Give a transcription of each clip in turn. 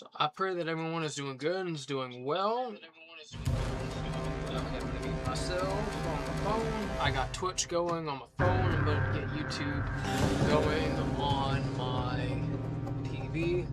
So I pray that everyone is doing good and is doing well. Okay, I'm gonna mute myself on my phone. I got Twitch going on my phone. I'm gonna get YouTube going on my TV.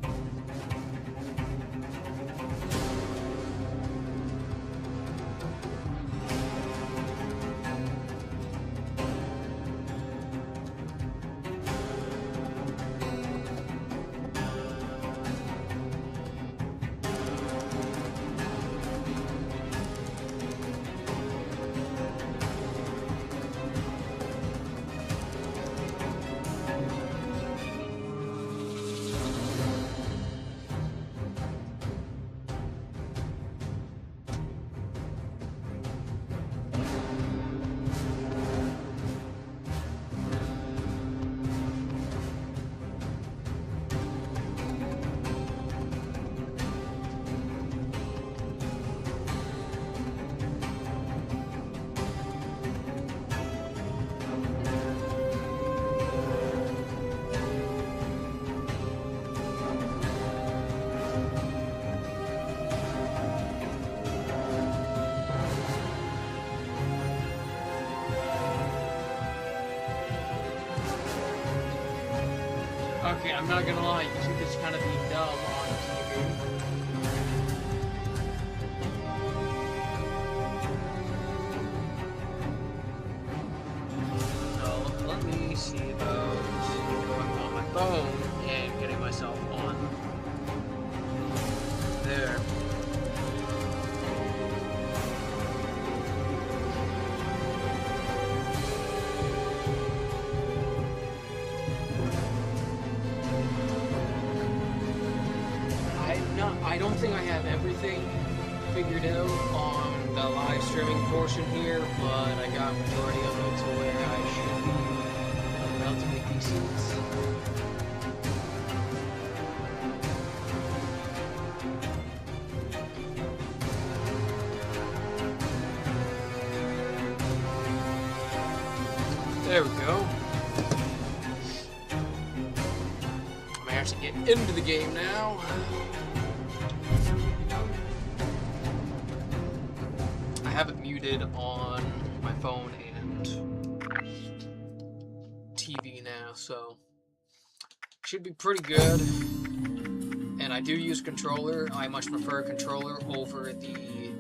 Okay, I'm not gonna lie, YouTube is kind of being dumb on TV. So, let me see about going on my phone and getting myself on there. I don't think I have everything figured out on the live streaming portion here, but I got majority of it to where I should be relatively decent. There we go. I may actually get into the game now. I have it muted on my phone and TV now, so should be pretty good. And I do use controller. I much prefer controller over the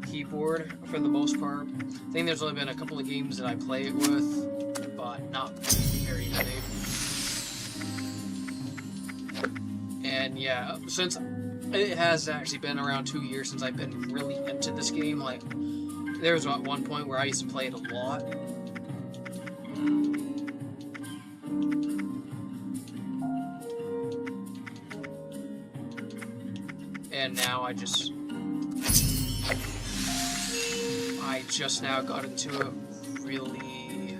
keyboard for the most part. I think there's only been a couple of games that I play it with, but not very many. And yeah, since it has actually been around 2 years since I've been really into this game, like there was at one point where I used to play it a lot. And now I just now got into it really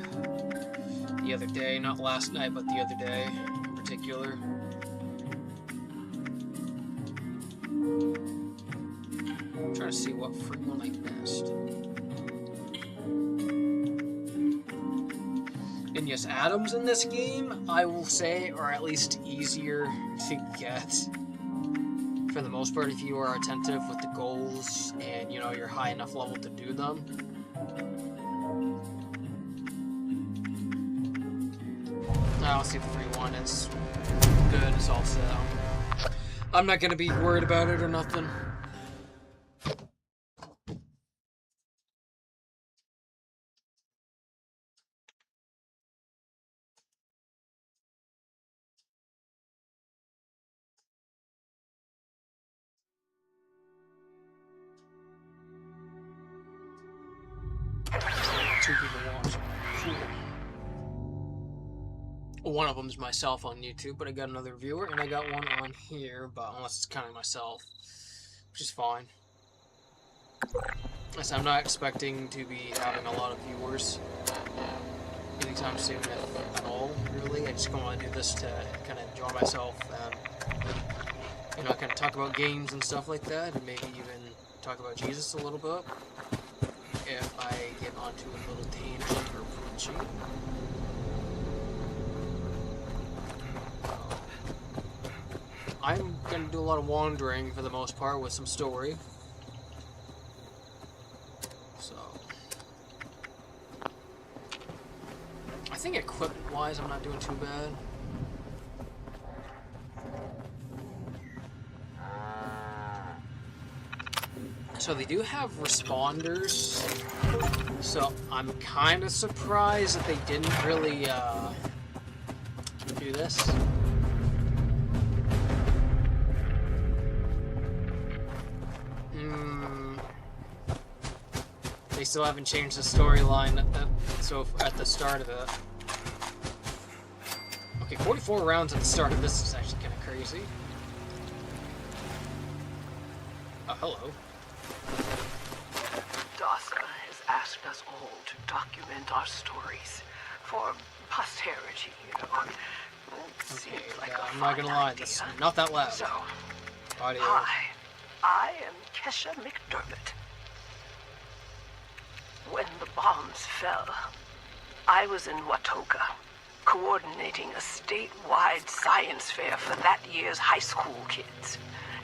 the other day, not last night, but the other day in particular. I'm trying to see what free one I missed. And yes, atoms in this game, I will say, are at least easier to get for the most part if you are attentive with the goals and, you know, you're high enough level to do them. I'll see if the free one is good, it's all set. I'm not going to be worried about it or nothing. Two people watching. One of them is myself on YouTube, but I got another viewer, and I got one on here, but unless it's counting myself, which is fine. So I'm not expecting to be having a lot of viewers anytime soon at all, really. I just want to do this to kind of enjoy myself and, you know, kind of talk about games and stuff like that, and maybe even talk about Jesus a little bit if I get onto a little tangent or preaching. I'm going to do a lot of wandering for the most part with some story. So, I think equipment-wise I'm not doing too bad. So they do have responders, so I'm kind of surprised that they didn't really do this. They still haven't changed the storyline so at the start of it. Okay, 44 rounds at the start of this is actually kind of crazy. Oh, hello. Dasa has asked us all to document our stories for posterity, you know. Okay, I'm not gonna lie, this is not that loud. So, Audio. hi, I am Kesha McDermott. When the bombs fell, I was in Watoga, coordinating a statewide science fair for that year's high school kids.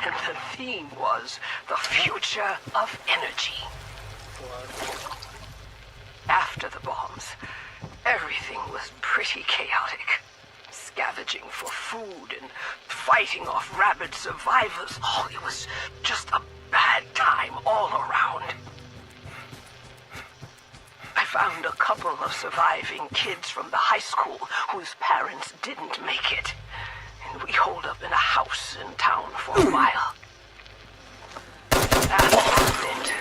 And the theme was the future of energy. What? After the bombs, everything was pretty chaotic. Scavenging for food and fighting off rabid survivors. Oh, it was just a bad time all around. I found a couple of surviving kids from the high school whose parents didn't make it. And we holed up in a house in town for a while. After a bit,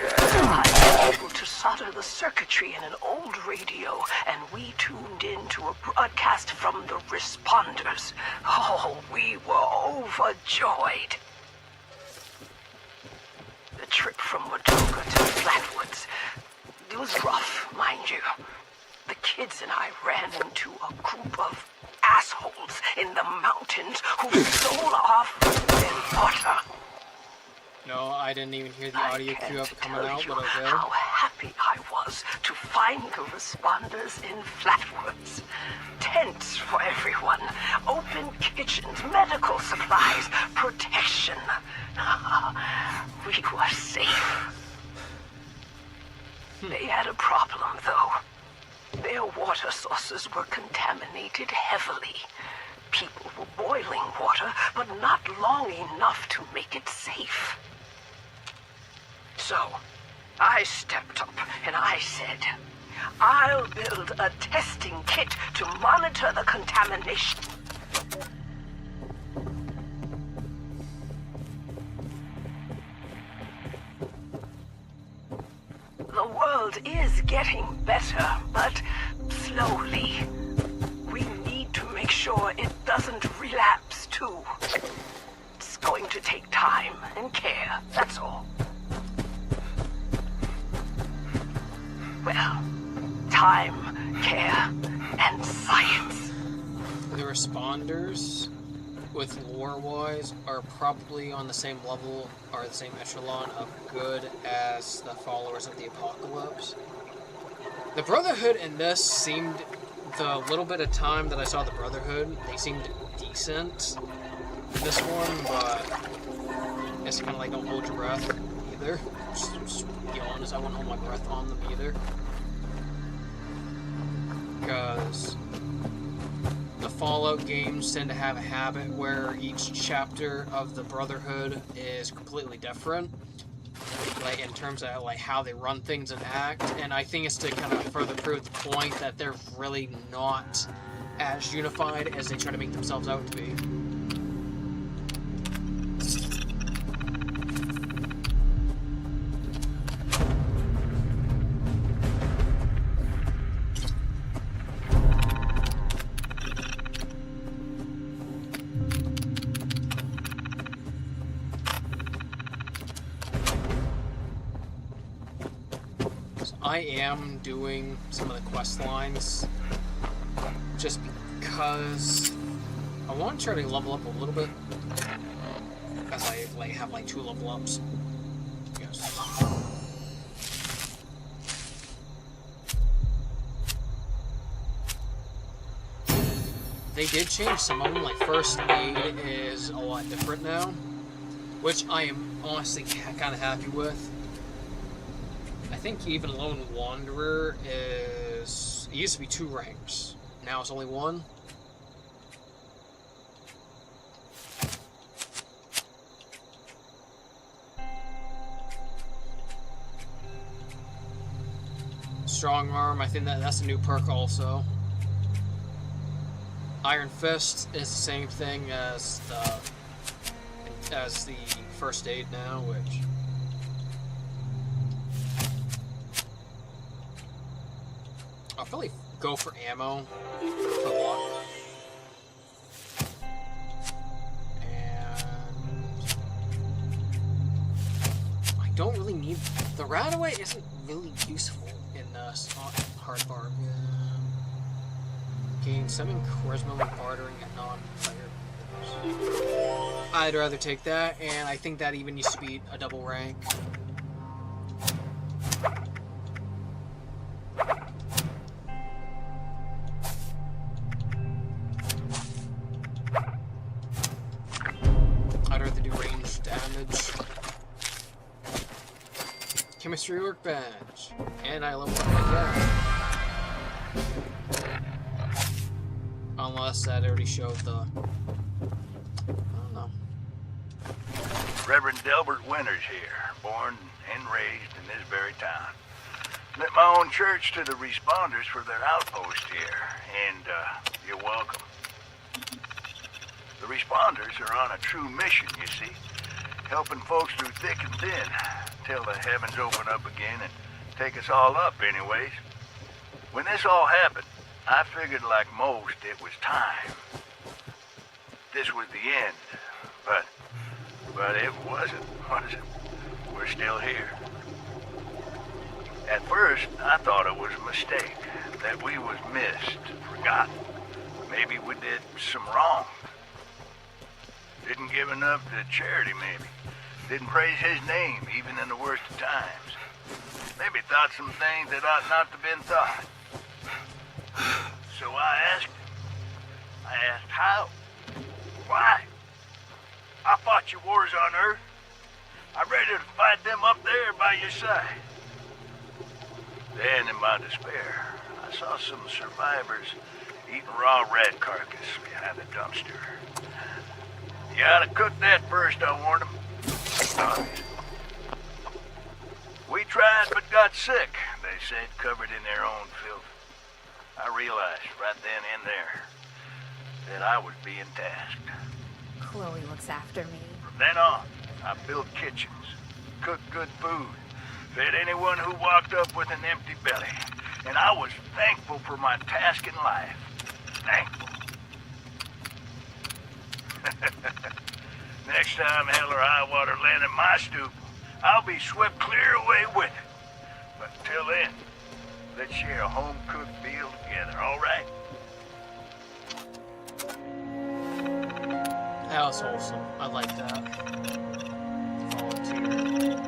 I was able to solder the circuitry in an old radio, and we tuned in to a broadcast from the responders. Oh, we were overjoyed. The trip from Watoga to the Flatwoods, it was rough, mind you. The kids and I ran into a group of assholes in the mountains who stole our food and water. No, I didn't even hear the audio cue up coming out, but okay. How happy I was to find the responders in Flatwoods. Tents for everyone, open kitchens, medical supplies, protection. We were safe. They had a problem, though. Their water sources were contaminated heavily. People were boiling water, but not long enough to make it safe. So, I stepped up and I said, I'll build a testing kit to monitor the contamination. The world is getting better, but slowly. We need to make sure it doesn't relapse too. It's going to take time and care, that's all. Well, time, care, and science. The responders, with lore-wise, are probably on the same level, or the same echelon of good as the followers of the Apocalypse. The Brotherhood in this seemed, the little bit of time that I saw the Brotherhood, they seemed decent in this one, but it's kind of like don't hold your breath either. Just be honest, I wouldn't hold my breath on them either. Because the Fallout games tend to have a habit where each chapter of the Brotherhood is completely different, like in terms of like how they run things and act, and I think it's to kind of further prove the point that they're really not as unified as they try to make themselves out to be. I am doing some of the quest lines just because I want to try to level up a little bit, as I have like 2 level ups. Yes. they did change some of them. Like first aid is a lot different now, which I am honestly kind of happy with. I think even Lone Wanderer is... It used to be 2 ranks. Now it's only 1. Strong Arm, I think that's a new perk also. Iron Fist is the same thing as the first aid now, which... I'll probably go for ammo for luck. And I don't really need... The Radaway isn't really useful in hard bargain. Gain 7 charisma when bartering and non-fire. I'd rather take that, and I think that even used to be a double rank. I'd rather do range damage. Chemistry workbench, and I leveled up again. Unless that already showed the... I don't know. Reverend Delbert Winters here, born and raised in this very town. Lit my own church to the responders for their outpost here, and you're welcome. The responders are on a true mission, you see, helping folks through thick and thin, till the heavens open up again and take us all up anyways. When this all happened, I figured like most it was time. This was the end, but it wasn't, was it? We're still here. At first, I thought it was a mistake, that we was missed, forgotten. Maybe we did some wrong. Didn't give enough to charity, maybe. Didn't praise his name, even in the worst of times. Maybe thought some things that ought not to have been thought. So I asked how? Why? I fought your wars on Earth. I'm ready to fight them up there by your side. Then, in my despair, I saw some survivors eating raw rat carcass behind a dumpster. You ought to cook that first, I warned them. We tried but got sick, they said, covered in their own filth. I realized right then and there that I was being tasked. Chloe looks after me. From then on, I built kitchens, cooked good food, fed anyone who walked up with an empty belly. And I was thankful for my task in life. Thankful. Next time hell or high water land at my stoop, I'll be swept clear away with it. But until then, let's share a home-cooked meal together, all right? That was wholesome. I like that. Volunteer.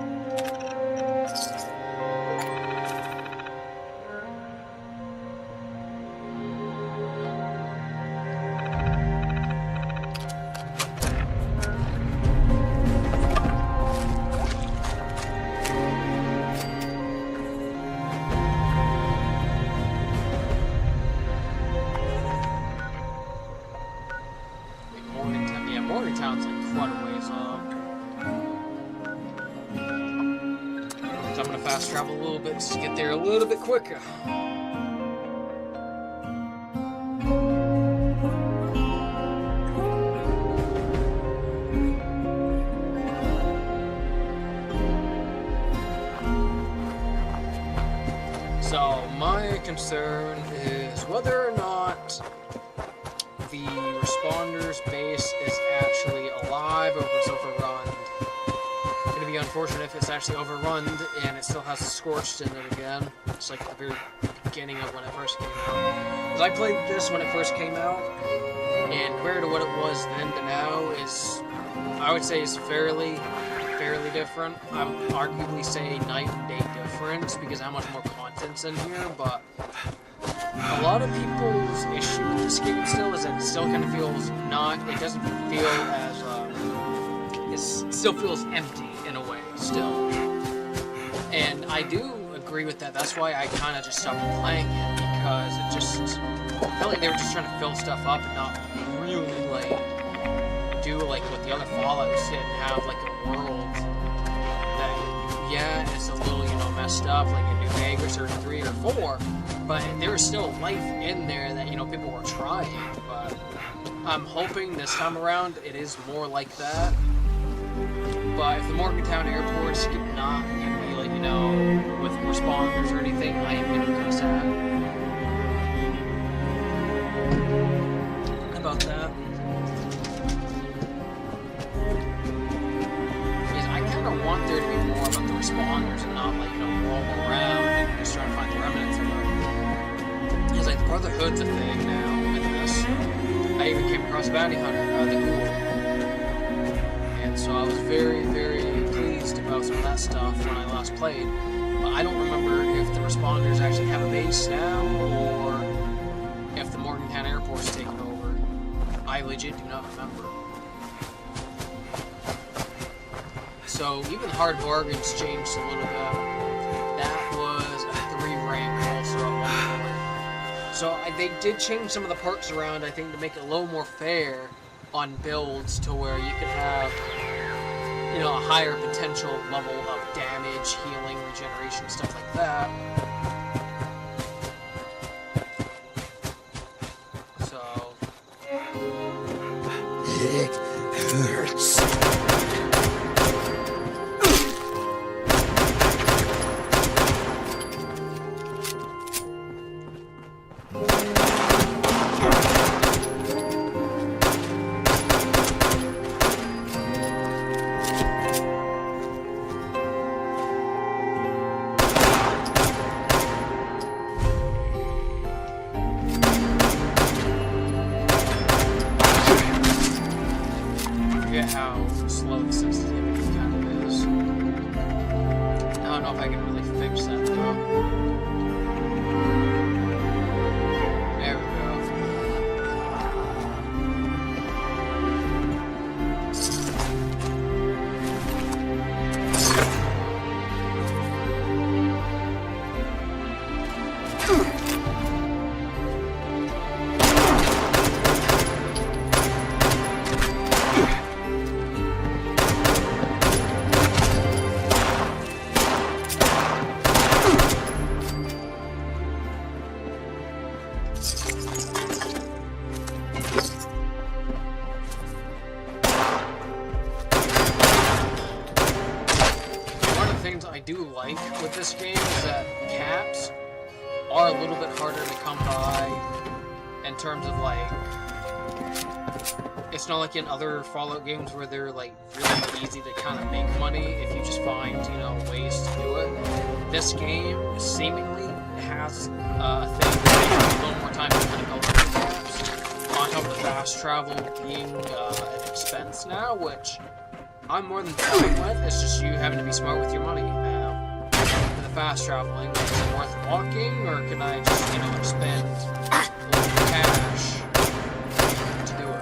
Morgantown's like quite a ways up. So I'm gonna fast travel a little bit just to get there a little bit quicker. So my concern is whether or not the responders base is actually alive or if it's overrun. It's going to be unfortunate if it's actually overrun and it still has Scorched in it again. It's like the very beginning of when it first came out. Because I played this when it first came out, and compared to what it was then to now is, I would say, is fairly different. I would arguably say night and day difference because how much more content's in here, but a lot of people's issue with this game still is that it still kind of feels it doesn't feel as, it still feels empty in a way, still. And I do agree with that. That's why I kind of just stopped playing it, because it just felt like they were just trying to fill stuff up and not really, like, do, like, what the other Fallouts did and have, like, a world that, yeah, it's a little, messed up, like in New Vegas or 3 or 4, but there was still life in there that, people were trying. But I'm hoping this time around it is more like that. But if the Morgantown Airport's not gonna be, like, with responders or anything, I am gonna be kind of sad about that. I want there to be more about the responders and not, like, roll around and just trying to find the remnants of them. Because, like, the Brotherhood's a thing now in this. I even came across Bounty Hunter, the Ghoul. And so I was very, very pleased about some of that stuff when I last played. But I don't remember if the responders actually have a base now, or if the Morgantown Airport's taken over. I legit do not remember. So even Hard Bargains changed a little bit. That was a 3 rank also at one point. So they did change some of the perks around, I think, to make it a little more fair on builds, to where you could have, a higher potential level of damage, healing, regeneration, stuff like that. So it hurts. How slow the sensitivity kind of is. I don't know if I can really fix that though. There we go. I do like with this game is that caps are a little bit harder to come by in terms of, like, it's not like in other Fallout games where they're, like, really easy to kind of make money if you just find, ways to do it. This game seemingly has a thing that takes a little more time to kind of go through the caps, on top of the fast travel being an expense now, which I'm more than fine with. It's just you having to be smart with your money now. For the fast traveling, is it worth walking, or can I just, spend a little cash to do it?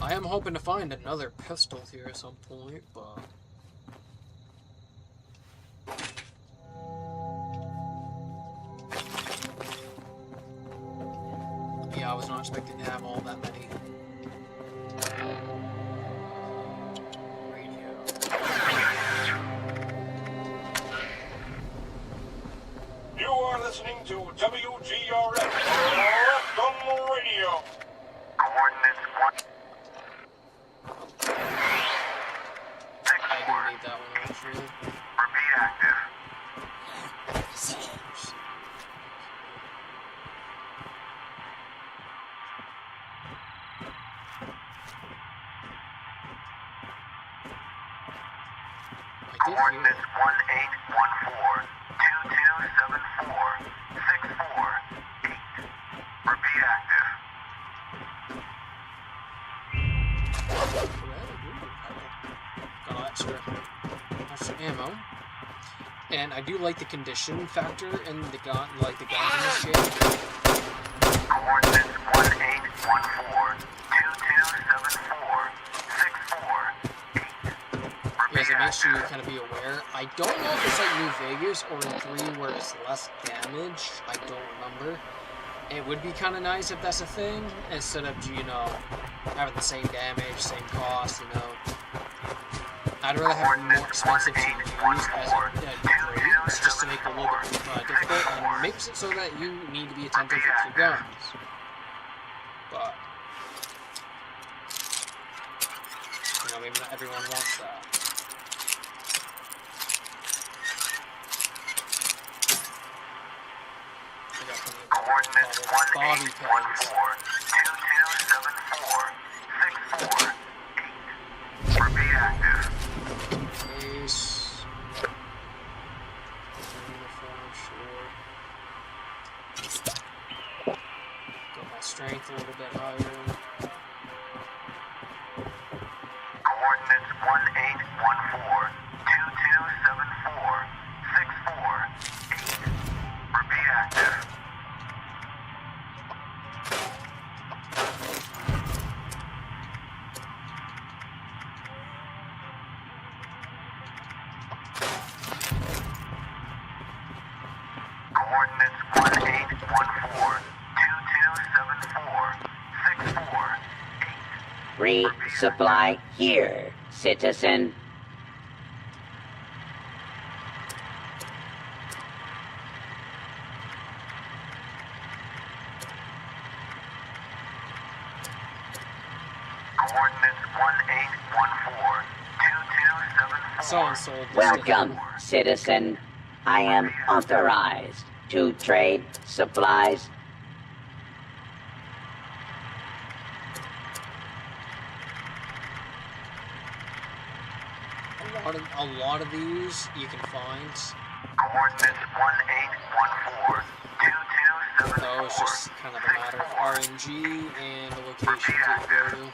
I am hoping to find another pistol here at some point, but yeah, I was not expecting to have all that many. Radio. You are listening to WGRF Rectum Radio. Coordinates 1. I do need that one actually. Repeat active. I did hear it. Coordinates 1814 2274 6 And I do like the condition factor in the gun, like the guns in this game. Coordinates 1814-2274-648. Because it makes you kind of be aware. I don't know if it's like New Vegas or in 3 where it's less damage. I don't remember. It would be kind of nice if that's a thing, instead of, you know, having the same damage, same cost, you know. I'd rather have it more expensive to use as a trade, just to make it a little bit difficult, and makes it so that you need to be attentive with your guns. But, you know, maybe not everyone wants that. I got plenty of Coordinates bobby pins. 1814-2274-648. Repeat active. Base. Uniform, sure. Got my strength a little bit higher. Coordinates 1814-2274-648. Repeat active. Coordinates 1814-2274-648. Resupply here, citizen. Coordinates 1814-2274. Someone sold this to Welcome, him. citizen. I am authorized to trade supplies. A lot of these you can find. Coordinates 1814-2274. So it's just kind of a matter of RNG and the locations that you go to.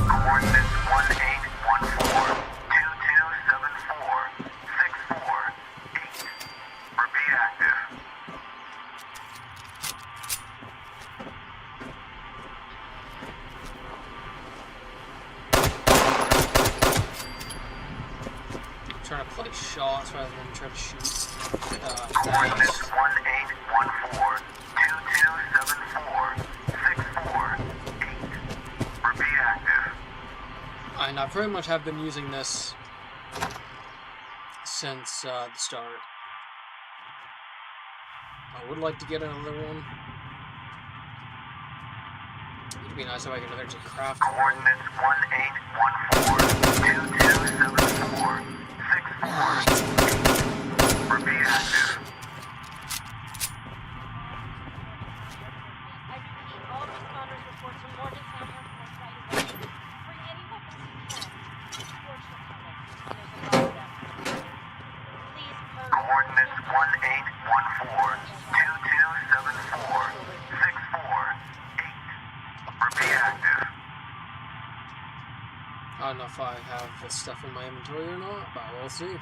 Coordinates 1814-2274-648. Repeat active. I'm trying to play shots rather than try to shoot Coordinates things. 1814-2274-648. Repeat active. And I pretty much have been using this since the start. I would like to get another one. It'd be nice if I could eventually craft one. Coordinates 1814-2274-648. Repeat active. I repeat, all responders report to Morgantown Air Force right away. Bring any weapons you can. Reports are coming. There's a lot of them. Please hurry. Coordinates 1814-2274-648. Repeat active. I don't know if I have this stuff in my inventory or not, but we'll see.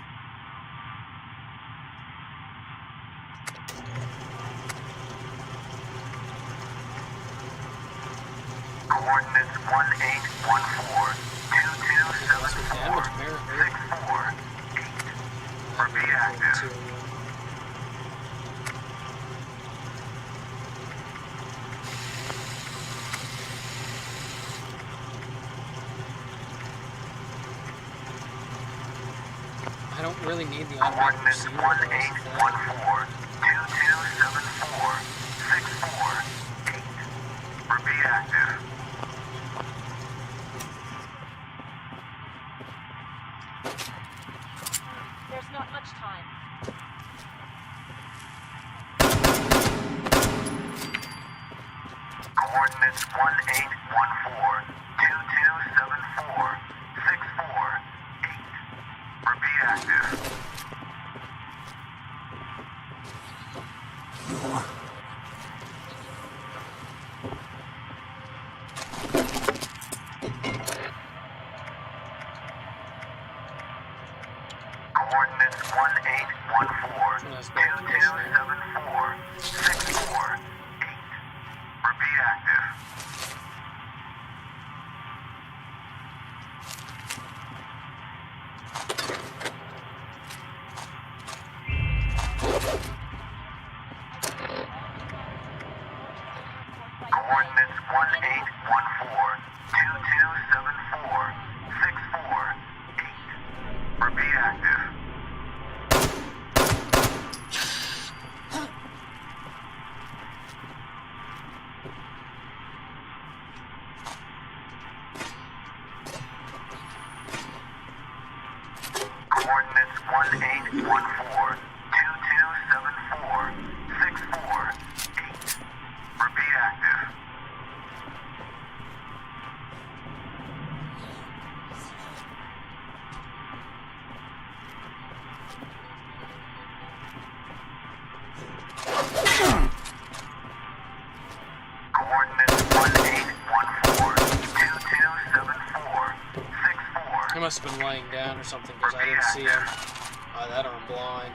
Coordinates 1814-2274-648. Repeat active. I don't really need the automatic Coordinates receiver. though, is the thing. 1814-2274-648. Repeat active. There's not much time. Coordinates 1814-2274-648. Repeat active. Coordinates 1814 That's better conditioning. 2274 648. Repeat active. Coordinates 1814 2274 648. Repeat active. Coordinates 1814 2274 648. Repeat active. Coordinates 1814 2274 64. He must have been laying down or something because I didn't see him. That or I'm blind.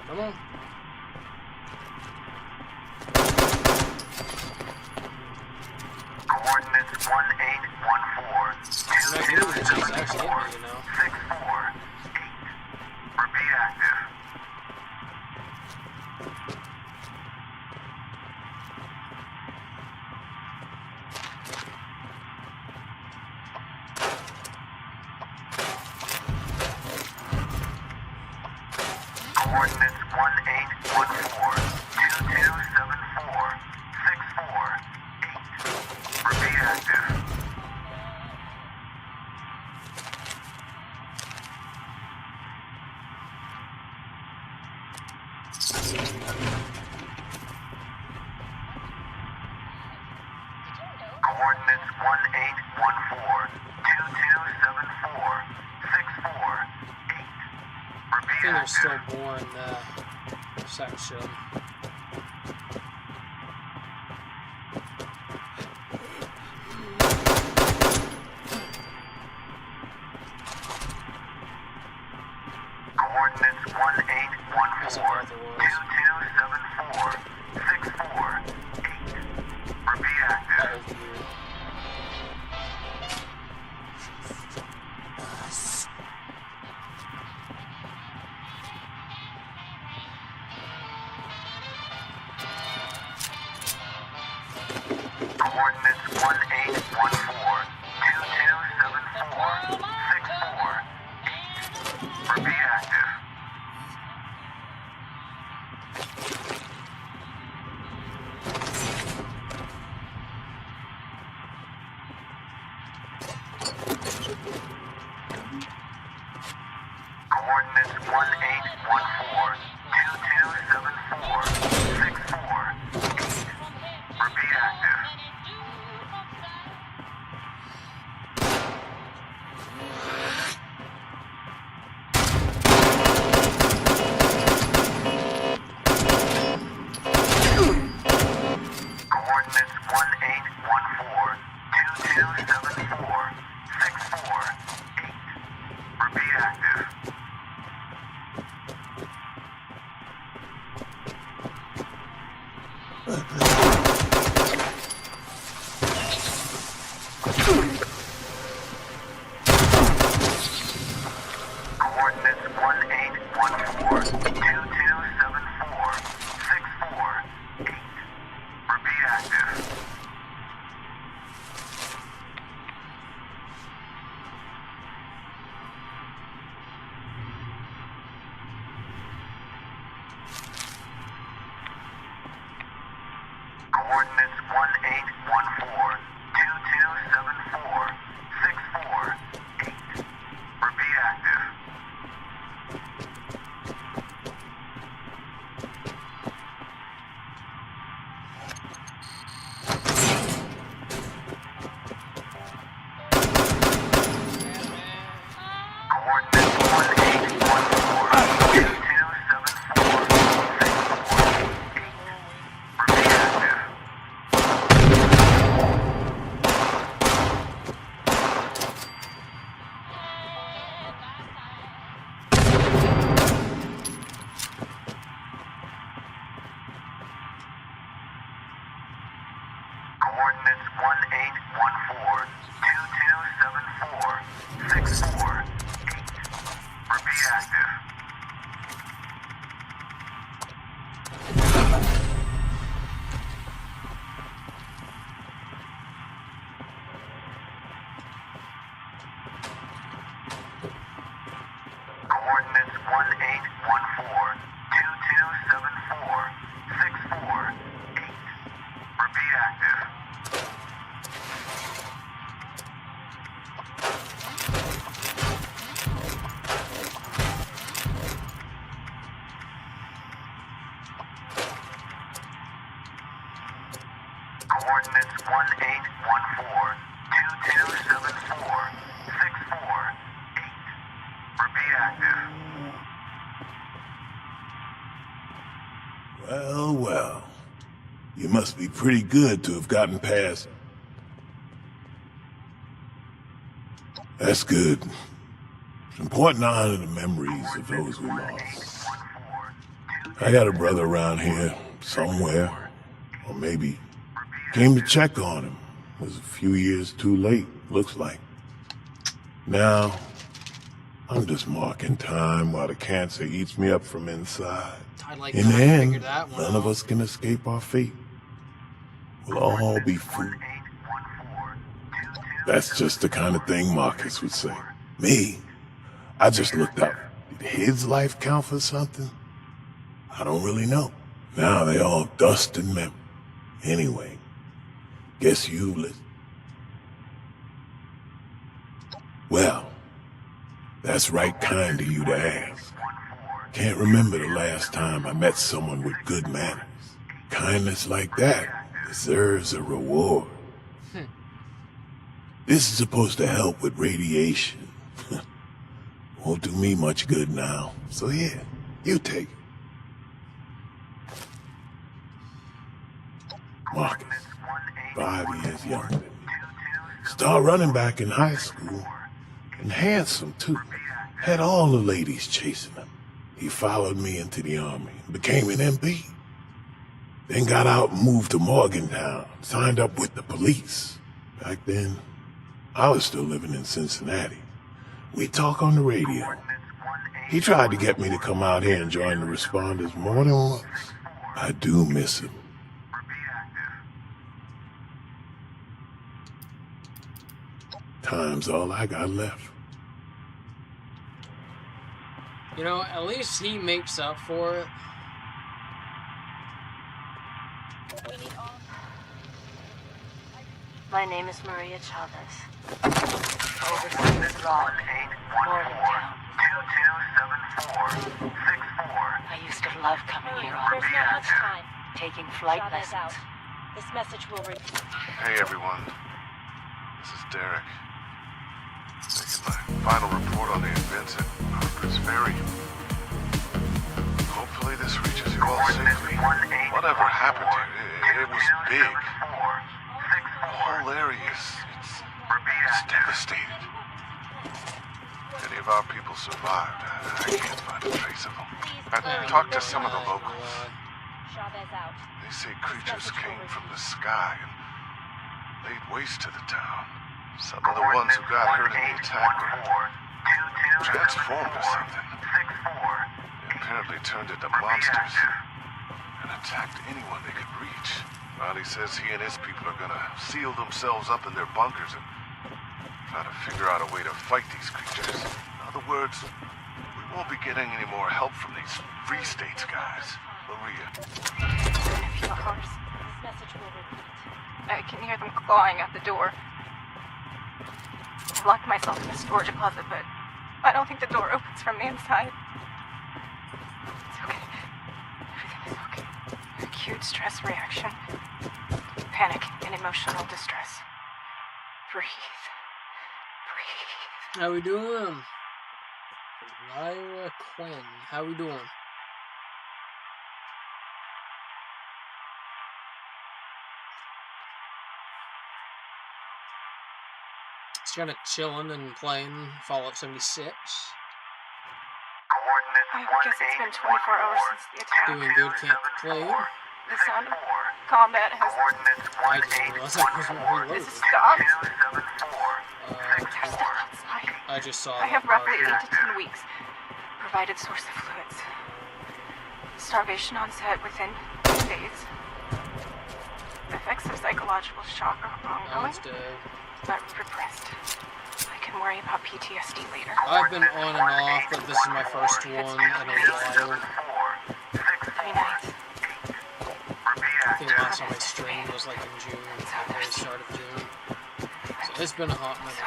Come on. Coordinates 1814 I'm not getting this. He's actually hitting me, 2274 you know. 648. Repeat active. Coordinates 1814 2274 648. Repeat active. Coordinates 1814 2274 648. I Repeat think there's still active. more in the section. Coordinates 1814 Yes, I thought there was. 2274 648. Repeat active. That was weird. Coordinates 1814 2274 648. Repeat active. Coordinates 1814 2274 648. Repeat active. Coordinates 1814 2274 648. Repeat active. Coordinates 1814 2274 648. Repeat active. Coordinates 1814 2274 648. Repeat active. 1814 2274 648. Repeat active. Well, well. You must be pretty good to have gotten past. That's good. It's important to honor the memories of those we lost. I got a brother around here, somewhere. Or maybe came to check on him. Was a few years too late, looks like. Now, I'm just marking time while the cancer eats me up from inside. I like In the that. I end, figured that one none of out. us can escape our fate. We'll all be free. That's just the kind of thing Marcus would say. Me? I just looked up. Did his life count for something? I don't really know. Now they all dust and memory. Anyway, guess you listen. Well, that's right kind of you to ask. Can't remember the last time I met someone with good manners. Kindness like that deserves a reward. This is supposed to help with radiation. Won't do me much good now. So here, you take it. Marcus, 5 years younger than me. Star running back in high school. And handsome, too. Had all the ladies chasing him. He followed me into the army, became an MP. Then got out and moved to Morgantown, signed up with the police. Back then, I was still living in Cincinnati. We talk on the radio. He tried to get me to come out here and join the responders more than once. I do miss him. Time's all I got left. You know, at least he makes up for it. We need all. My name is Maria Chavez. Overseas Law, Morgantown. 2274 64. I used to love coming here on There's not much time. taking flight Chavez out. lessons. This message will reach. Hey everyone, this is Derek. Making my final report on the events at Harper's Ferry. Hopefully this reaches you all safely. Whatever happened to you, it was big. The whole area it's devastated. Any of our people survived, I can't find a trace of them. I talked to some of the locals. Chavez out. They say creatures came from the sky and laid waste to the town. Some of the ones who got hurt in the attack were transformed or something. They apparently turned into monsters and attacked anyone they could reach. Riley says he and his people are gonna seal themselves up in their bunkers and try to figure out a way to fight these creatures. In other words, we won't be getting any more help from these Free States guys. Maria. If you're a horse, This message will repeat. I can hear them clawing at the door. I've locked myself in the storage closet, but I don't think the door opens from the inside. It's okay. Everything is okay. Acute stress reaction. Panic and emotional distress. Breathe. Breathe. How we doing? Lyra Quinn. How we doing? Just kind of chilling and playing Fallout 76. I guess it's been 24 hours since the attack. Doing good, can't complain. The sound of combat has I didn't realize that wasn't reloaded. stopped. Uh, They're still outside. I just saw I that have roughly marker. 8 to 10 weeks. Provided source of fluids. Starvation onset within days. Effects of psychological shock are ongoing, Sounds dead. but repressed. I can worry about PTSD later. I've been on and off, but this is my first one in a while. 3 nights. I think the last time I streamed was like in June, the very start of June. So it's been a hot minute.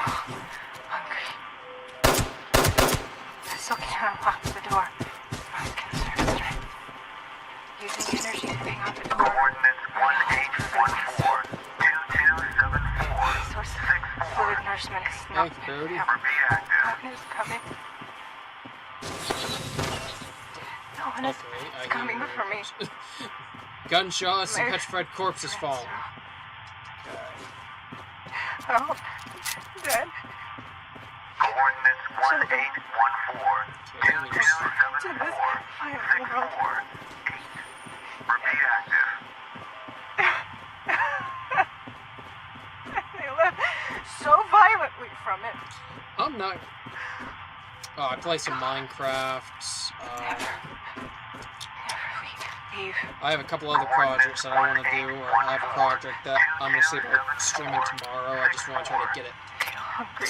Hungry. I still can't unlock the door. I'm conserve strength. Using energy to hang out the door. Coordinates 1814 2274 Thank you, Brody. Repeat active. Cotton is coming. No one is Okay, I coming hear for me. gunshots and My petrified corpses falling. Oh, Dad. Coordinates 1814 Okay, let me just... To this 2274 violent world. 648. Repeat active. They left so violently from it. I'm not... Oh, I play some Minecraft. Leave. I have a couple other projects that I want to do, or I have a project that I'm going to see about streaming tomorrow. I just want to try to get it. Hungry.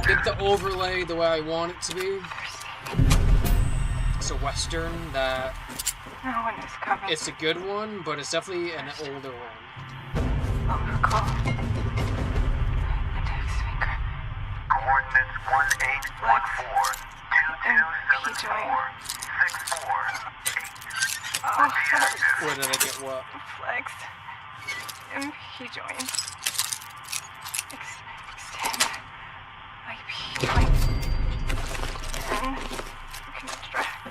Get the overlay the way I want it to be. It's a Western that... No one is coming. It's a good one, but it's definitely an older one. I'll recall. Index finger. Coordinates 1814 2274 648. Oh, Where did I get what? flex. MP joint. Extend. IP joint. And contract.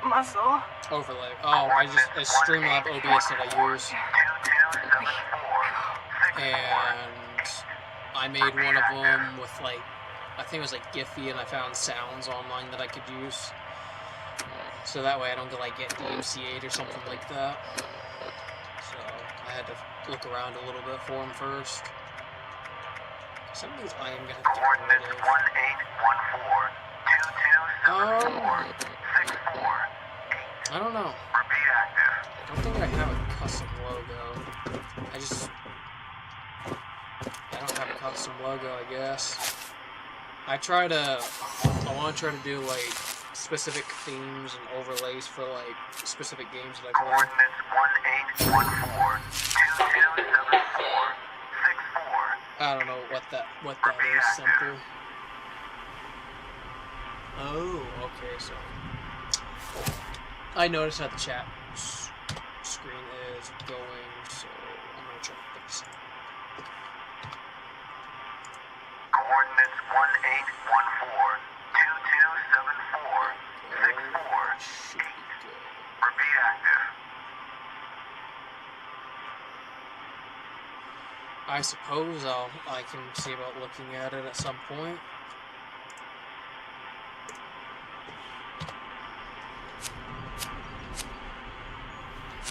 Muscle. Overlay. Oh, it's Streamlab OBS that I use. And I made one of them with like, I think it was like Giphy, and I found sounds online that I could use. So that way I don't get DMCA'd or something like that. So I had to look around a little bit for them first. Some of these I am going to have to get rid of. 1814 2274 I don't know. Repeat active. I don't think I have a custom logo. I don't have a custom logo, I guess. I want to try to do like specific themes and overlays for like specific games that I play. Coordinates 1814 2274 64. I don't know what that is. Simple. Oh, okay. So I noticed that the chat screen is going, so I'm gonna try to fix it. Coordinates 1814 2274 648. Repeat active. I suppose I can see about looking at it at some point.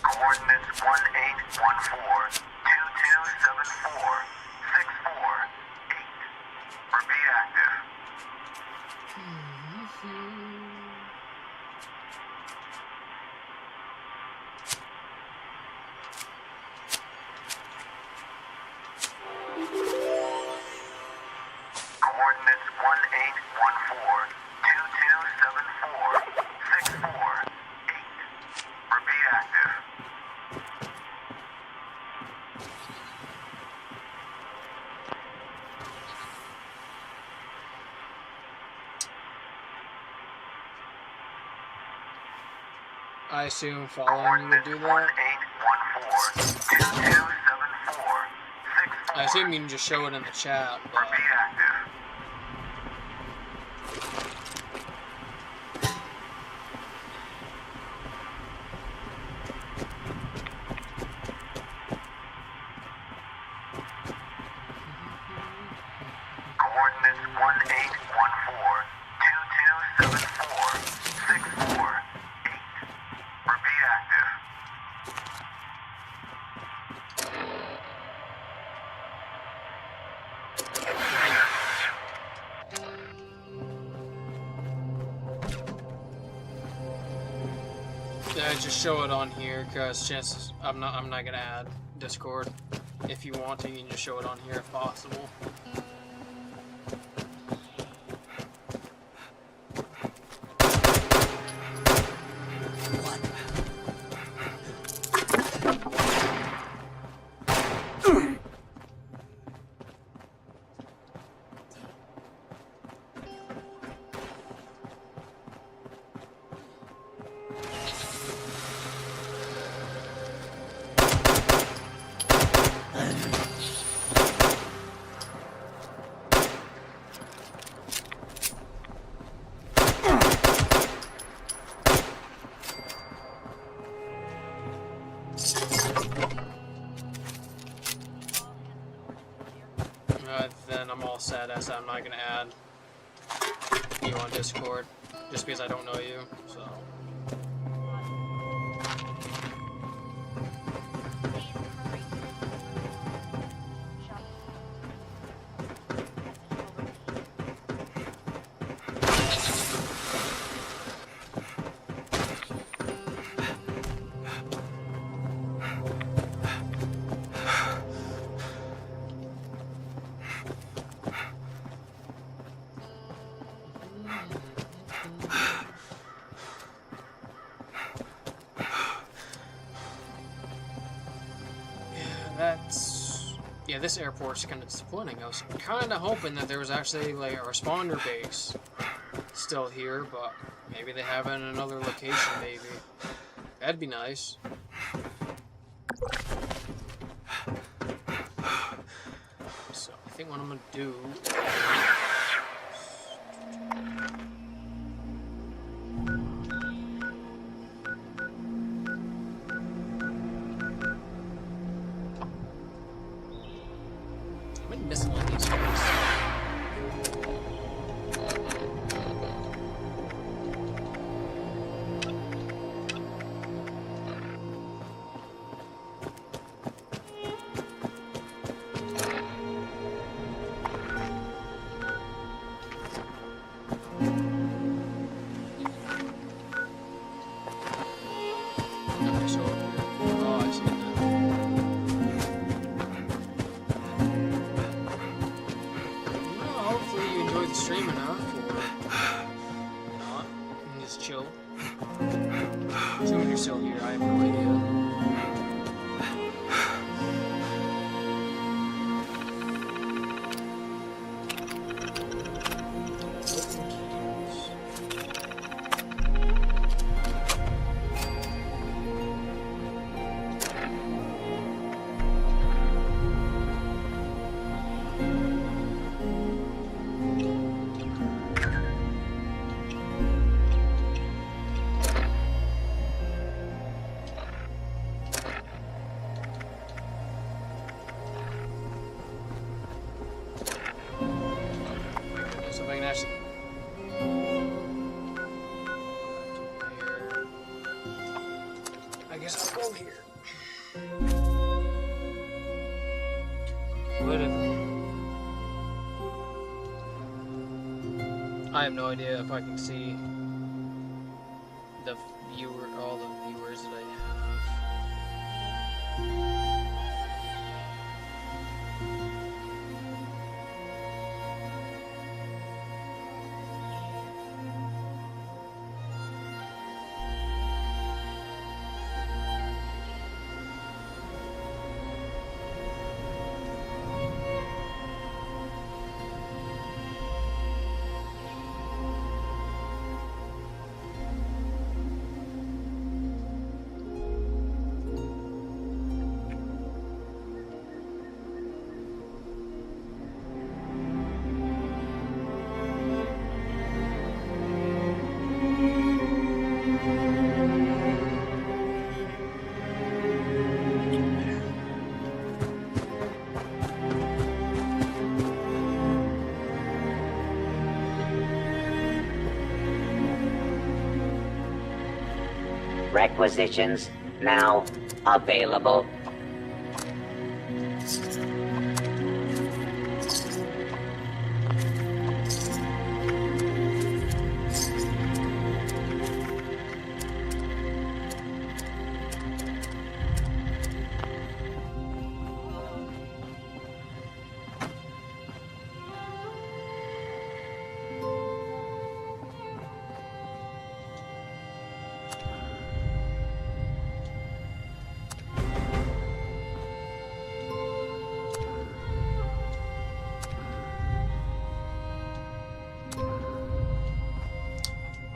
Coordinates 1814 2274 648. Repeat active. Coordinates 1814 2274 648. Repeat active. I assume following you would do that. 1814 2274 I assume you can just show it in the chat, but Repeat active. Coordinates 1814 2274 648. Repeat active. yeah, just show it on here, cause chances I'm not gonna add Discord. If you want to, you can just show it on here if possible. not gonna add you on Discord just because I don't know you. So. Yeah, this airport's kind of disappointing. I was kind of hoping that there was actually like a responder base still here, but maybe they have it in another location, maybe. That'd be nice. So, I think what I'm gonna do... miscellaneous space. Okay, so, oh, I see that. The stream enough, or not, and just chill. Assuming you're still here, I have no idea. I guess I'll go here. Whatever. I have no idea if I can see the viewer, all the viewers that I have. Requisitions now available.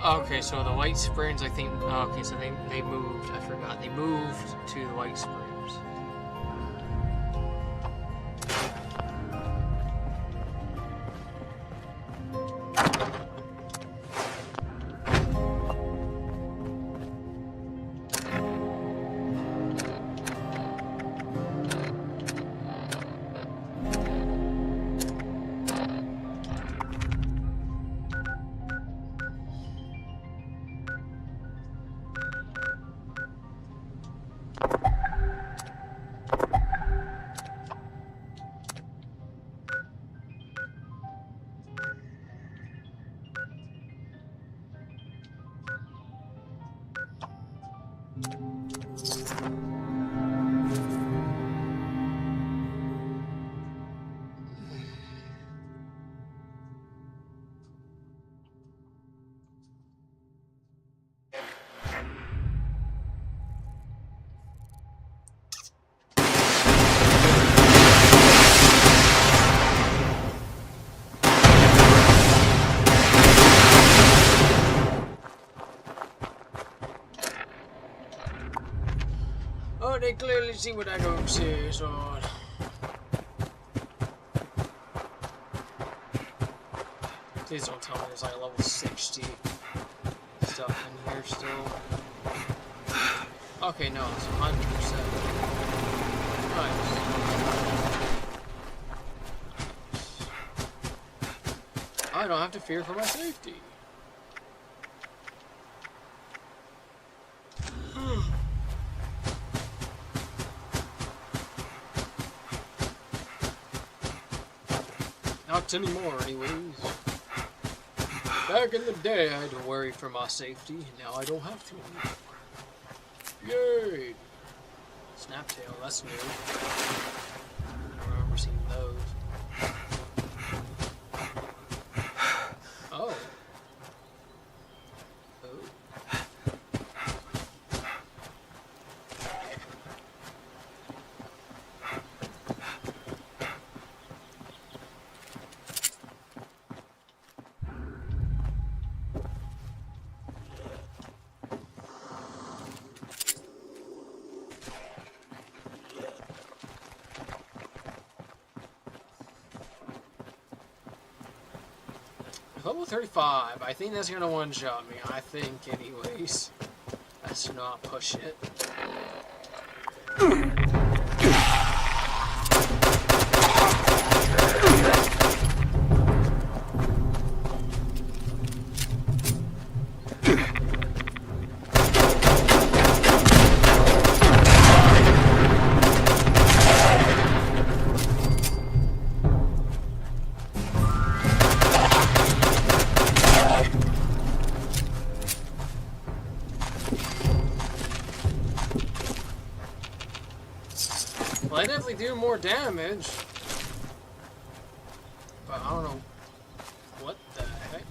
Okay, so the White Springs, I think. Okay, so they moved. I forgot. They moved to the White Springs. they clearly see what I don't see, so... Please don't tell me there's like level 60 stuff in here still. Okay, no, it's 100%. Nice. I don't have to fear for my safety. Not anymore, anyways. Back in the day, I had to worry for my safety. Now I don't have to anymore. Yay! Snaptail, that's new. I don't remember seeing those. Oh. Level 35. I think that's gonna one-shot me. I think, anyways. Let's not push it. Well, I definitely do more damage. But I don't know what the heck.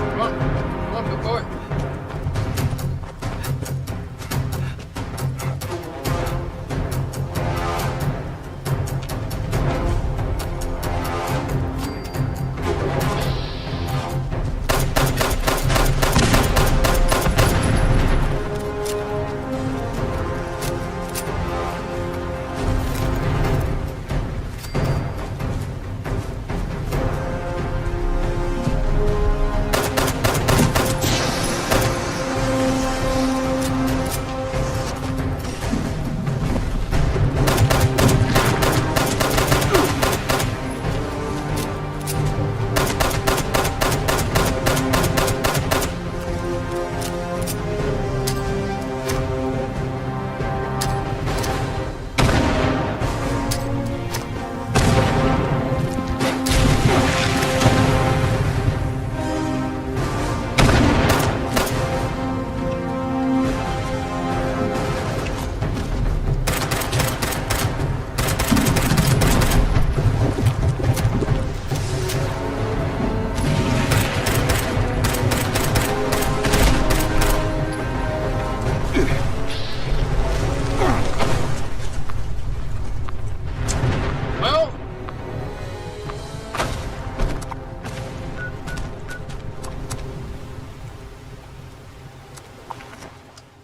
Come on, good boy.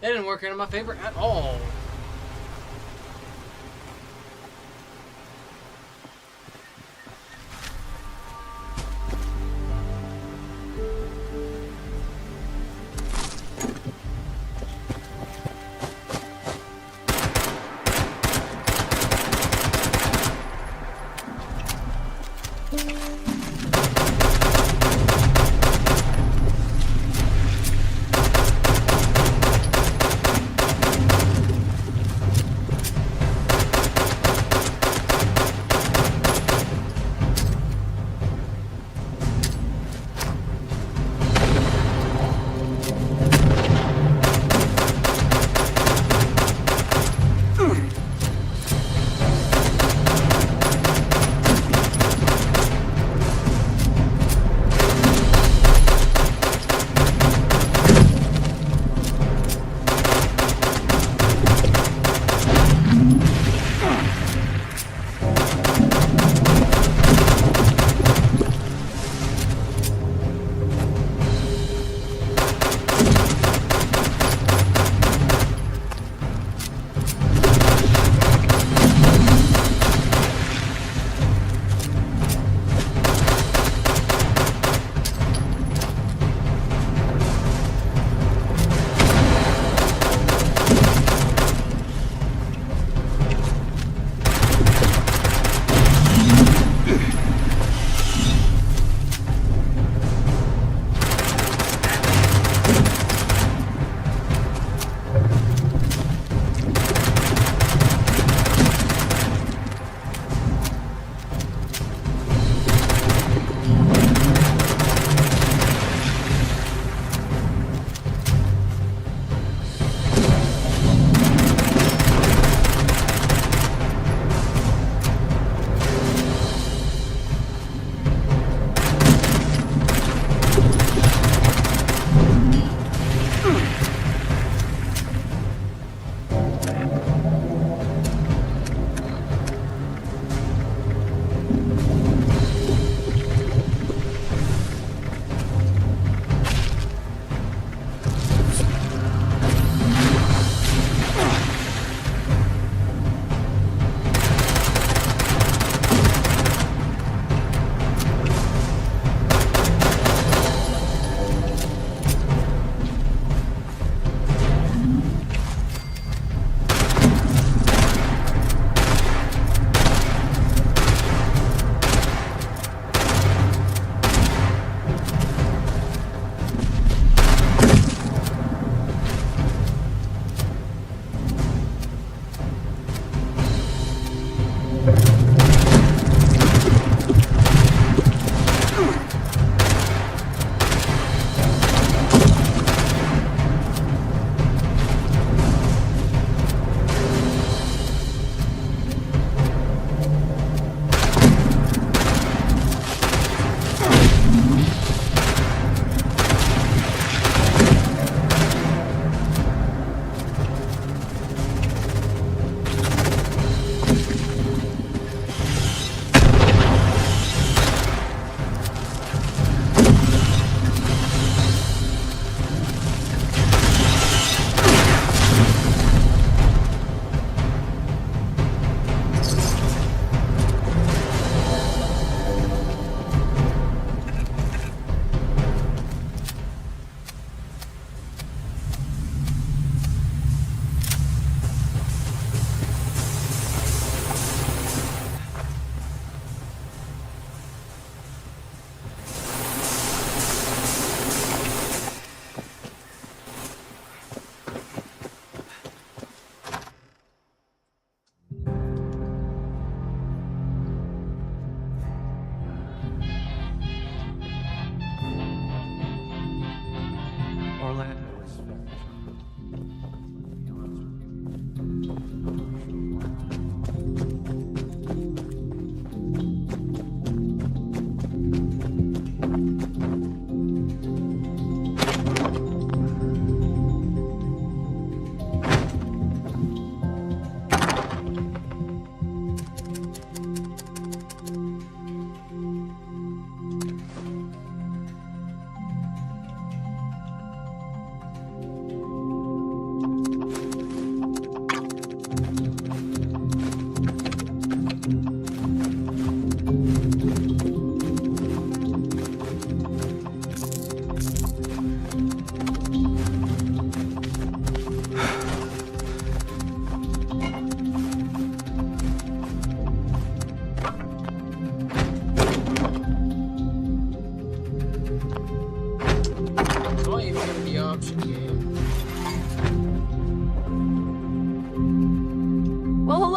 That didn't work out in my favor at all.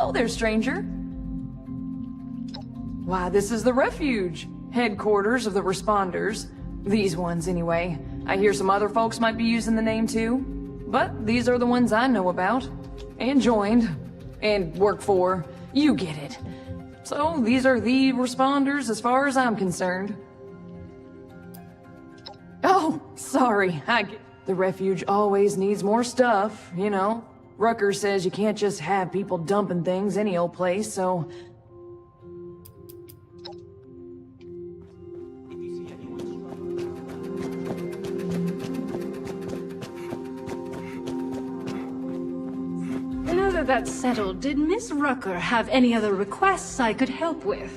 Hello there, stranger. Why, this is the refuge. Headquarters of the responders. These ones, anyway. I hear some other folks might be using the name too. But these are the ones I know about. And joined. And work for. You get it. So, these are the responders as far as I'm concerned. Oh, sorry. The refuge always needs more stuff, you know. Rucker says you can't just have people dumping things any old place, so... Now that that's settled, did Miss Rucker have any other requests I could help with?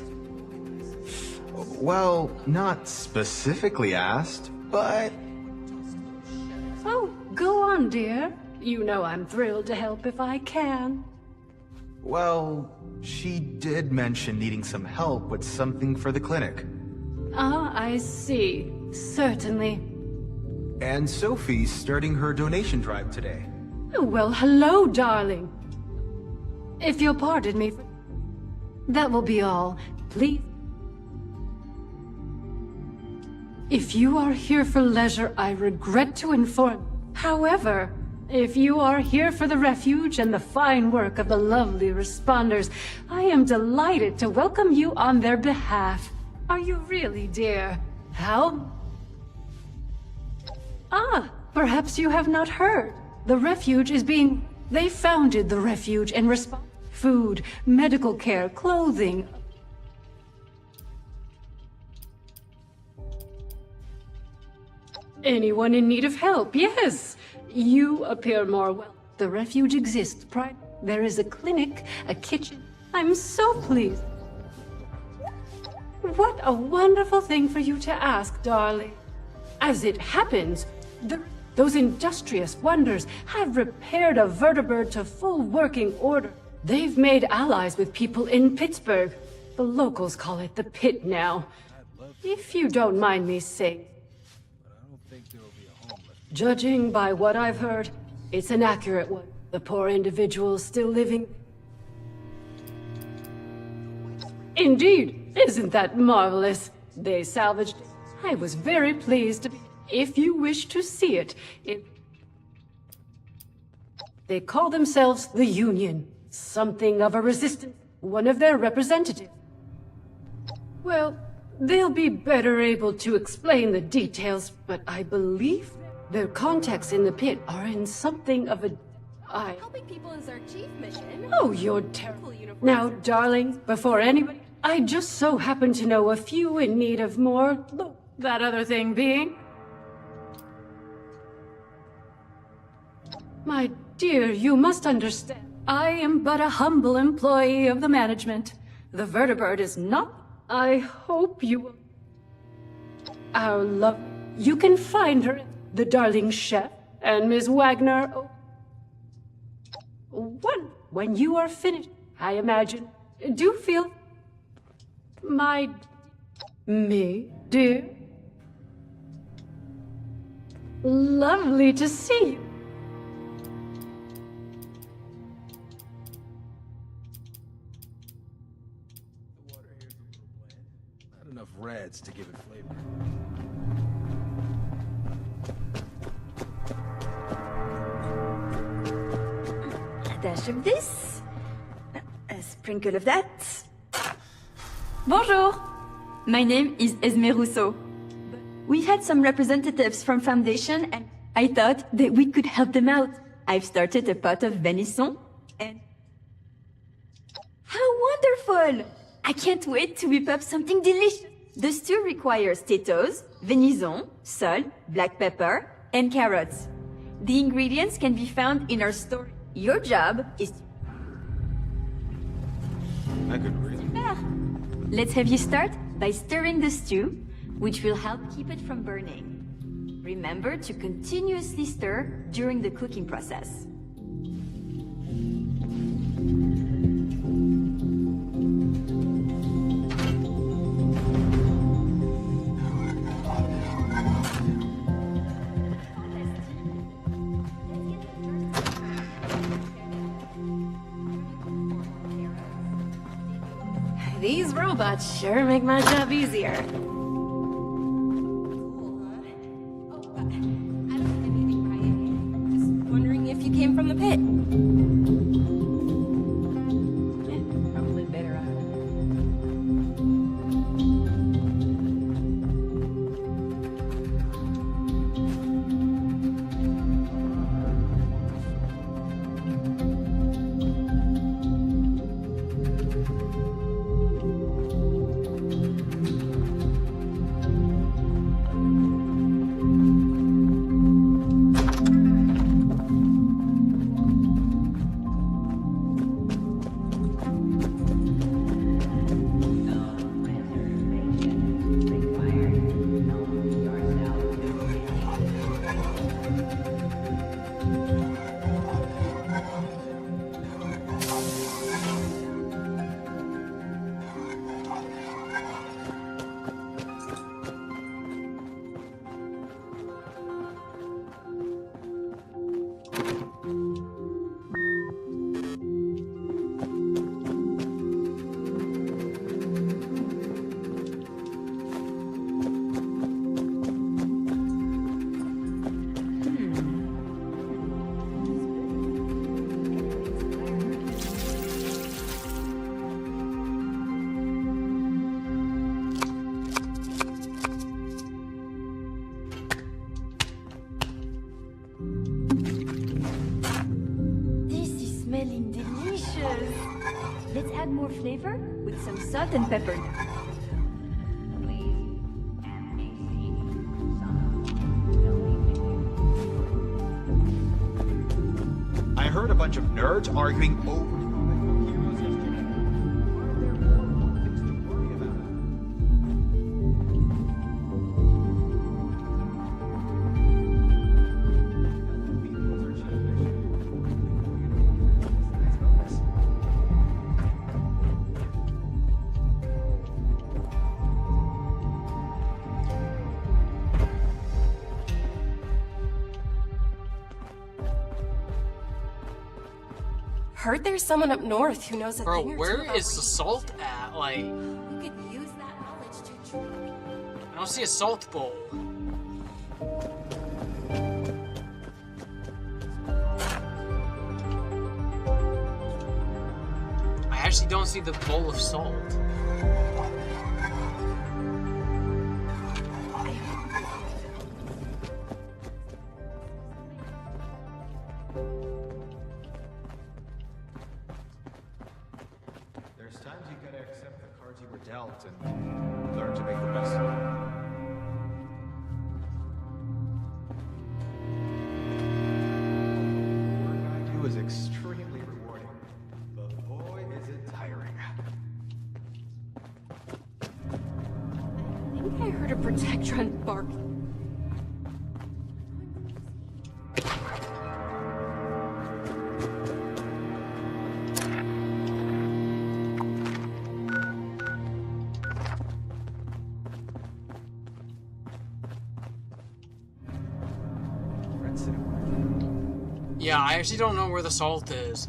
Well, not specifically asked, but... Oh, go on, dear. You know I'm thrilled to help if I can. Well, she did mention needing some help with something for the clinic. Ah, I see. Certainly. And Sophie's starting her donation drive today. Well, hello, darling. If you'll pardon me, that will be all. Please. If you are here for leisure, I regret to inform. However, if you are here for the refuge and the fine work of the lovely responders, I am delighted to welcome you on their behalf. Are you really, dear? How? Ah, perhaps you have not heard. The refuge is being... They founded the refuge and food, medical care, clothing. Anyone in need of help, yes. You appear more well. The refuge exists. There is a clinic, a kitchen. I'm so pleased. What a wonderful thing for you to ask, darling. As it happens, those industrious wonders have repaired a vertibird to full working order. They've made allies with people in Pittsburgh. The locals call it the Pit now. If you don't mind me saying. Judging by what I've heard, it's an accurate one. The poor individuals still living. Indeed, isn't that marvelous? They salvaged it. I was very pleased to be. If you wish to see it, they call themselves the Union. Something of a resistance. One of their representatives. Well, they'll be better able to explain the details, but I believe their contacts in the Pit are in something of a... Helping people is our chief mission. Oh, you're terrible. Now, darling, before anybody... I just so happen to know a few in need of more... That other thing being... My dear, you must understand. I am but a humble employee of the management. The vertibird is not... I hope you will... Our love... You can find her... The darling chef and Miss Wagner. Oh. When you are finished, I imagine. Do feel... Me, dear? Lovely to see you. The water here's a little bland. Not enough reds to give it flavor. Dash of this, a sprinkle of that. Bonjour! My name is Esme Rousseau. We had some representatives from Foundation and I thought that we could help them out. I've started a pot of venison and... How wonderful! I can't wait to whip up something delicious. The stew requires potatoes, venison, salt, black pepper, and carrots. The ingredients can be found in our store. Your job is... I could really... Let's have you start by stirring the stew, which will help keep it from burning. Remember to continuously stir during the cooking process. These robots sure make my job easier. I don't think anything, Ryan. Just wondering if you came from the pit. Probably better out. This is smelling delicious. Let's add more flavor with some salt and pepper. I heard a bunch of nerds arguing over. Heard there's someone up north who knows a Bro, thing or two where about is the salt at? Like, We could use that knowledge to I don't see a salt bowl. I actually don't see the bowl of salt. There's times you gotta accept the cards you were dealt and learn to make the best of them. Work I do is extremely rewarding, but boy is it tiring. I think I heard a Protectron bark. Yeah, I actually don't know where the salt is.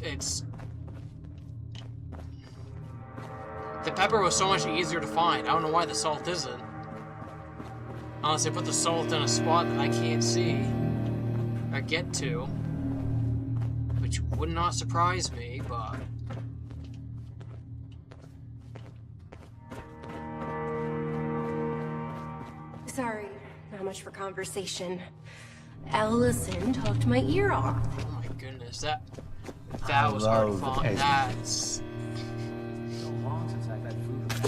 The pepper was so much easier to find. I don't know why the salt isn't. Unless they put the salt in a spot that I can't see or get to. Which would not surprise me, but... Sorry, not much for conversation. Allison talked my ear off. Oh my goodness, that was hard to find. That's... So long since I've had food with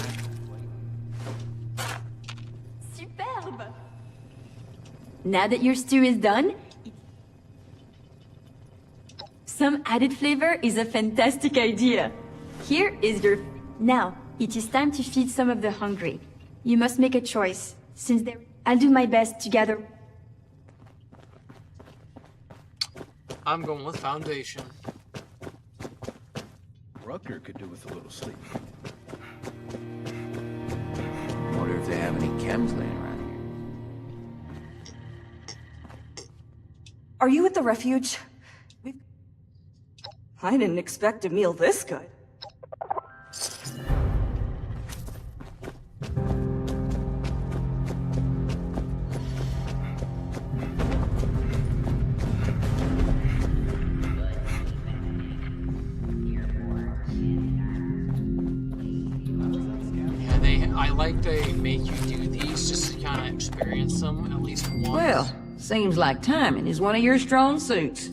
that. Superbe! Now that your stew is done, some added flavor is a fantastic idea. Here is your... Now, it is time to feed some of the hungry. You must make a choice, since there... I'll do my best to gather... I'm going with Foundation. Rucker could do with a little sleep. Wonder if they have any chems laying around here. Are you at the refuge? I didn't expect a meal this good. I like they make you do these just to kind of experience them at least once. Well, seems like timing is one of your strong suits.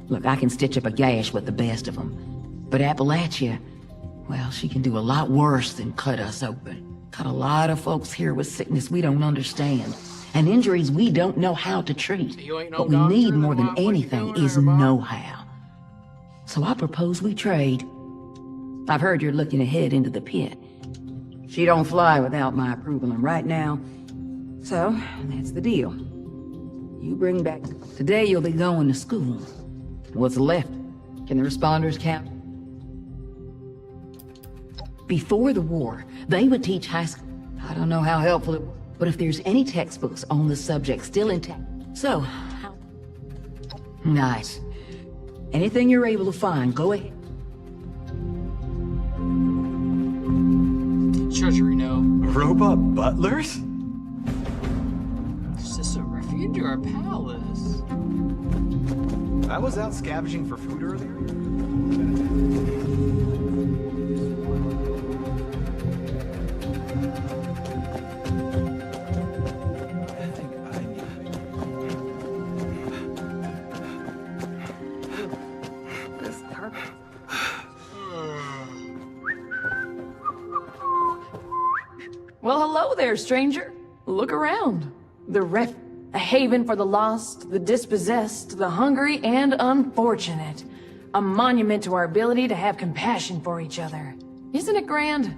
Look, I can stitch up a gash with the best of them. But Appalachia, well, she can do a lot worse than cut us open. Got a lot of folks here with sickness we don't understand, and injuries we don't know how to treat. What we need more than anything is know-how. So I propose we trade. I've heard you're looking ahead into the pit. She don't fly without my approval, and right now, so that's the deal. You bring back... Today you'll be going to school. What's left? Can the responders count? Before the war, they would teach high school. I don't know how helpful it was, but if there's any textbooks on the subject still intact. So, nice. Anything you're able to find, go ahead. Treasury, no. Robot butlers? Is this a refuge or a palace? I was out scavenging for food earlier. Well, hello there, stranger. Look around. A haven for the lost, the dispossessed, the hungry, and unfortunate. A monument to our ability to have compassion for each other. Isn't it grand?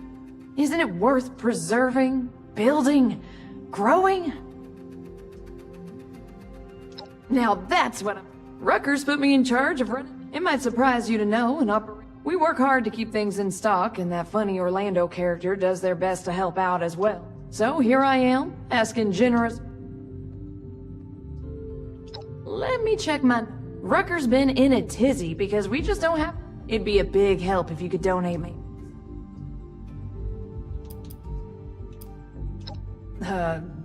Isn't it worth preserving, building, growing? Now that's what Rutgers put me in charge of running. It might surprise you to know, we work hard to keep things in stock, and that funny Orlando character does their best to help out as well. So here I am, asking generous... Let me check my... Rutgers been in a tizzy because we just don't have... It'd be a big help if you could donate me.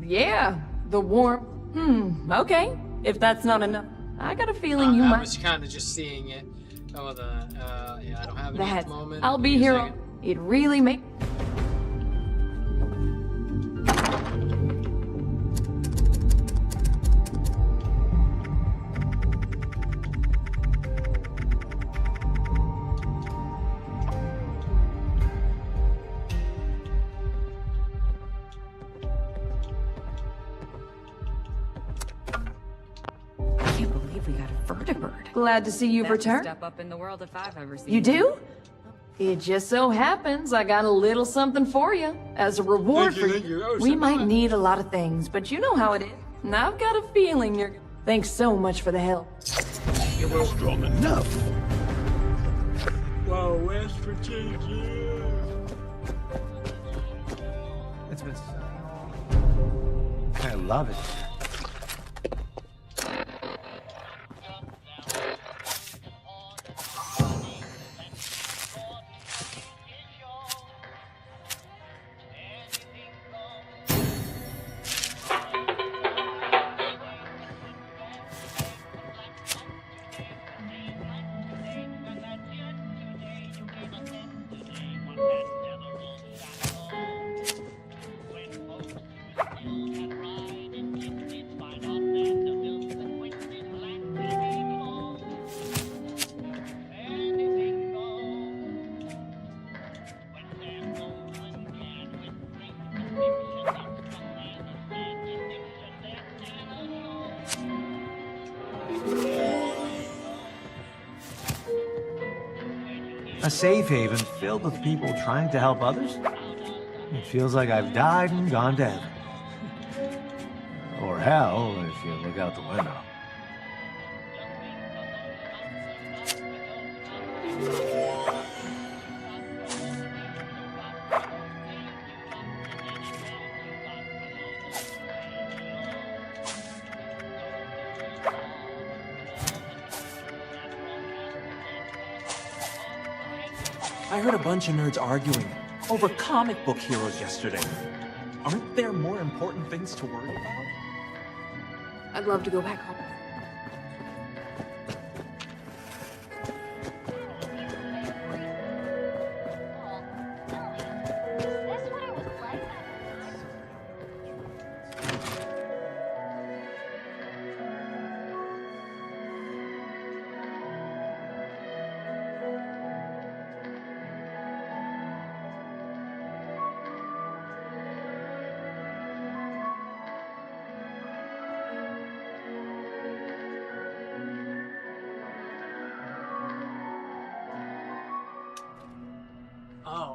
Yeah, the warm... okay, if that's not enough. I got a feeling you might... I was kind of just seeing it. Oh, yeah, I don't have it at the moment. I'll be here. It really makes... Glad to see you've returned. Step up in the world if I've ever seen. You do? It just so happens I got a little something for you. As a reward for you. We might need a lot of things, but you know how it is. And I've got a feeling you're... Thanks so much for the help. You were strong enough. Whoa, West Virginia. It's been... I love it. A safe haven filled with people trying to help others? It feels like I've died and gone to heaven. Or hell, if you look out the window. I heard a bunch of nerds arguing over comic book heroes yesterday. Aren't there more important things to worry about? I'd love to go back home. That's what it was like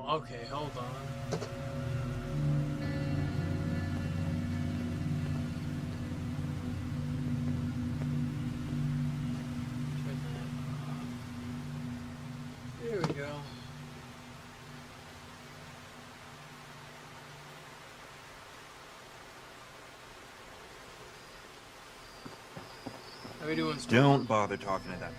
Okay, hold on. There we go. How we doing, Steve? Don't bother talking to that.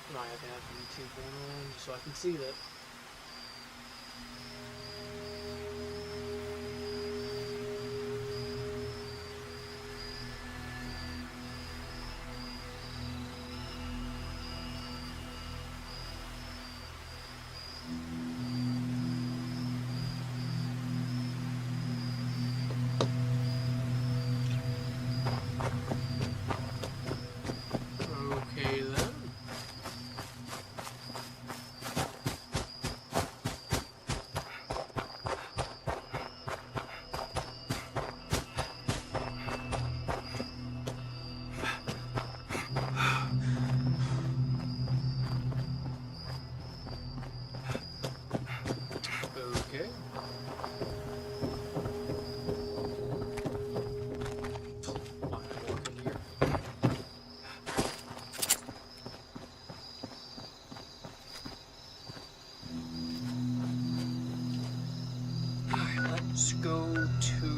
I have to have YouTube on so I can see that. Okay then. Okay. Alright, let's go to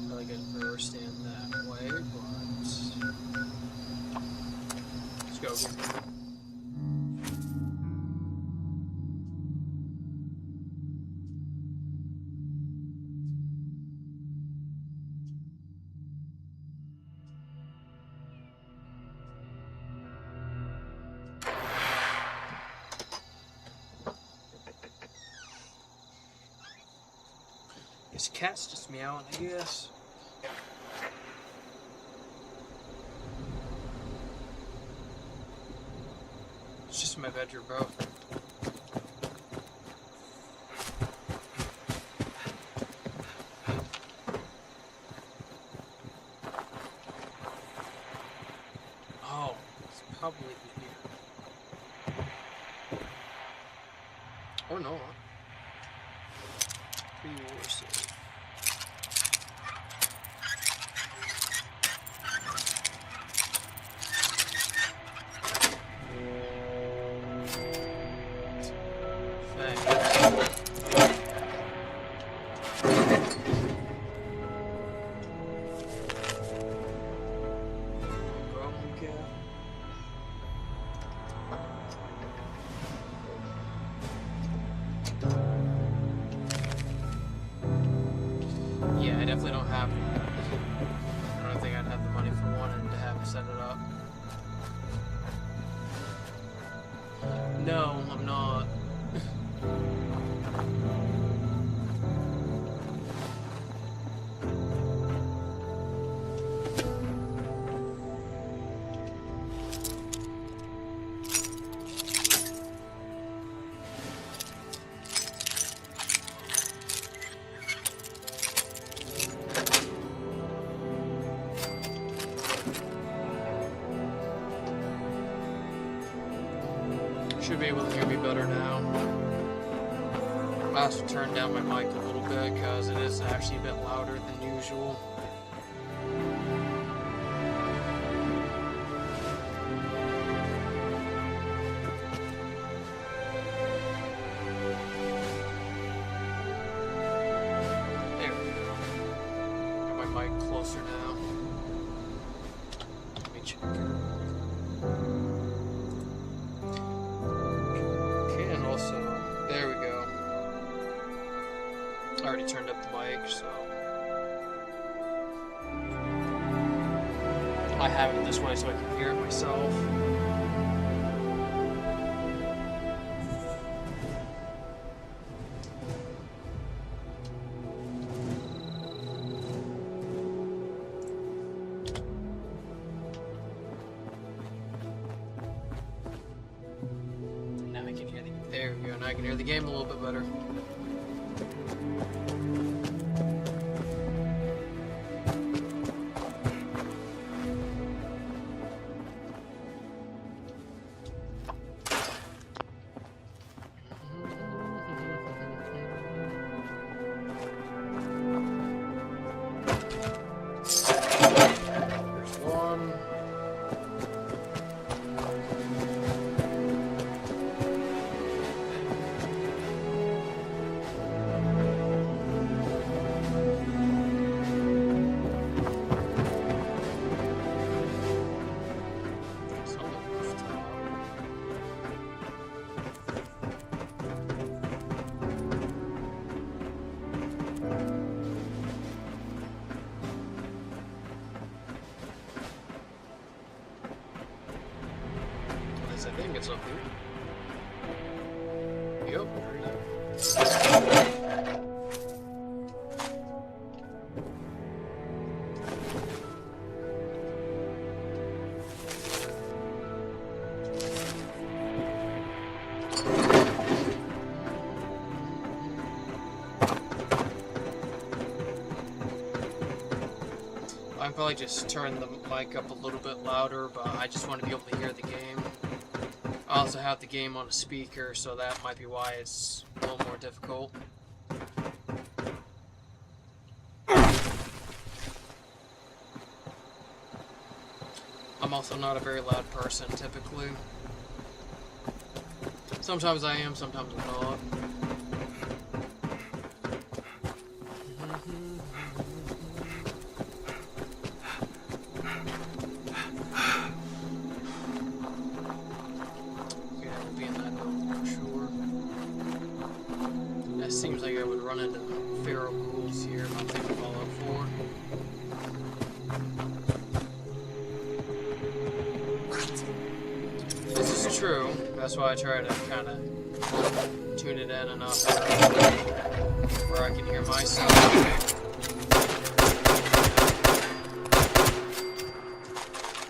probably get reversed in that way, but let's go again. This cat's just meowing, I guess. It's just in my bedroom, bro. Oh, it's probably in here. Or not. Pretty worse. Yeah, I definitely don't have. I don't think I'd have the money for one and to have him set it up. No, I'm not. Should be able to hear me better now. I also turned down my mic a little bit because it is actually a bit louder than usual. There we go. Got my mic closer now. Let me check. Also, there we go. I already turned up the mic, so I have it this way so I can hear it myself. now I can hear the game a little bit better. There's one. At least I think it's up here. Yep, there it is. I can probably just turn the mic up a little bit louder, but I just want to be able to hear the game. I also have the game on a speaker, so that might be why it's a little more difficult. I'm also not a very loud person, typically. Sometimes I am, sometimes I'm not. Yeah, we'll be in that building for sure. That seems like I would run into feral ghouls here if I'm thinking Fallout 4. This is true. That's why I try to kind of tune it in enough where I can hear myself.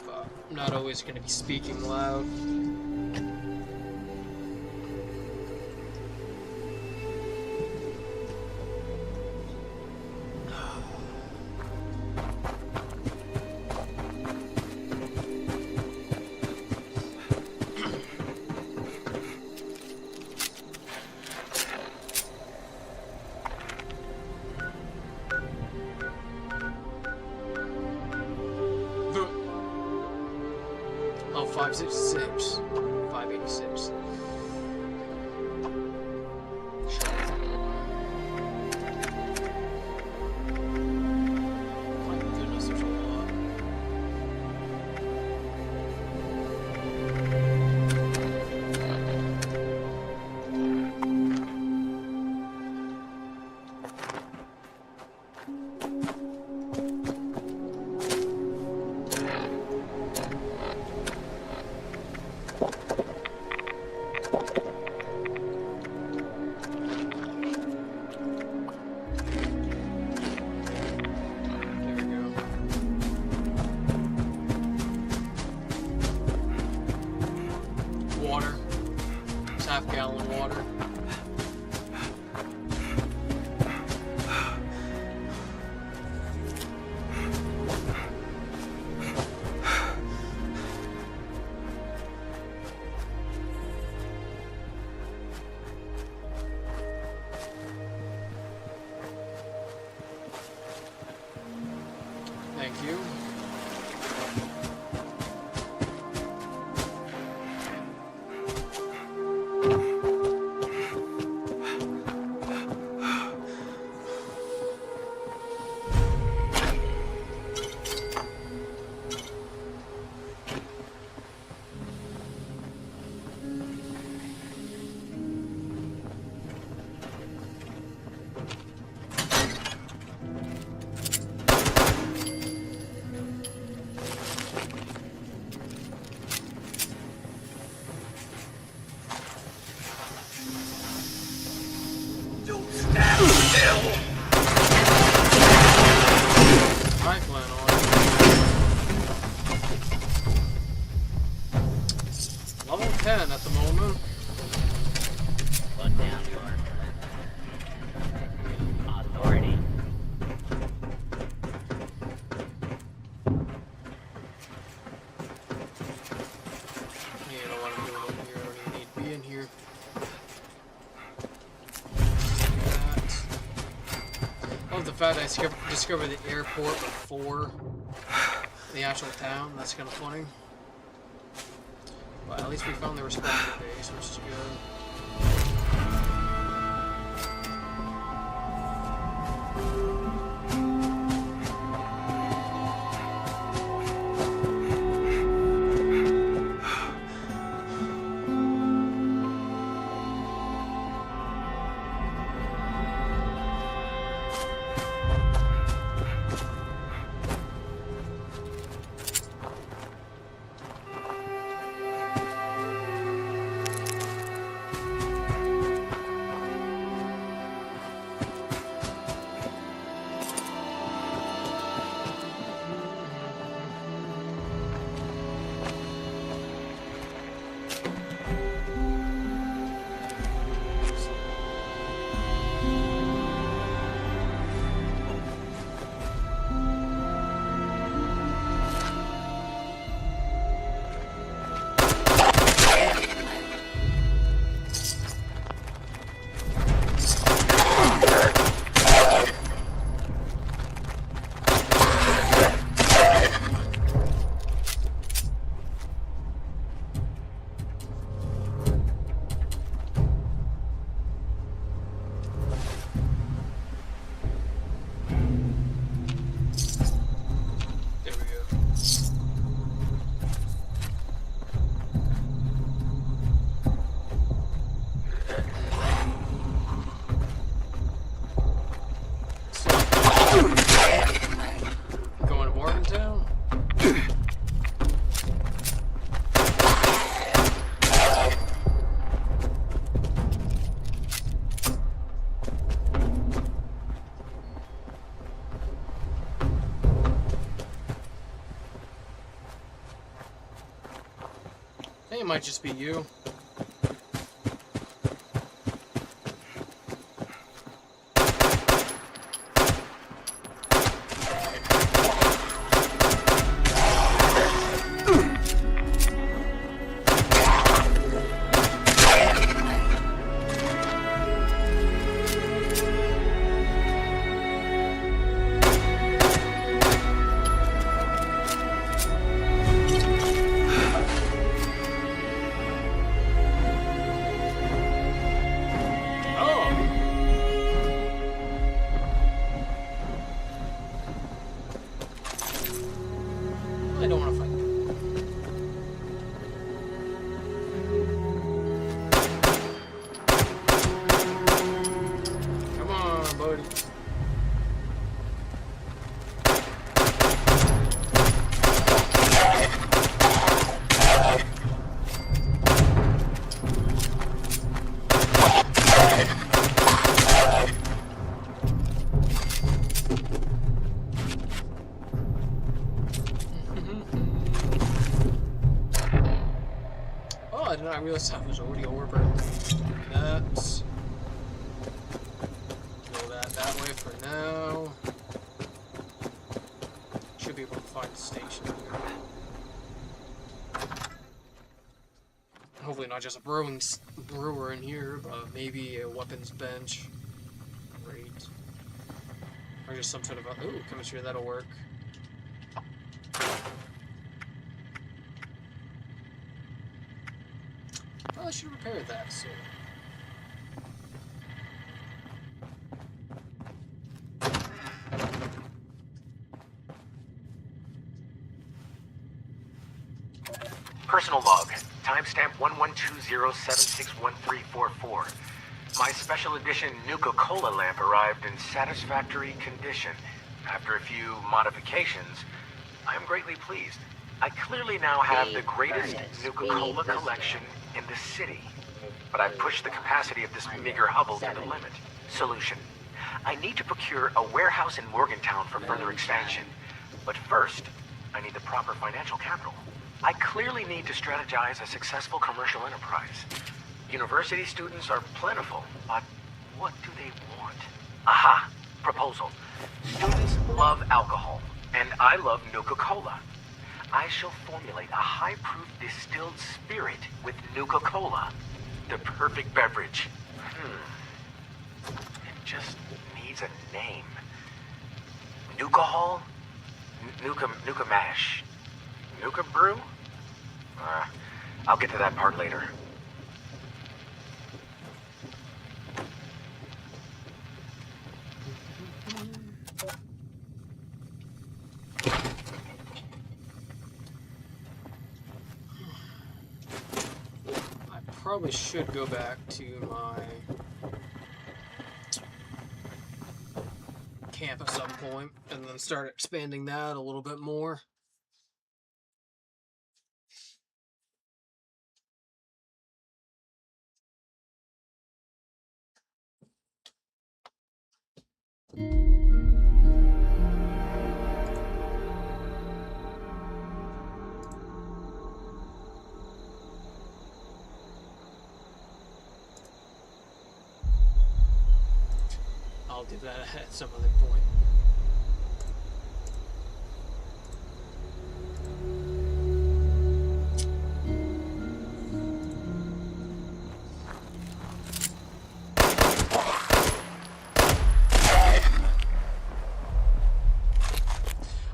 But I'm not always going to be speaking loud. Oh, 566. 586. My goodness, there's a lot. Water. It's half-gallon water. Thank you. love the fact that I discovered the airport before the actual town. That's kind of funny. But at least we found the responder base, which is good. I think it might just be you. I don't want to fight. Come on, buddy. I did not realize that was already over. Nuts. Go that way for now. Should be able to find a station here. Hopefully not just a brewer in here, but maybe a weapons bench. Great. Or just some sort of a chemistry, that'll work. I should repair that, so. Personal log. Timestamp 1120761344. My special edition Nuka-Cola lamp arrived in satisfactory condition. After a few modifications, I am greatly pleased. I clearly now have the greatest Nuka-Cola collection in the city, but I've pushed the capacity of this meager hovel to the limit. Solution. I need to procure a warehouse in Morgantown for further expansion, but first, I need the proper financial capital. I clearly need to strategize a successful commercial enterprise. University students are plentiful, but what do they want? Aha! Proposal. Students love alcohol, and I love Nuka-Cola. I shall formulate a high-proof distilled spirit with Nuka-Cola. The perfect beverage. It just needs a name. Nuka Hall? Nuka Mash? Nuka Brew? I'll get to that part later. Probably should go back to my camp at some point and then start expanding that a little bit more. I'll do that at some other point.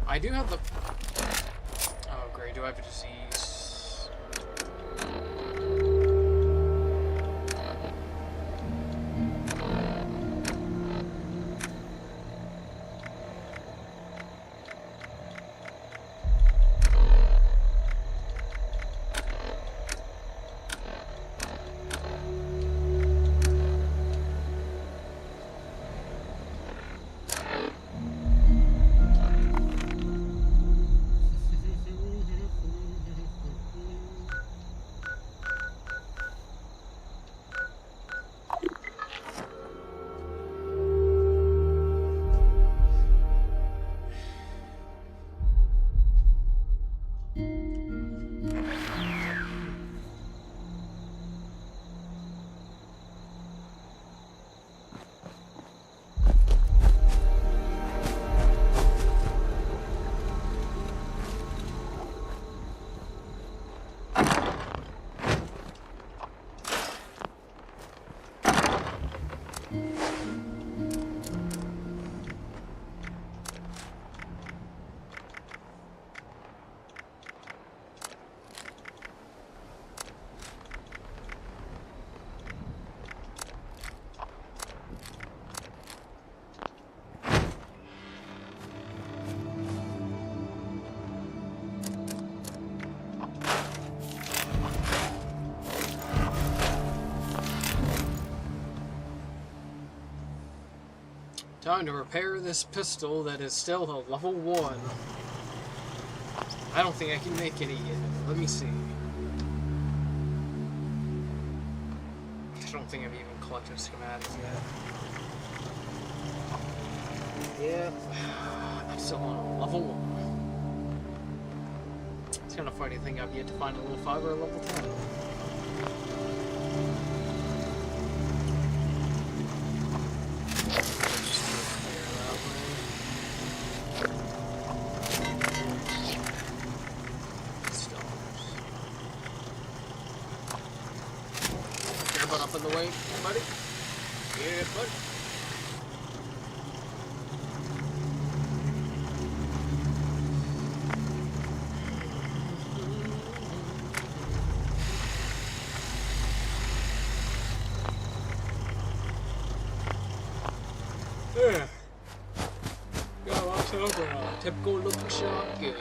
I do have the... Oh great, do I have a disease? Time to repair this pistol that is still a level 1. I don't think I can make any yet. Let me see. I don't think I've even collected schematics yet. Yep. I'm still on a level 1. It's kind of funny thing I've yet to find a level 5 or a level 10. In the way, buddy. Yeah, buddy. Yeah. Got myself a typical looking shotgun.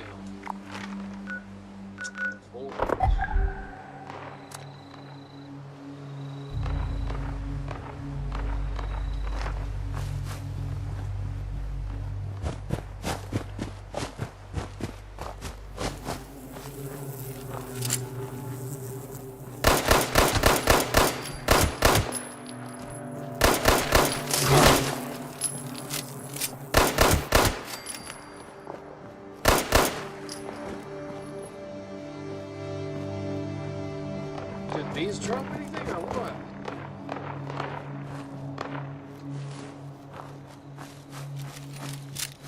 Did these drop anything or what?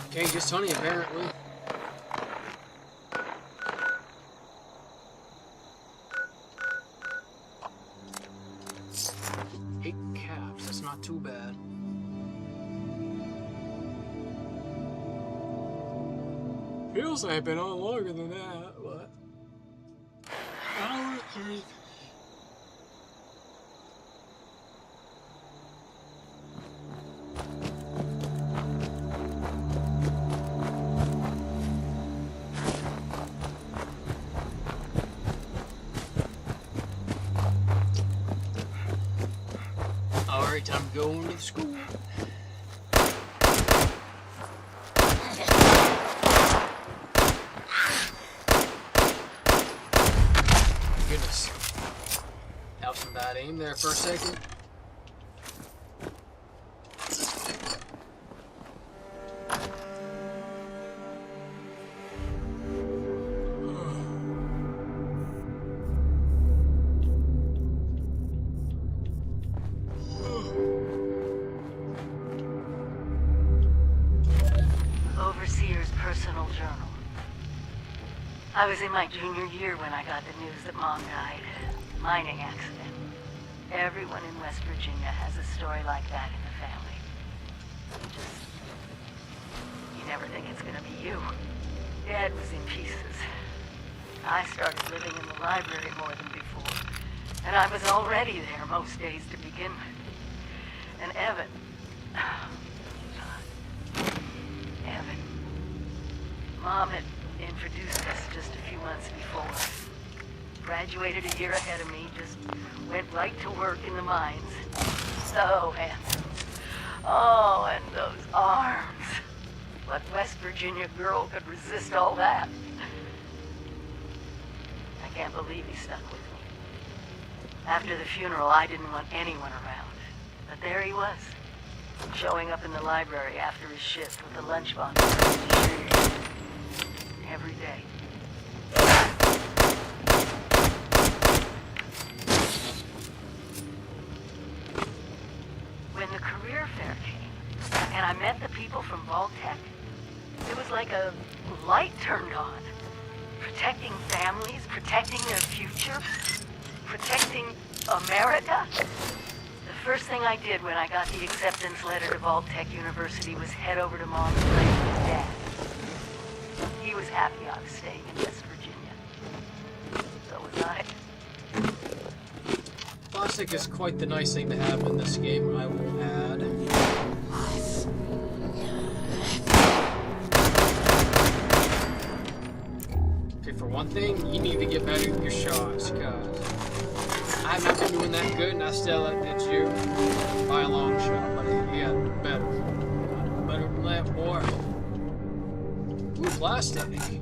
Okay, just honey apparently. Eight caps, that's not too bad. Feels like I've been on longer than that, but hour 3. Alright, time going to school. Goodness. Have some bad aim there for a second. Overseer's personal journal. I was in my junior year when I got the news that Mom died. Mining accident. Everyone in West Virginia has a story like that in the family. You never think it's gonna be you. Dad was in pieces. I started living in the library more than before. And I was already there most days to begin with. And Evan... Evan. Mom had introduced us just a few months before. Graduated a year ahead of me, just went right to work in the mines. So handsome. Oh, and those arms. What West Virginia girl could resist all that? I can't believe he stuck with me. After the funeral, I didn't want anyone around. But there he was, showing up in the library after his shift with a lunchbox every day. When the career fair came, and I met the people from Vault-Tec, it was like a light turned on. Protecting families, protecting their future, protecting America. The first thing I did when I got the acceptance letter to Vault-Tec University was head over to Mom's place with Dad. He was happy I was staying in West Virginia. So was I. Plastic is quite the nice thing to have in this game, I will add. Okay, for one thing, you need to get better with your shots, cause I've not been doing that good, and I still outdid you by a long shot, but you got better. Better than that, boy. Ooh, plastic. Give me.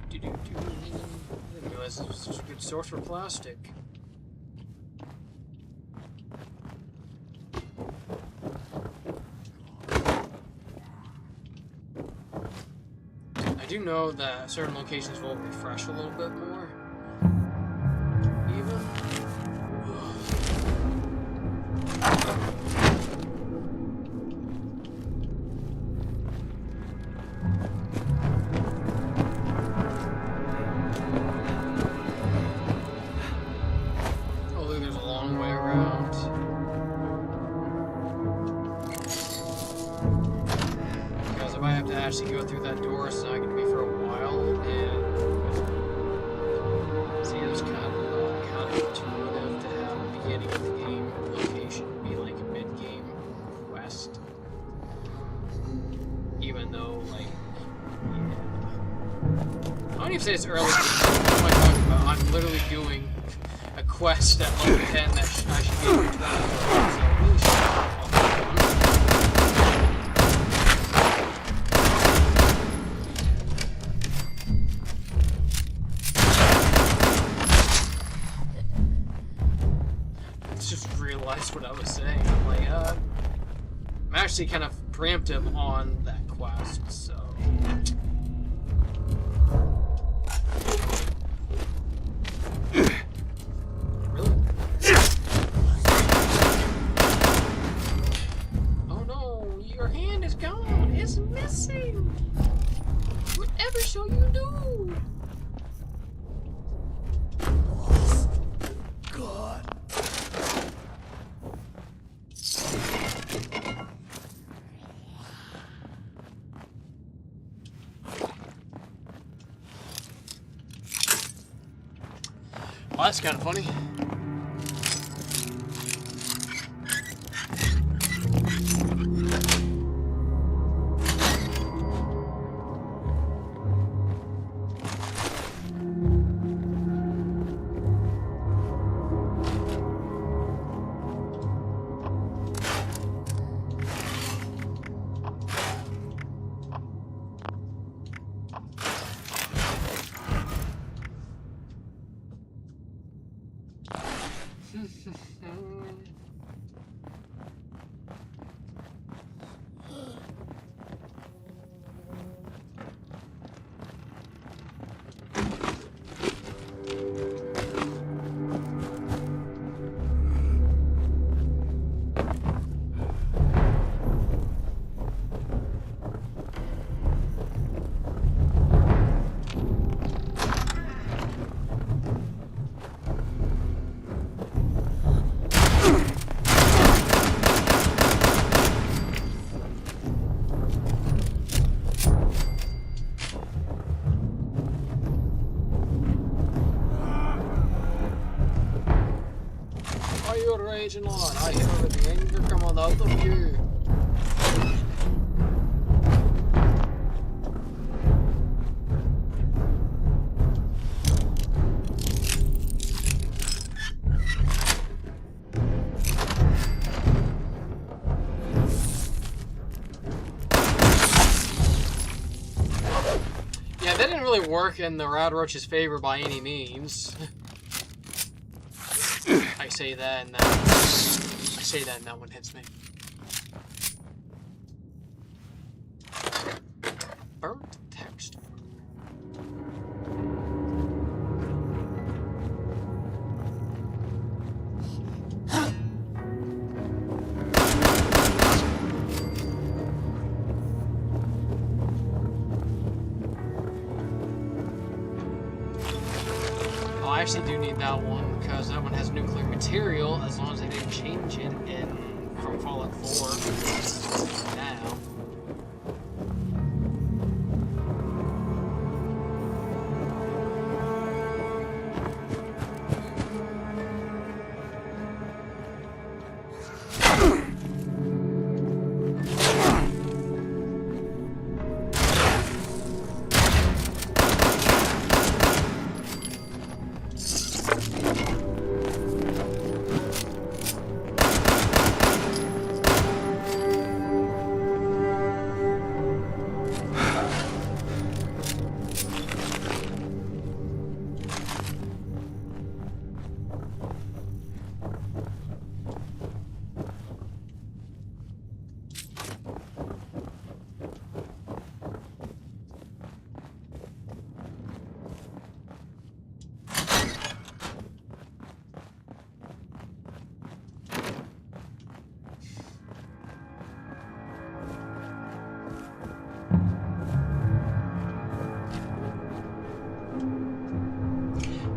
Didn't realize this was such a good source for plastic. I do know that certain locations will refresh a little bit more. Even. Oh, look, there's a long way around. Because if I have to actually go through that door, it's not going to be for a while. And see, it's kind of counterintuitive to have the beginning of the game location be like a mid-game quest. Even though, like, yeah. I don't even say it's early. What am I talking about? I'm literally doing a quest at level 10 that I should be able to 20. So really should just realized what I was saying. I'm like, I'm actually kind of preemptive on that quest, so. Really? Oh no, your hand is gone. It's missing. Whatever shall you do? God. Well, that's kind of funny. Raging Lord, I hear the anger coming out of you. Yeah, that didn't really work in the Rad Roach's favor by any means. I say that and that one hits me. Burnt text. Oh, I actually do need that one because that one has nuclear material as long as they didn't change it from Fallout 4 now.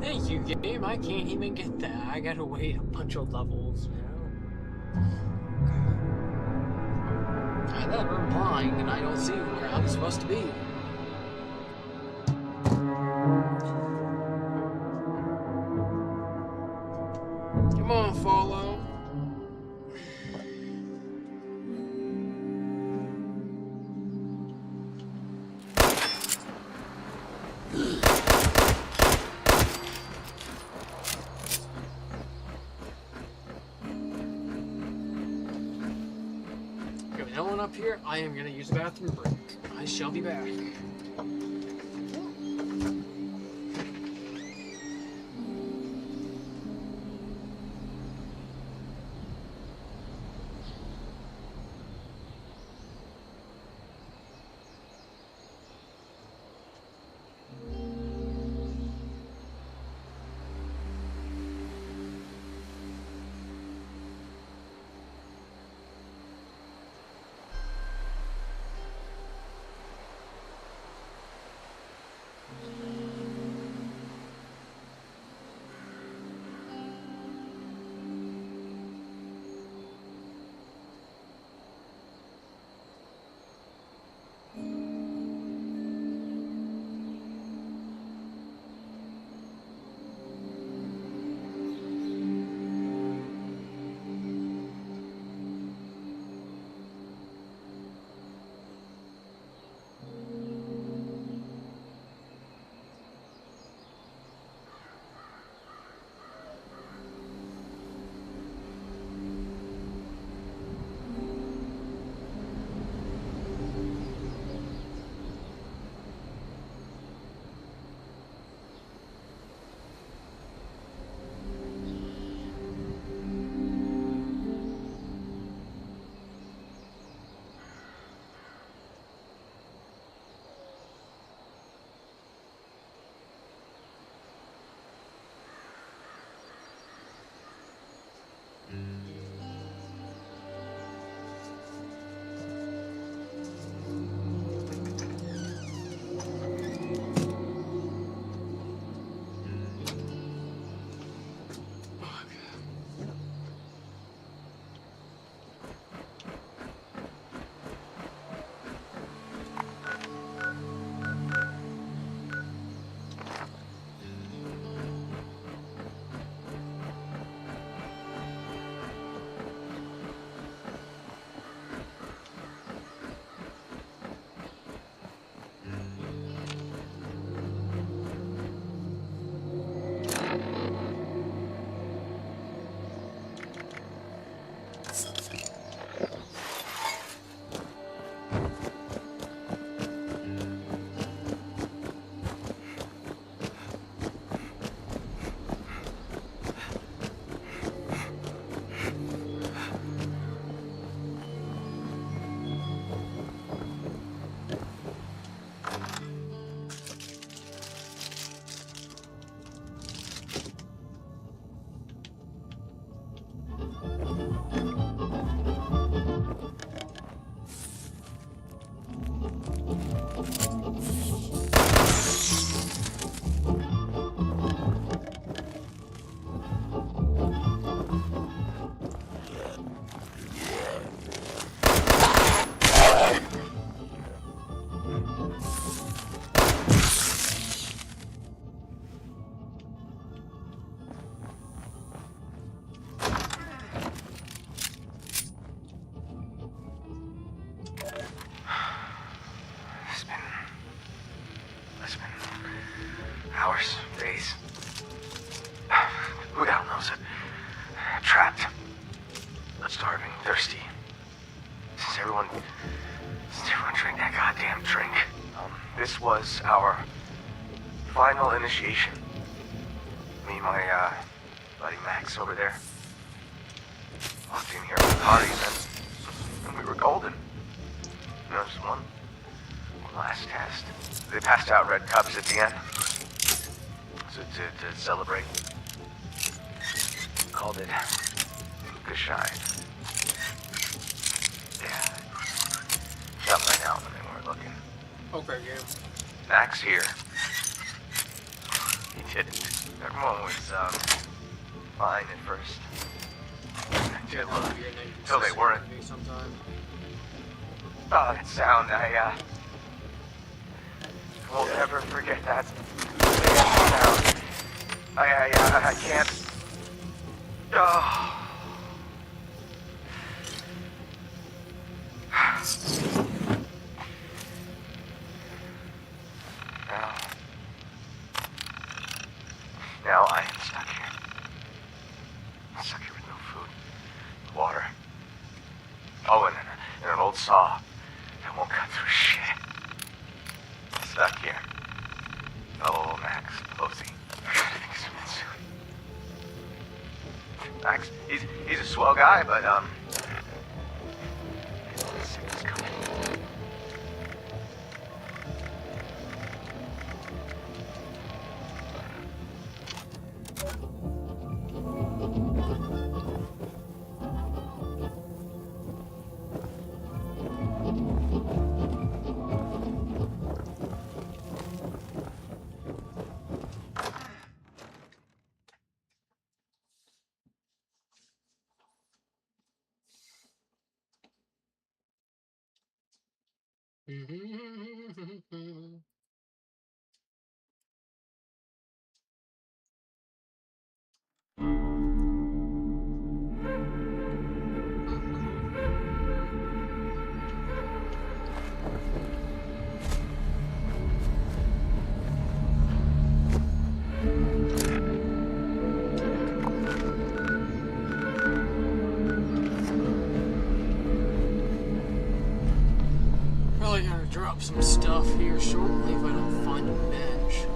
Thank you, game. I can't even get that. I gotta wait a bunch of levels now. Either I'm blind and I don't see where I'm supposed to be. Come on, follow. No one up here. I am gonna use the bathroom break. I shall be back. was our final initiation. Me and my, buddy Max over there. Walked in here at the party, and we were golden. You know, just one last test. They passed out red cups at the end. So to celebrate. Called it Good Shine. Yeah. Shot right out when they weren't looking. Okay, yeah. Max here. He didn't. Everyone was, fine at first. Until they weren't. Oh, that sound, I won't ever forget that sound. I can't. Oh. Now I am stuck here. I'm stuck here with no food, water. Oh, and an old saw that won't cut through shit. Stuck here. Oh, Max, Posey. Max, he's a swell guy, but sickness coming. Probably gonna drop some stuff here shortly if I don't find a bench.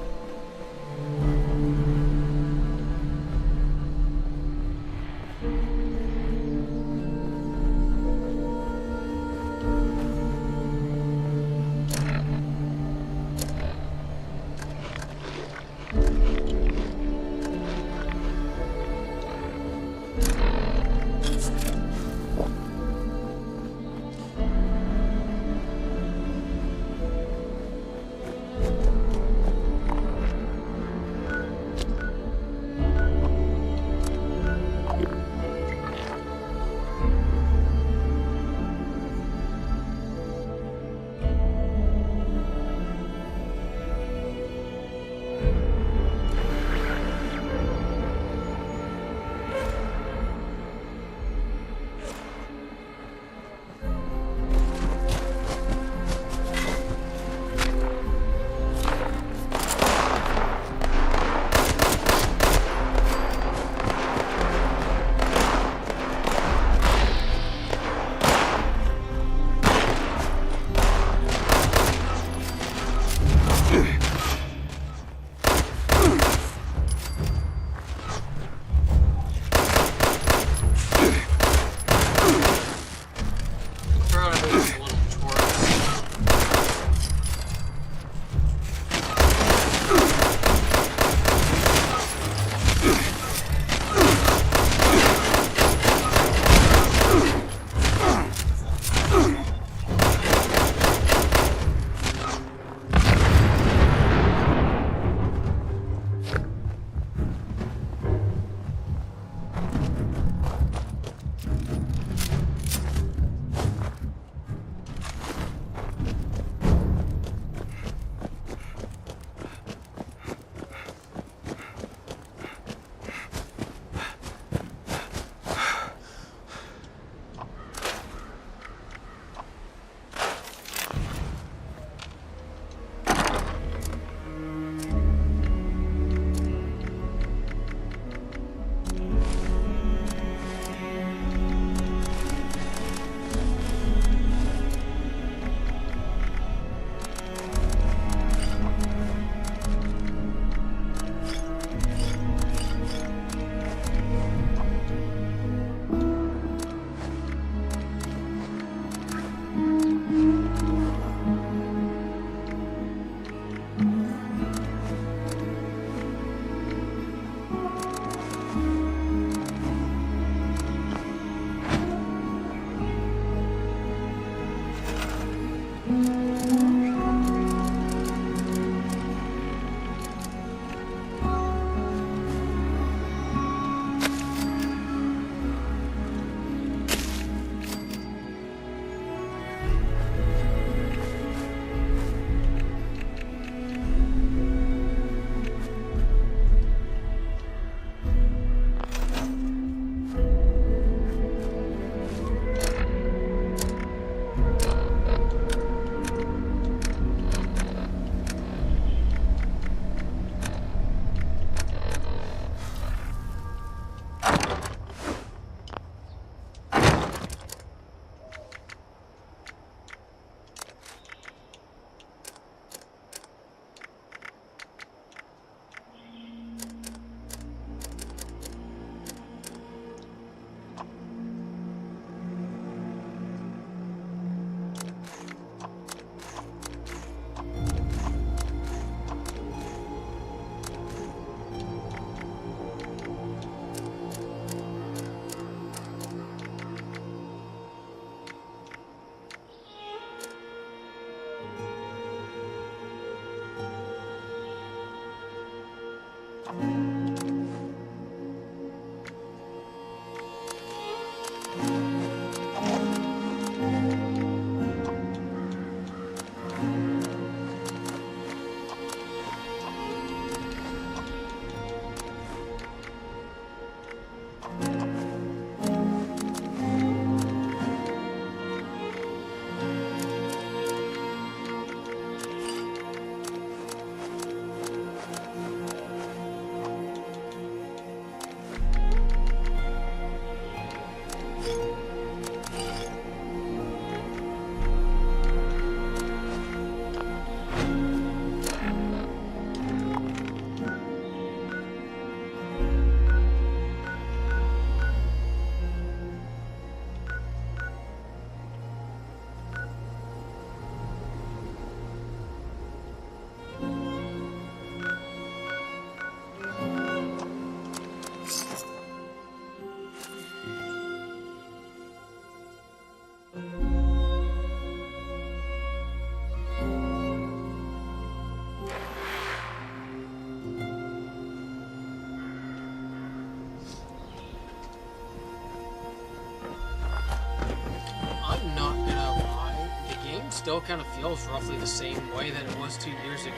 still kind of feels roughly the same way that it was 2 years ago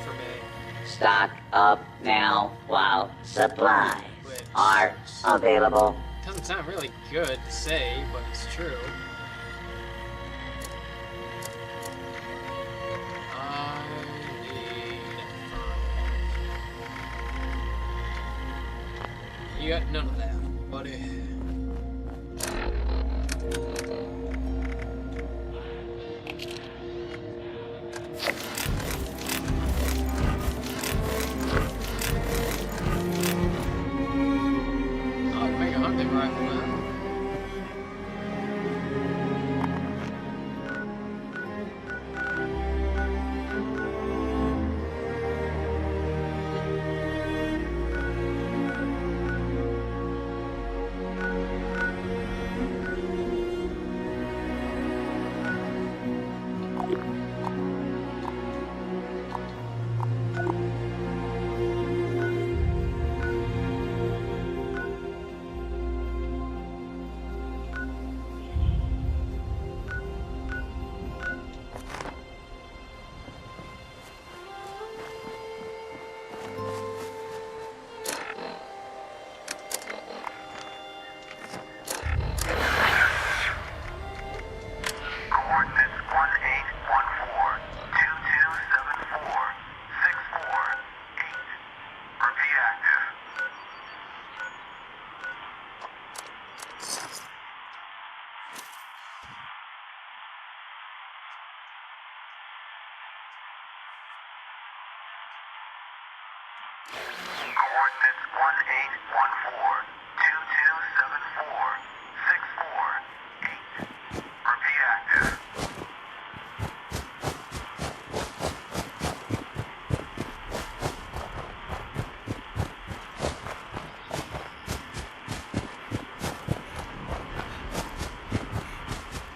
for me. Stock up now while supplies are available. Doesn't sound really good to say, but it's true. I need fur. You got none of that, buddy. Coordinates 1814 2274 648. Repeat active.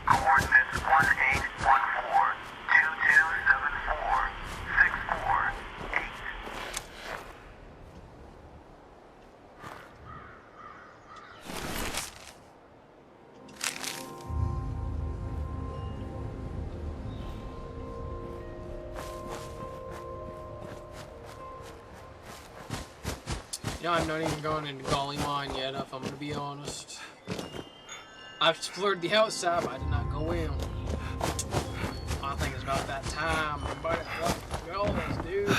Coordinates 1814 2274 648. You know, I'm not even going into Golly Mine yet, if I'm gonna be honest. I've explored the outside, but I did not go in. I think it's about that time. But well, let's do.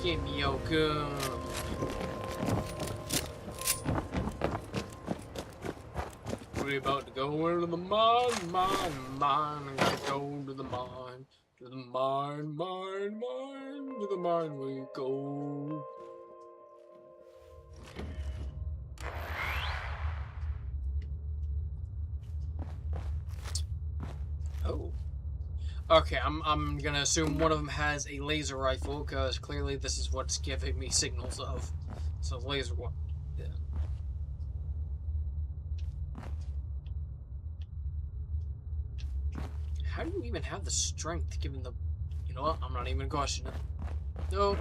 Give me your gun. We're about to go into the mine. I'm gonna go to the mine. To the mine. To the mine we go. Oh. Okay, I'm gonna assume one of them has a laser rifle, because clearly this is what's giving me signals of. So laser one. Yeah. How do you even have the strength given the... You know what? I'm not even gonna question it. No.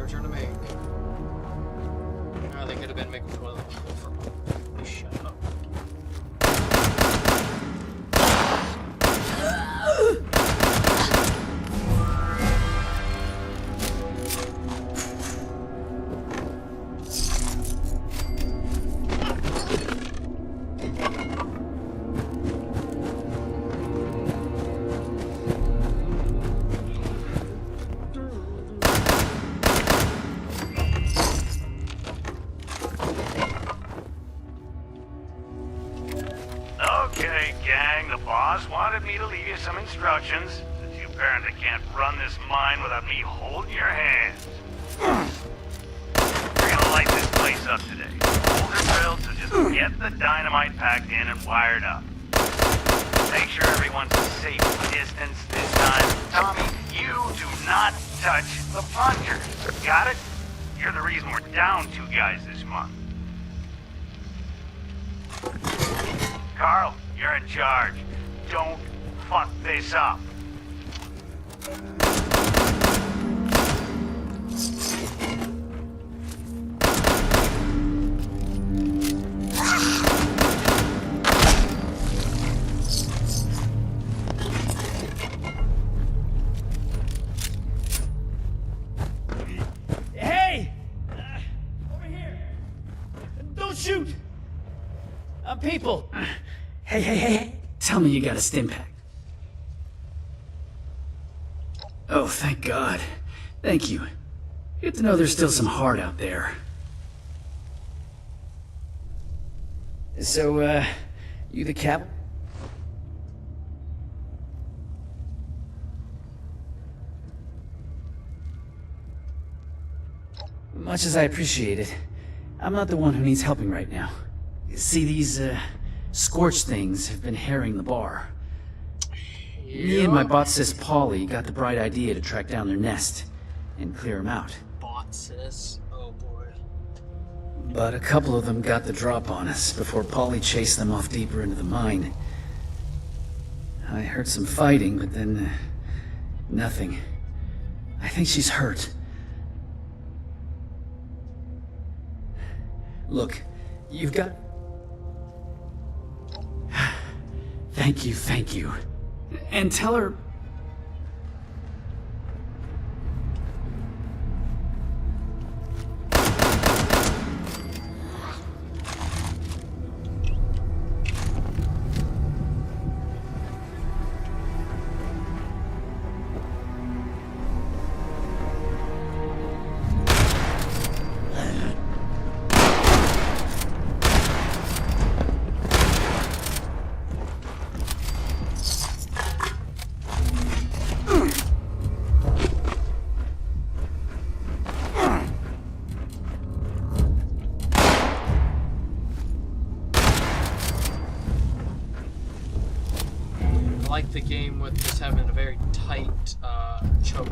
their turn to make. They could have been making toilet paper for. Shut up. Okay, gang, the boss wanted me to leave you some instructions. Since you apparently can't run this mine without me holding your hands. We're gonna light this place up today. Hold her built, so just get the dynamite packed in and wired up. Make sure everyone's a safe distance this time. Tommy, you do not touch the plunger. Got it? You're the reason we're down 2 guys this month. Carl, you're in charge. Don't fuck this up. Hey! Over here! Don't shoot! People! Hey. Tell me you got a stim pack. Oh, thank God. Thank you. Good to know there's still some heart out there. So, you the cap? Much as I appreciate it, I'm not the one who needs helping right now. See, these, scorch things have been harrying the bar. Me and my bot sis Polly got the bright idea to track down their nest and clear them out. Bot sis? Oh boy. But a couple of them got the drop on us before Polly chased them off deeper into the mine. I heard some fighting, but then, nothing. I think she's hurt. Look, you've got... Thank you. And tell her... I like the game with just having a very tight choke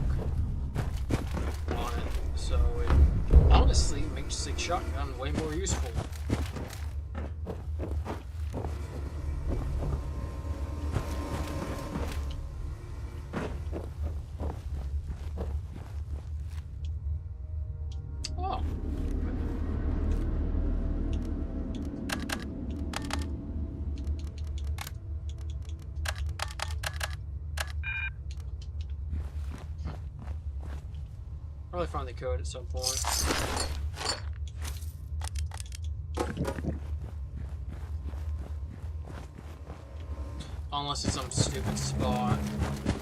on it, so it honestly makes the shotgun way more useful. Oh. Probably find the code at some point. Unless it's some stupid spot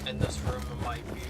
in this room, it might be.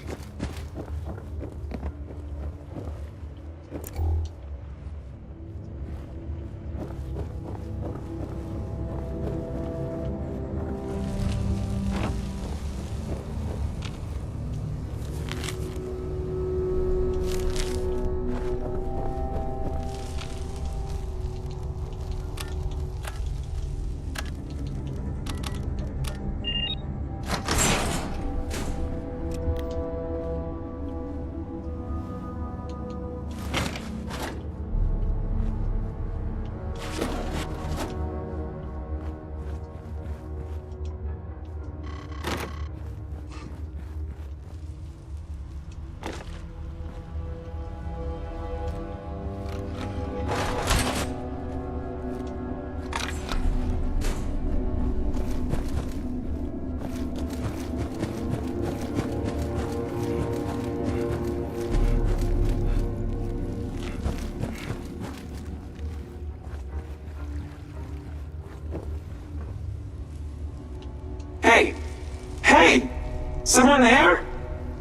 Someone there?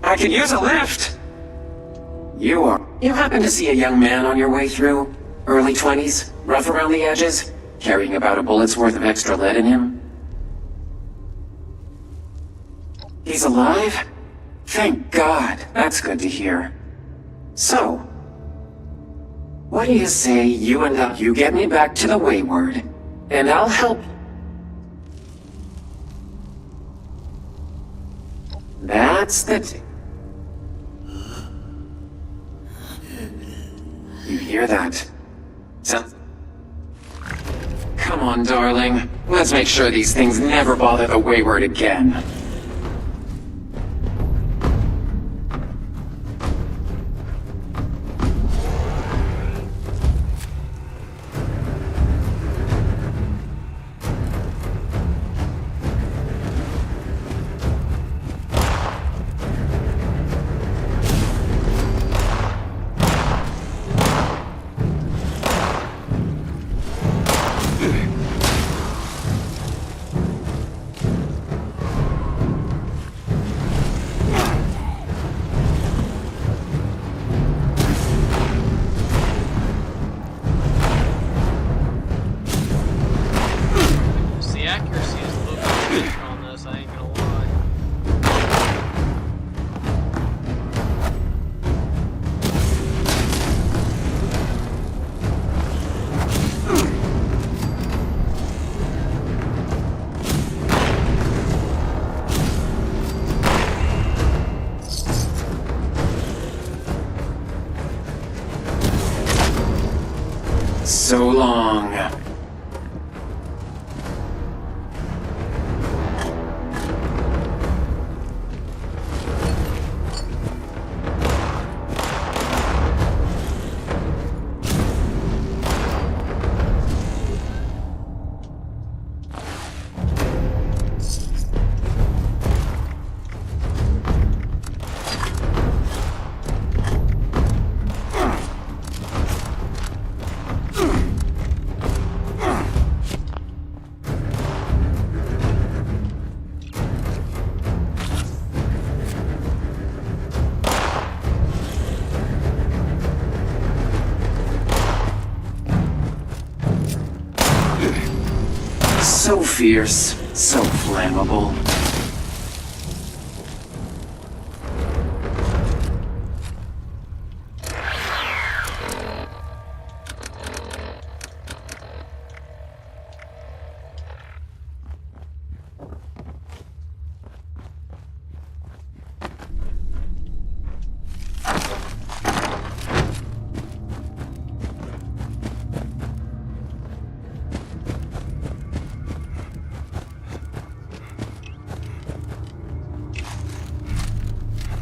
I could use a lift. You happen to see a young man on your way through? Early 20s, rough around the edges, carrying about a bullet's worth of extra lead in him? He's alive? Thank God, that's good to hear. So, what do you say you get me back to the Wayward, and I'll help. That's the... You hear that? Come on, darling. Let's make sure these things never bother the Wayward again. So long. So fierce, so flammable.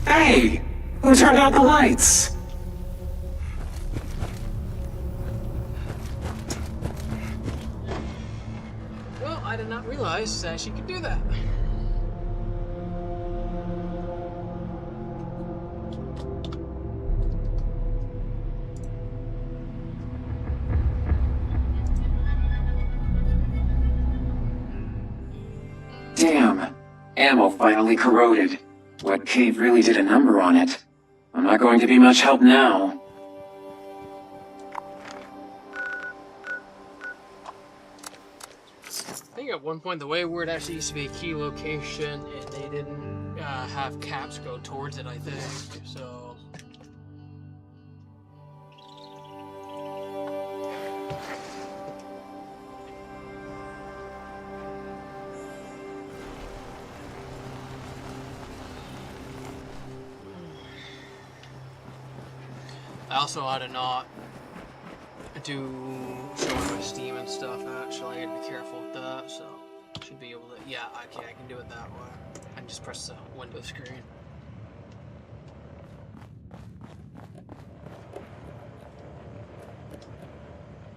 Hey! Who turned out the lights? Well, I did not realize she could do that. Damn. Ammo finally corroded. What cave really did a number on it? I'm not going to be much help now. I think at one point the Wayward actually used to be a key location and they didn't have caps go towards it, I think. So... I also ought to not do showing my Steam and stuff, actually. I gotta be careful with that, so I should be able to, yeah, I can do it that way. I can just press the window screen.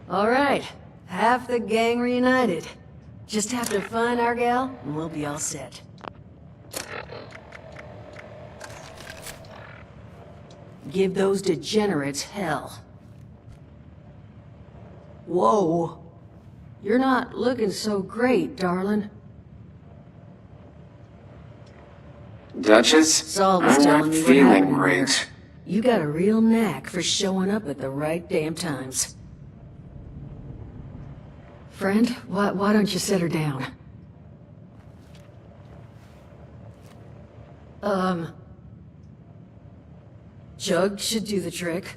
Alright, half the gang reunited. Just have to find our gal, and we'll be all set. Give those degenerates hell. Whoa. You're not looking so great, darling. Duchess? Saul was I'm telling not me what feeling happened great. there. You got a real knack for showing up at the right damn times. Friend, why don't you set her down? Jug should do the trick.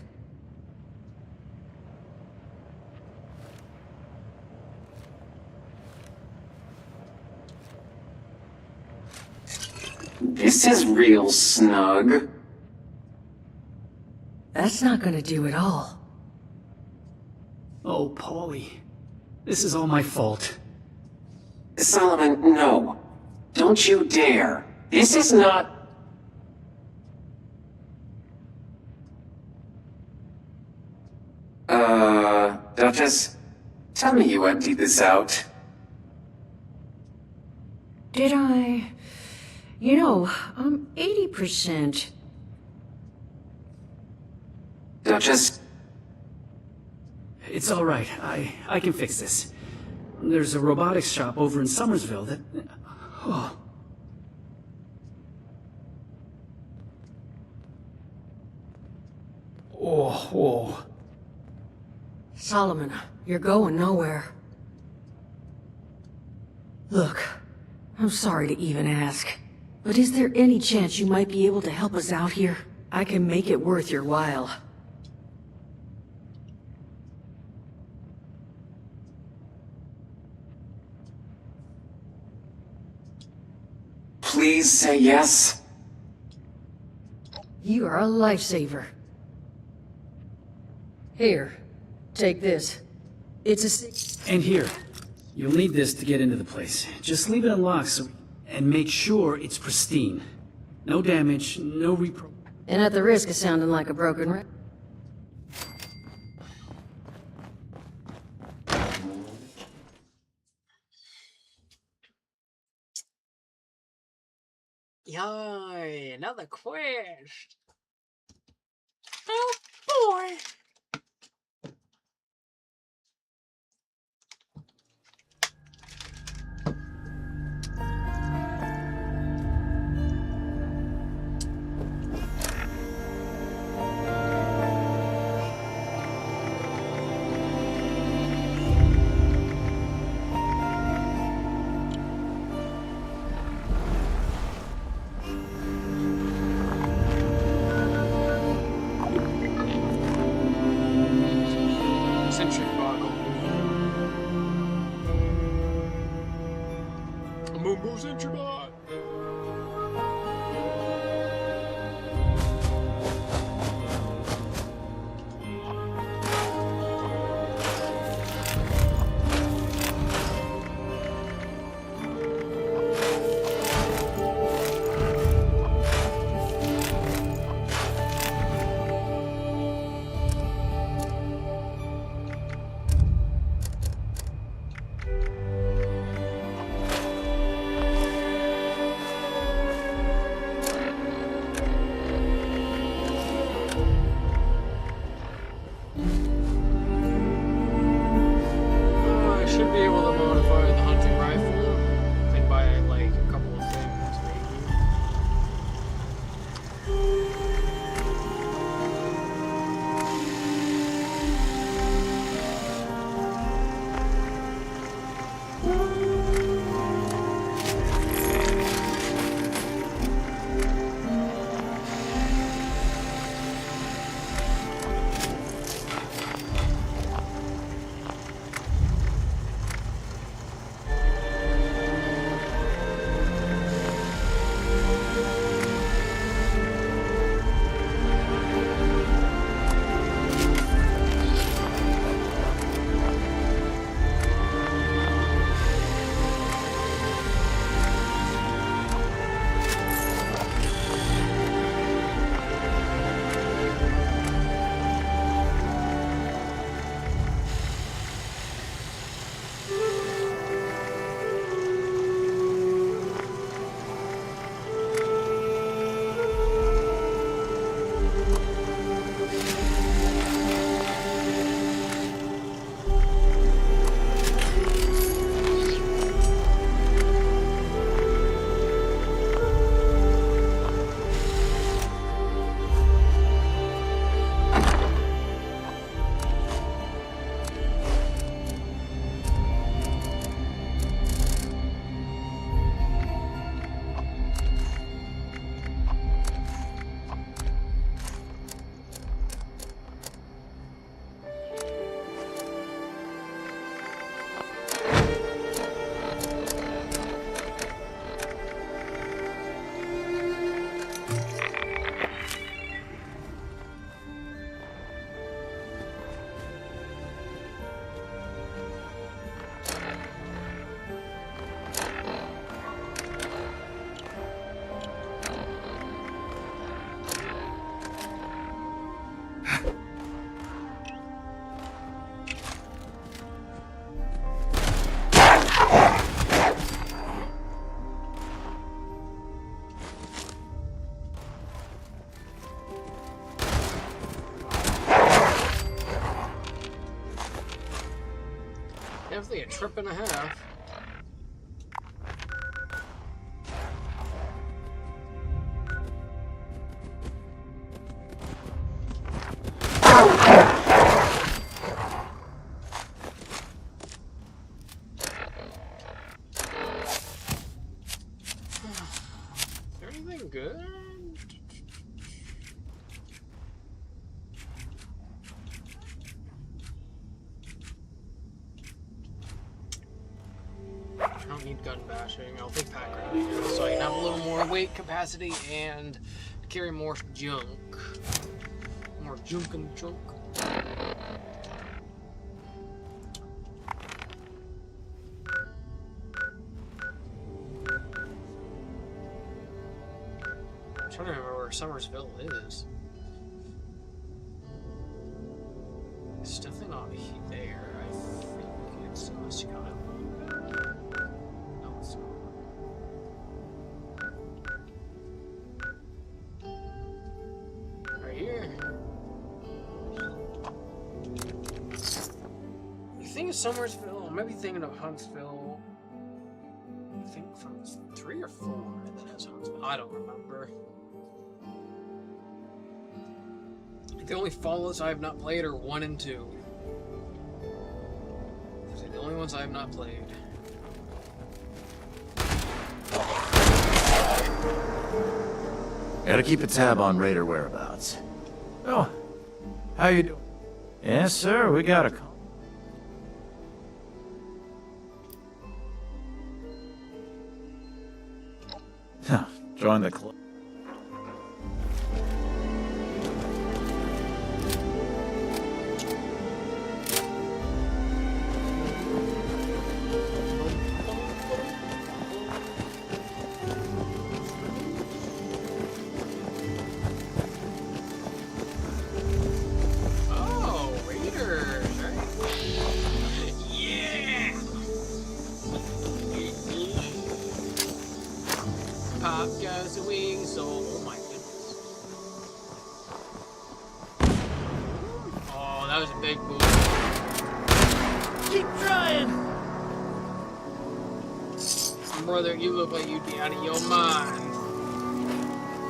This is real snug. That's not gonna do it all. Oh, Paulie. This is all my fault. Solomon, no. Don't you dare. This is not... Duchess? Tell me you emptied this out. Did I? You know, I'm 80%. Duchess? It's all right. I can fix this. There's a robotics shop over in Somersville that... Oh. Oh. Solomon, you're going nowhere. Look, I'm sorry to even ask, but is there any chance you might be able to help us out here? I can make it worth your while. Please say yes. You are a lifesaver. Here, take this. It's a... And here. You'll need this to get into the place. Just leave it unlocked and make sure it's pristine. No damage, no repro... And at the risk of sounding like a broken record. Yay, another quest. Oh boy. Sentry boggle. Mumbo Sentry bot. Definitely a trip and a half. Is there anything good? I don't need gun bashing. I'll take pack right so I can have a little more weight capacity and carry more junk. More junk and junk. I'm trying to remember where Summersville is. It's definitely not there. I think it's unless you got it. No, it's not. Right here. You think of Summersville? I might be thinking of Huntsville. I think from 3 or 4 that has Huntsville. I don't remember. The only Fallouts I have not played are 1 and 2. Those are the only ones I have not played. Gotta keep a tab on Raider whereabouts. Oh, how you doing? Yes, sir, we got a call. Huh, join the club. Oh, Raiders, right? Yeah! Pop goes the wings, oh my goodness. Oh, that was a big move. Keep trying! Brother, you look like you'd be out of your mind.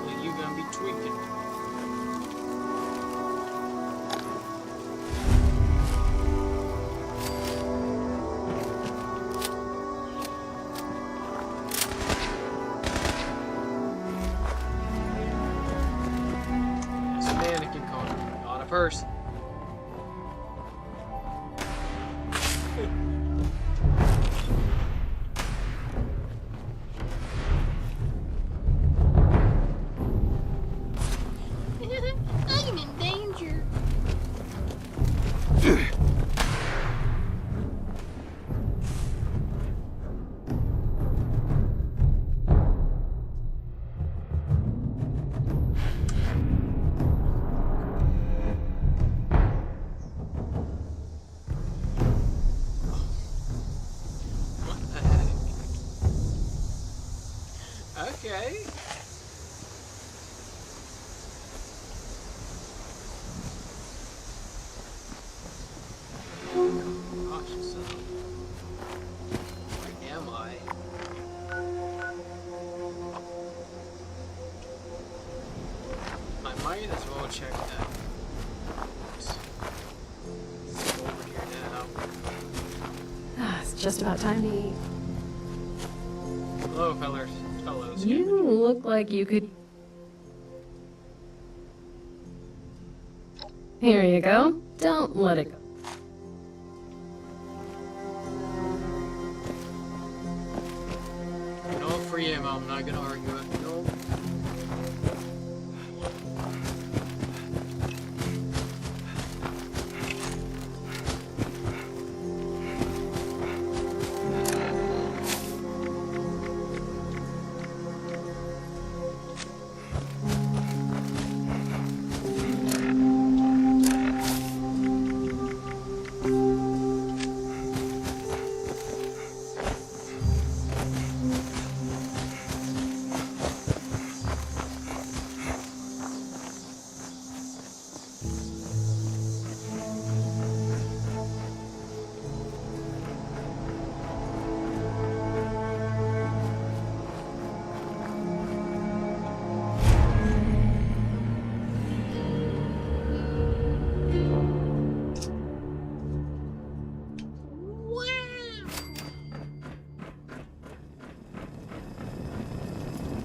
Like you gonna be tweaking. It's a mannequin car, not a person. I'm in danger. What the heck? Okay. Cautious of. Where am I? I might as well check that. Let's go over here now. It's just about time to eat. Hello, fellas. You look like you could. Here you go. Don't let it go. No free ammo. I'm not gonna argue it. No.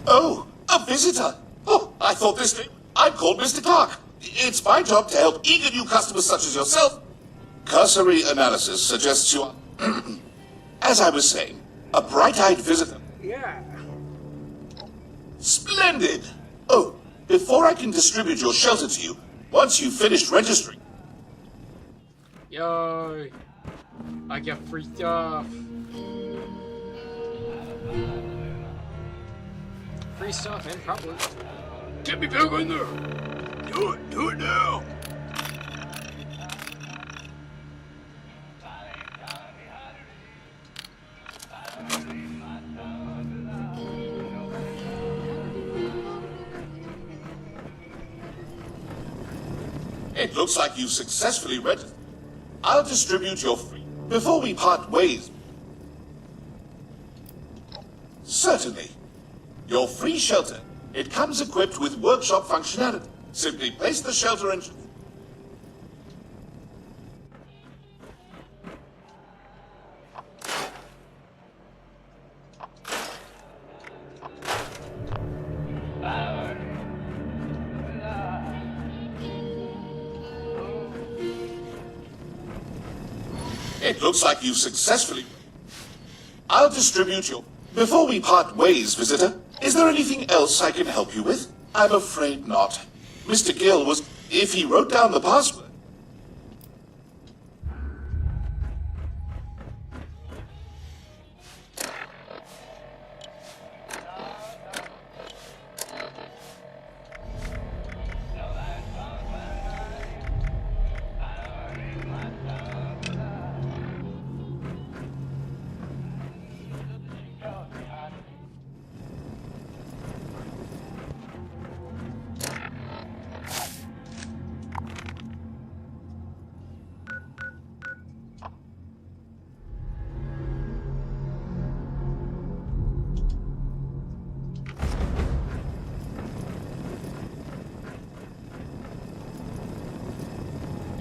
Oh, a visitor. Oh, I thought this thing... I'm called Mr. Clark. It's my job to help eager new customers such as yourself. Cursory analysis suggests you are... As I was saying, a bright-eyed visitor. Yeah. Splendid. Oh, before I can distribute your shelter to you, once you've finished registering... Yay. I get free stuff. Free stuff and probably. Get me back in there. Do it now. It looks like you successfully registered. I'll distribute your free before we part ways. Certainly. Your free shelter. It comes equipped with workshop functionality. Simply place the shelter in... It looks like you've successfully... I'll distribute your... Before we part ways, visitor, is there anything else I can help you with? I'm afraid not. Mr. Gill was... If he wrote down the password...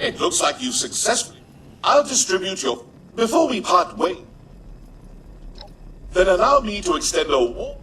It looks like you've successfully... I'll distribute your... Before we part ways... Then allow me to extend a warm...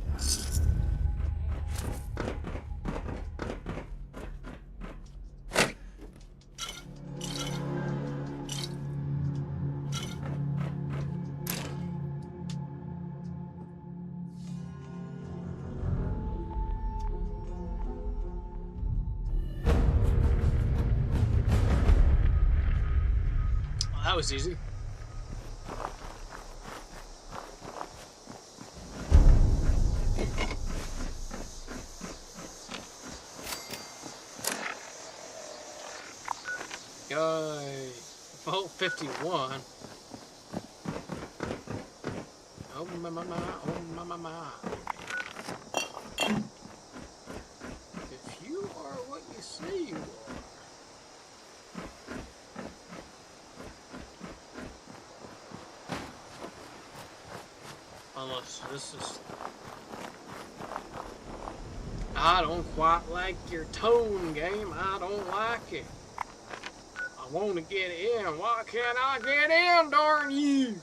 That was easy. Yay. Vault 51. Oh my, oh my. If you are what you say you are. Unless this is... I don't quite like your tone, game. I don't like it. I want to get in. Why can't I get in, darn you?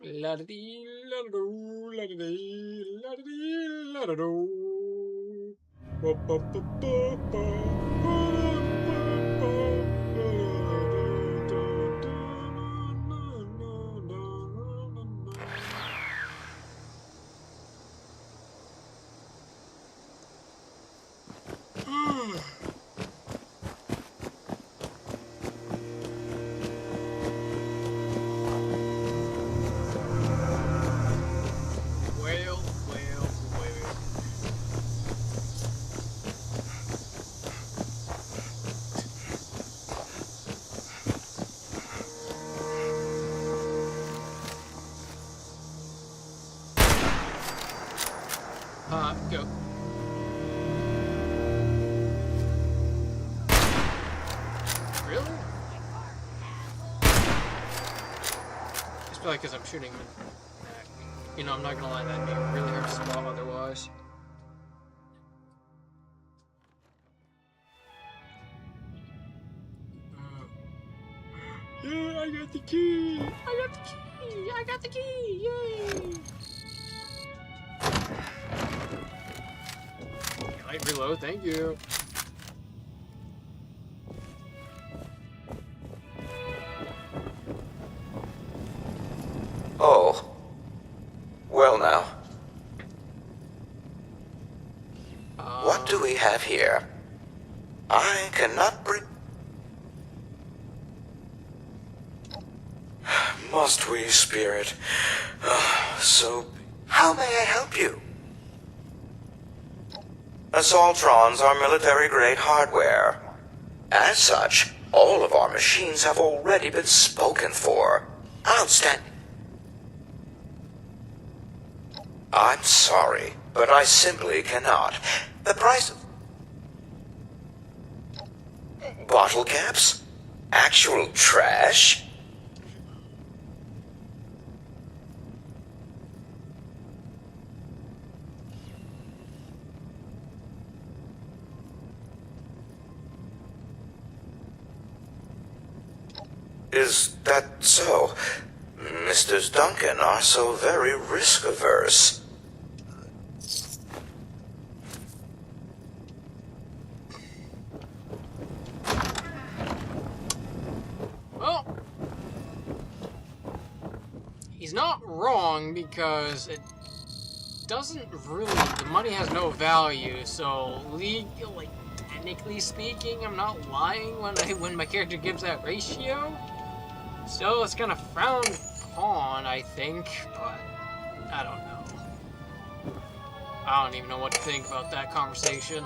La-da-dee, la-da-doo, la-da-dee, la-da-dee, la-da-doo. Ba-ba-ba-ba-ba. Go. Really? Just probably because I'm shooting them back. You know, I'm not gonna lie, that'd be really hard to spot otherwise. Yeah, I got the key! I got the key! I got the key! Yay! Light reload, thank you. Oh. Well now. What do we have here? I cannot bring... Must we, Spirit? So... How may I help you? Assaultrons are military-grade hardware. As such, all of our machines have already been spoken for. Outstanding. I'm sorry, but I simply cannot. The price of... Bottle caps? Actual trash? Is that so? Mr. Duncan are so very risk-averse. Well, he's not wrong because it doesn't really, the money has no value, so like technically speaking, I'm not lying when my character gives that ratio. Still, it's kind of frowned upon, I think, but I don't know. I don't even know what to think about that conversation.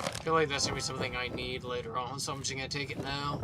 I feel like that's gonna be something I need later on, so I'm just gonna take it now.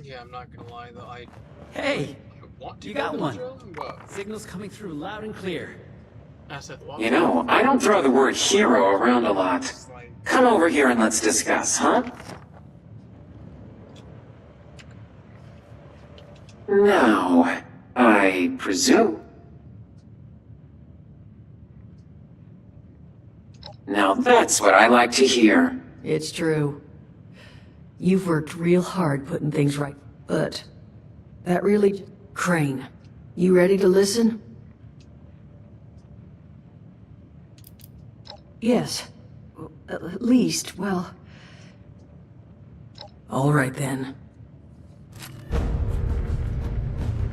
Yeah, I'm not gonna lie though, Hey! want to You go got to the one. drone, but Signal's coming through loud and clear. I said, well, You know, I don't throw the word hero around a lot. Come over here and let's discuss, huh? Now, I presume... Now that's what I like to hear. It's true. You've worked real hard putting things right, but that really... Crane, you ready to listen? Yes. At least, well... All right then.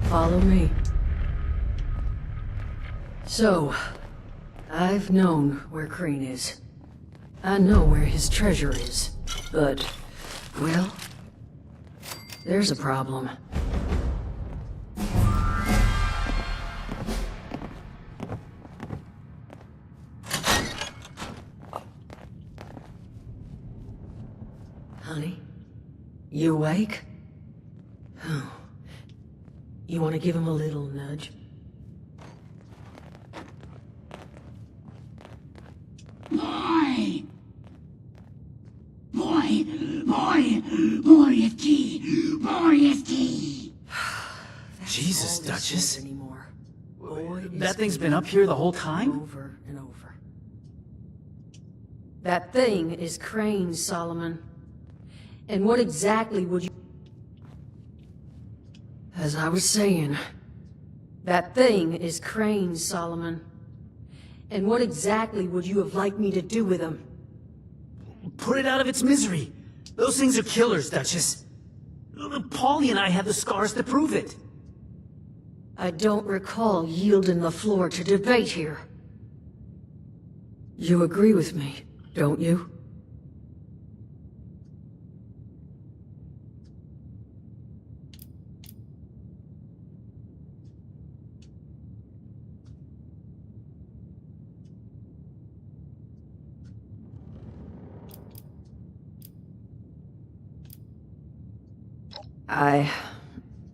Follow me. So, I've known where Crane is. I know where his treasure is. But, well, there's a problem. Honey? You awake? Oh. You want to give him a little nudge? Boy! Boy, Jesus, Duchess. That thing's been up here the whole time? Over and over. That thing is Crane, Solomon. And what exactly would you... As I was saying, that thing is Crane, Solomon. And what exactly would you have liked me to do with him? Put it out of its misery. Those things are killers, Duchess. Paulie and I have the scars to prove it. I don't recall yielding the floor to debate here. You agree with me, don't you?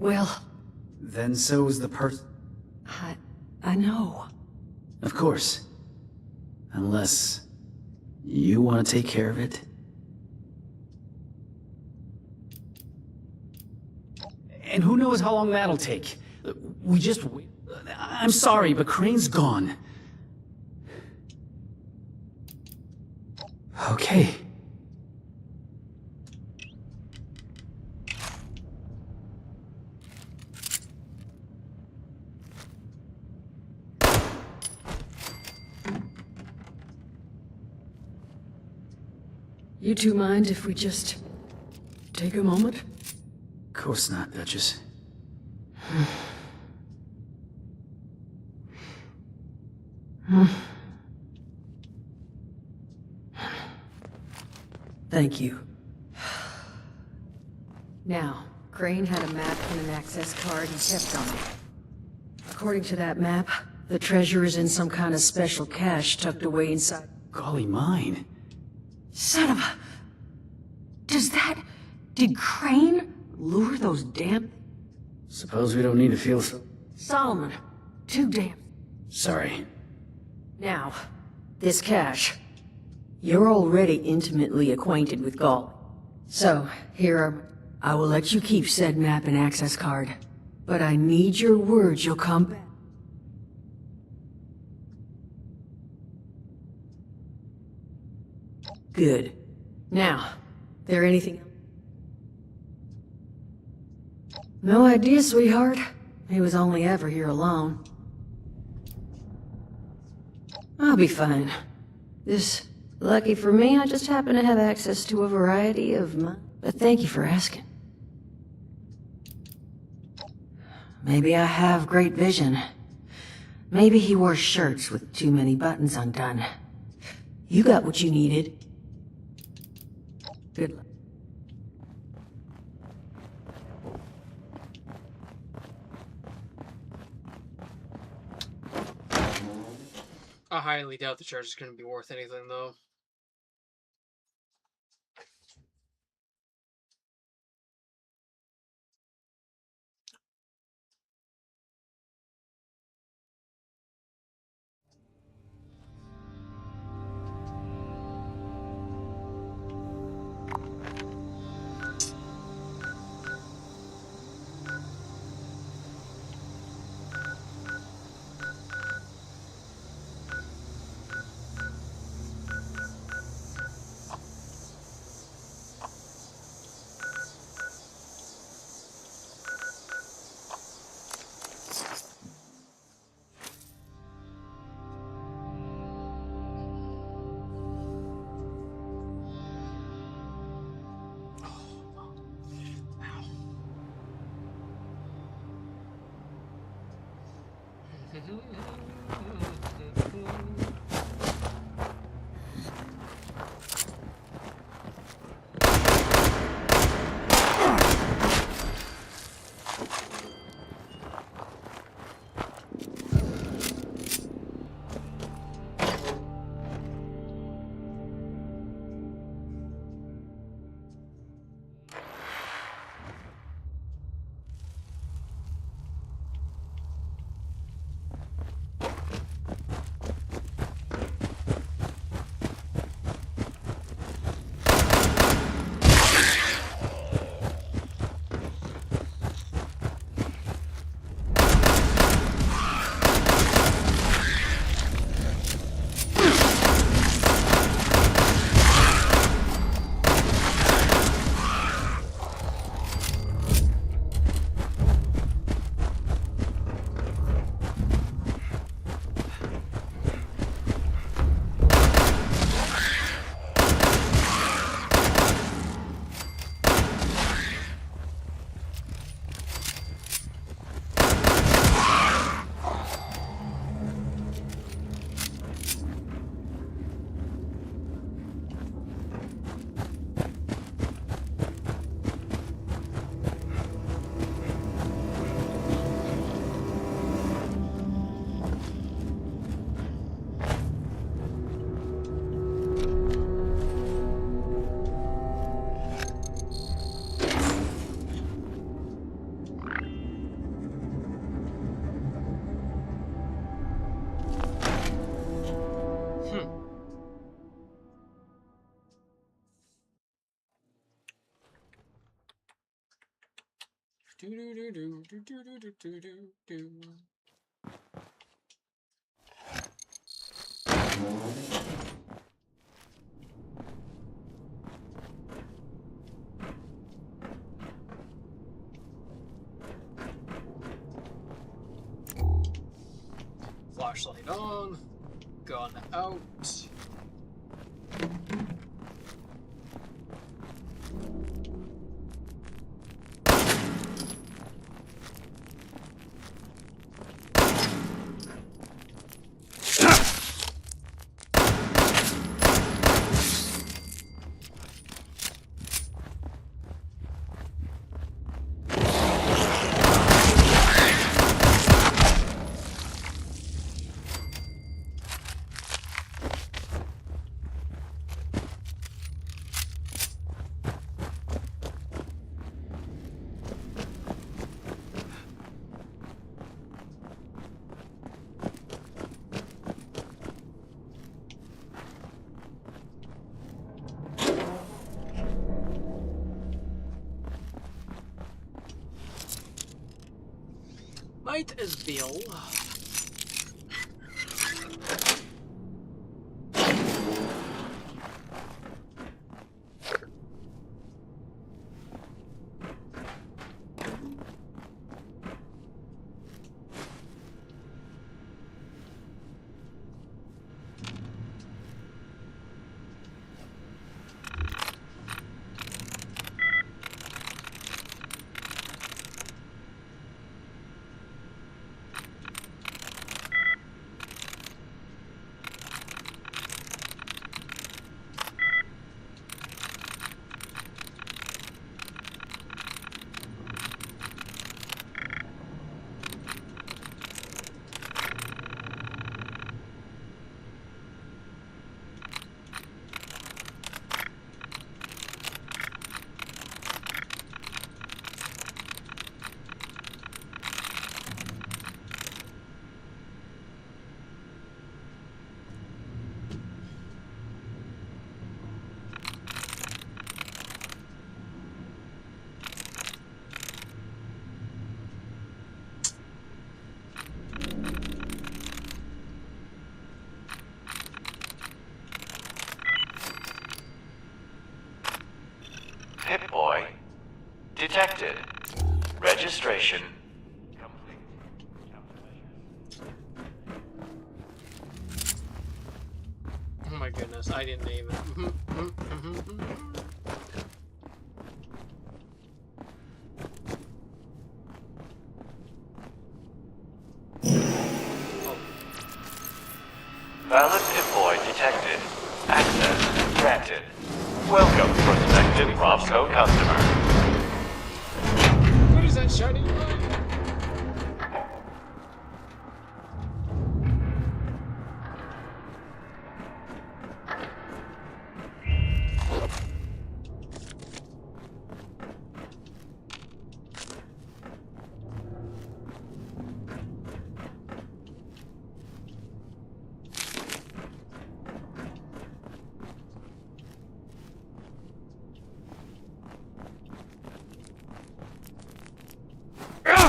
Well... Then so is the person. I know. Of course. Unless... you want to take care of it? And who knows how long that'll take? We just... I'm sorry, but Crane's gone. Okay. You two mind if we just... take a moment? Of course not, Duchess. Thank you. Now, Crane had a map and an access card he kept on him. According to that map, the treasure is in some kind of special cache tucked away inside... Golly mine. Son of a... Did Crane lure those damn... Suppose we don't need to feel so... Solomon, too damn... Sorry. Now, this cache. You're already intimately acquainted with Gaul. So, I will let you keep said map and access card. But I need your word you'll come back. Good. Now, there anything else? No idea, sweetheart. He was only ever here alone. I'll be fine. Lucky for me, I just happen to have access to a variety of but thank you for asking. Maybe I have great vision. Maybe he wore shirts with too many buttons undone. You got what you needed. Good luck. I highly doubt the charge is going to be worth anything, though. Flashlight on, gun out. Might as well. Pip-Boy detected. Registration complete. Oh my goodness, I didn't name it. Valid Pip-Boy detected. Access granted. Welcome, prospective Robco customer. What is that shiny light? Ah!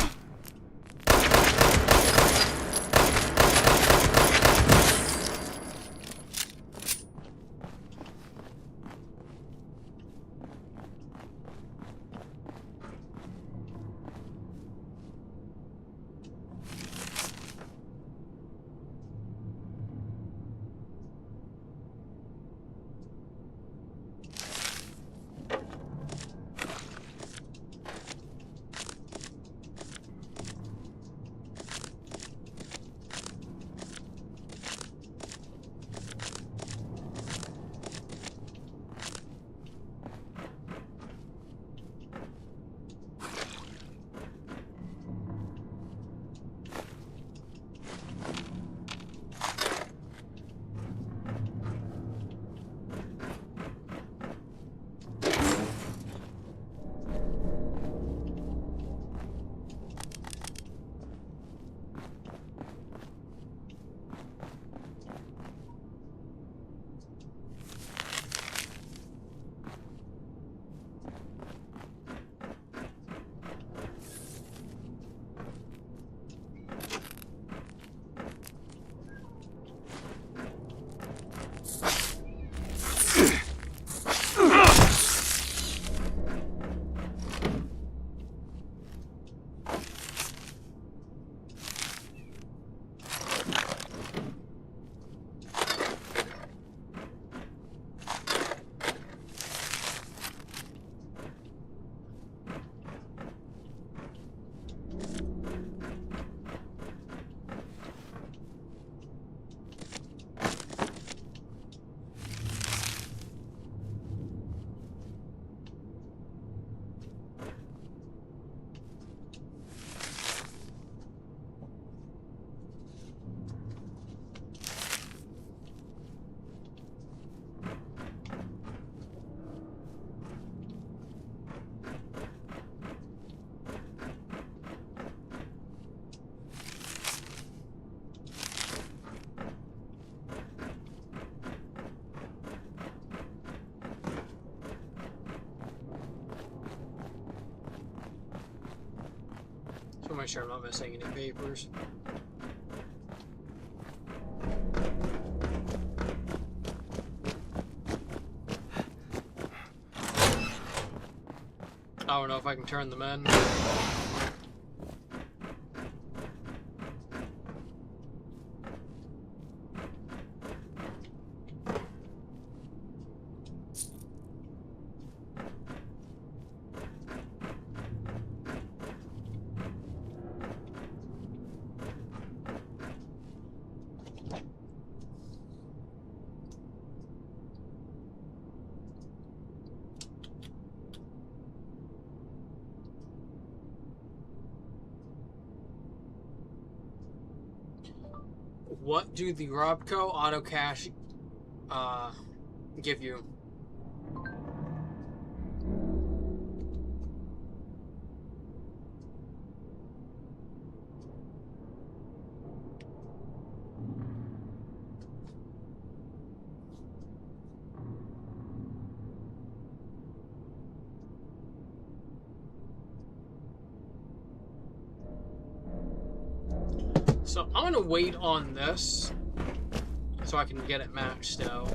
make sure I'm not missing any papers. I don't know if I can turn them in. What do the Robco auto cash give you? So I'm gonna wait on this so I can get it maxed out.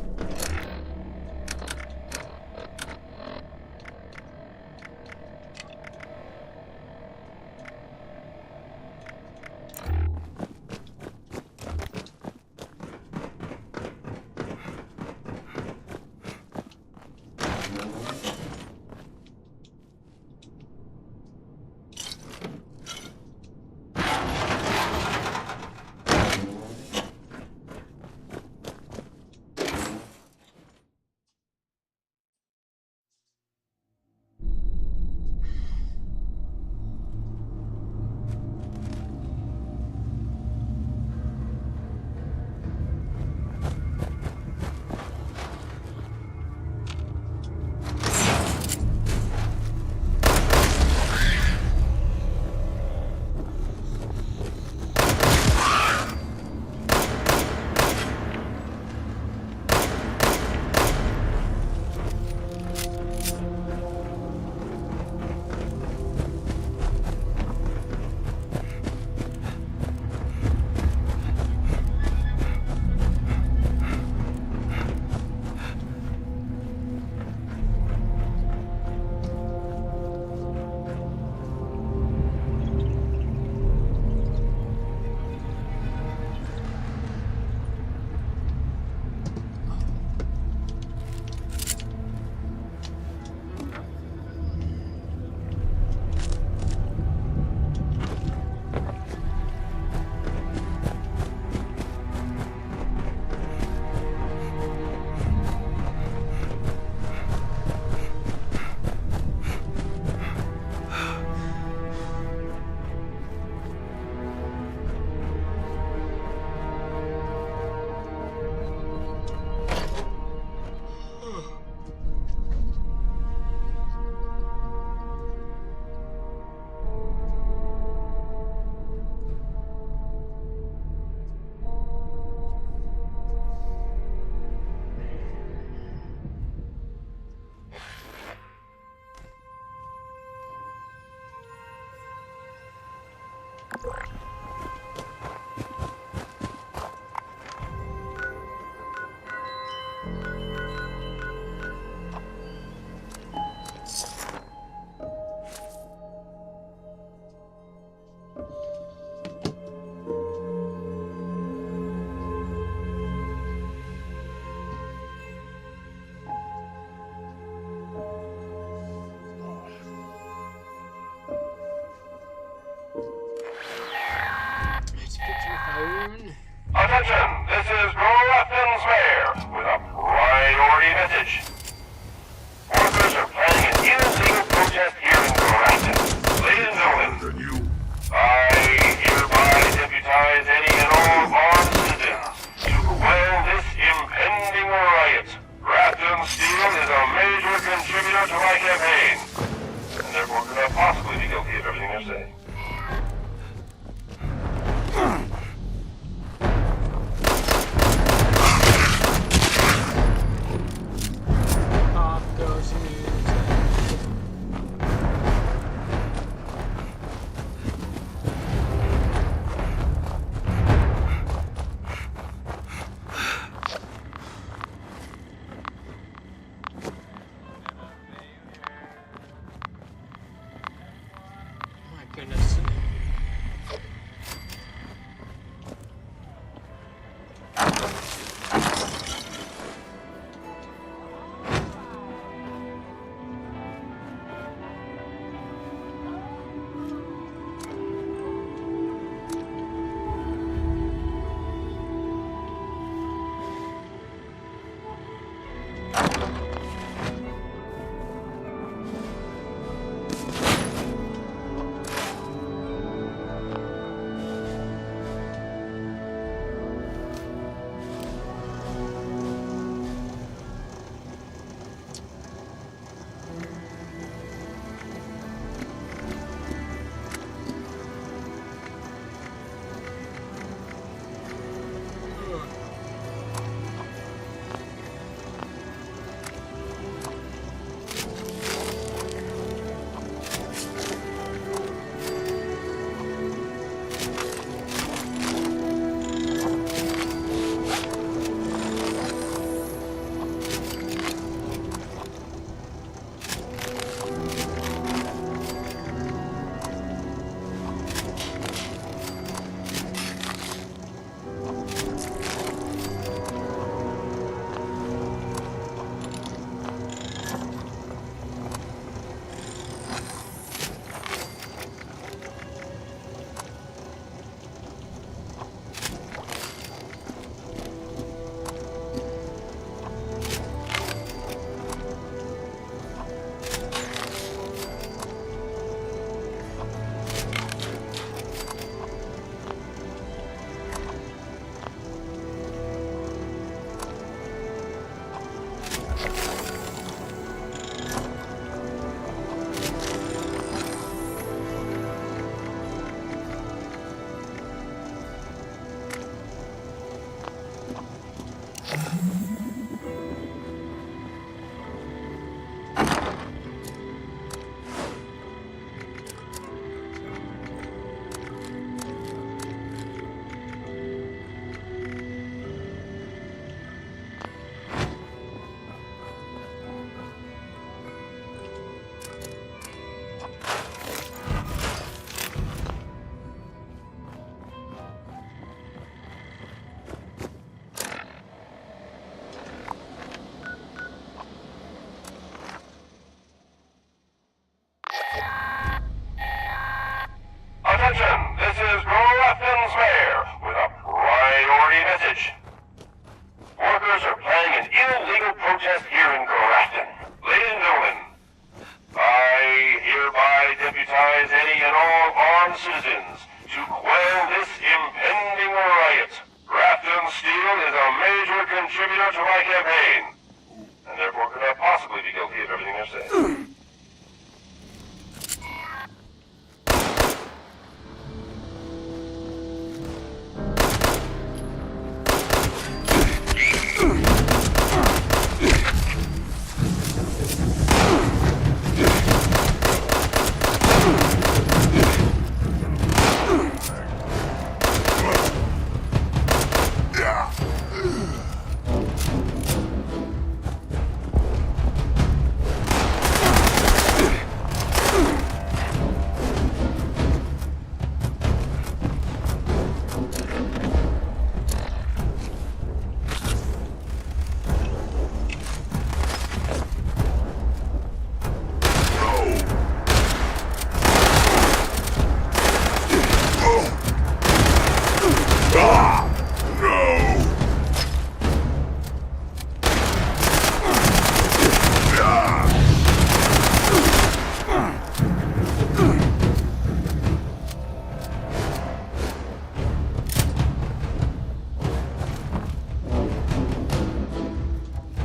Attention, this is Grafton's mayor with a priority message. Workers are planning an illegal protest here in Grafton. Ladies and gentlemen, I hereby deputize any and all armed citizens to quell this impending riot. Grafton Steel is a major contributor to my campaign, and therefore could not possibly be guilty of everything they're saying. audience. Grafton Steel is a major contributor to my campaign, and therefore could not possibly be guilty of everything I've said.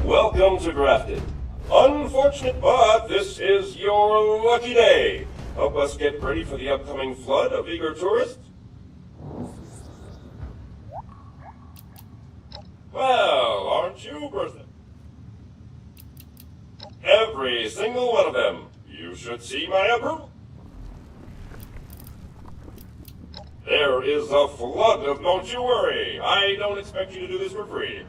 Welcome to Grafton. Unfortunate, but this is your lucky day. Help us get ready for the upcoming flood of eager tourists. Well, aren't you worth it? Every single one of them. You should see my approval. There is a flood of... Don't you worry. I don't expect you to do this for free.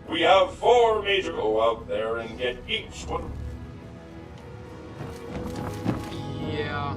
We have 4 major... Go out there and get each one. Yeah.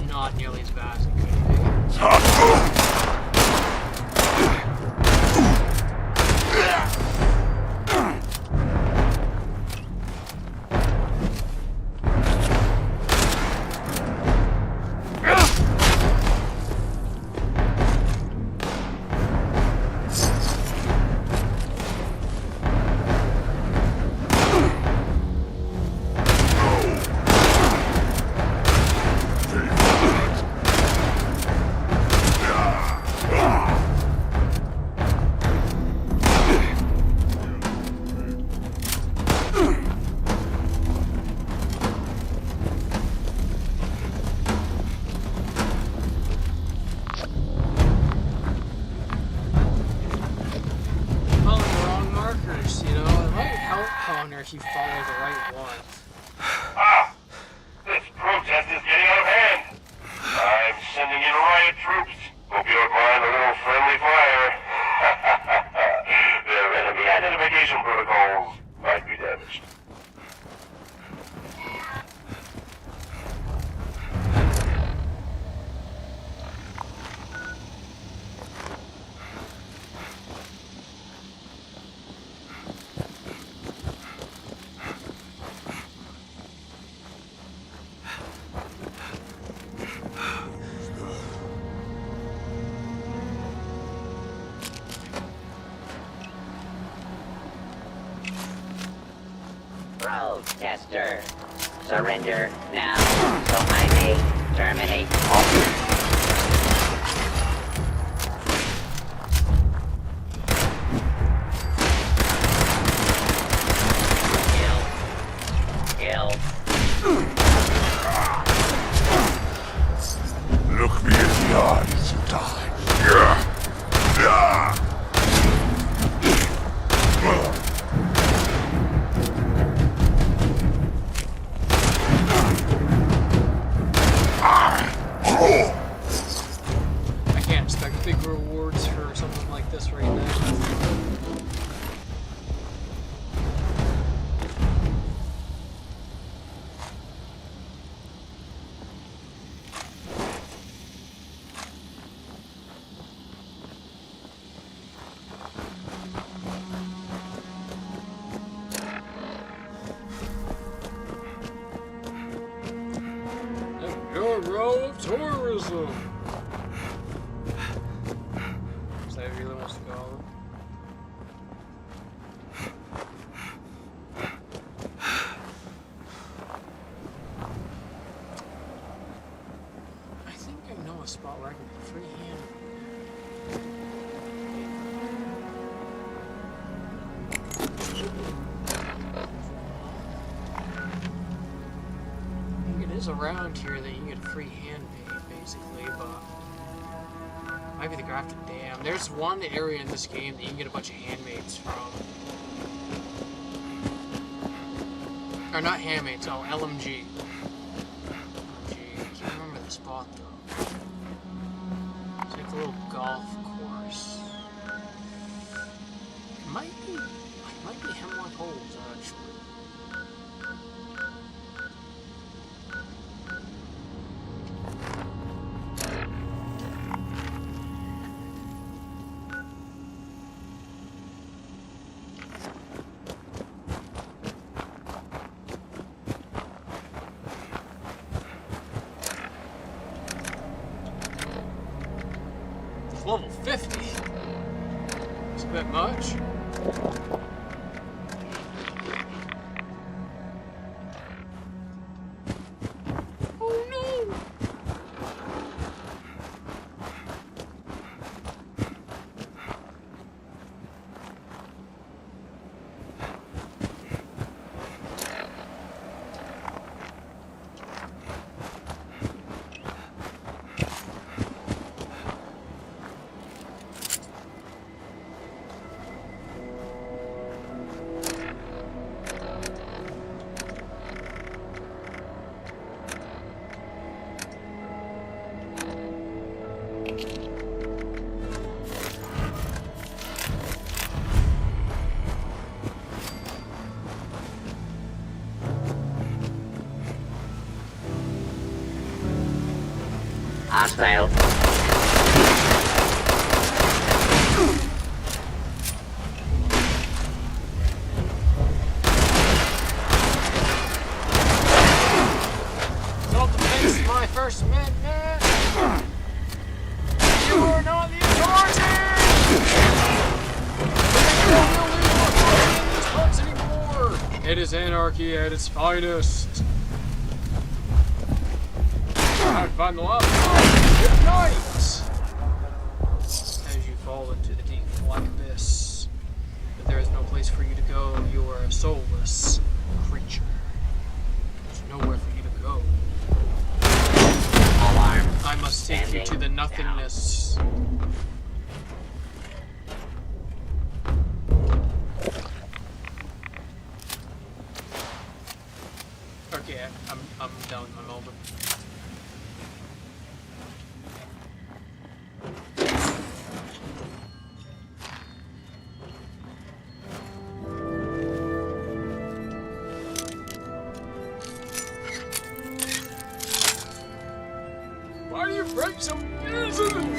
Not nearly as bad as it could be. If you follow the right one. Ah! This protest is getting out of hand! I'm sending in riot troops. Hope you don't mind a little friendly fire. Their enemy identification protocols might be damaged. Protester, surrender now, so I may terminate all. Look me in the eyes and die. I can't expect big rewards for something like this right now. Bureau of Tourism. So he really wants to go. I think I know a spot where I can freehand. Around here that you can get a free handmade, basically, but might be the Grafted Dam. There's one area in this game that you can get a bunch of handmaids from. Or not handmaids, oh, LMG. I can't remember the spot though. It's like a little golf course. It might be Hemlock Holes, actually. Level 50. It's a bit much. Oh no! Hostile. Self-defense is my first amendment. You are not the authority. You will leave authority in these parts anymore. It is anarchy at its finest. I find the lava. Good night! As you fall into the deep black abyss. But there is no place for you to go. You are a soulless creature. There's nowhere for you to go. Alarm. I must take you to the nothingness. Okay, I'm done with my moment. Why do you break so easily?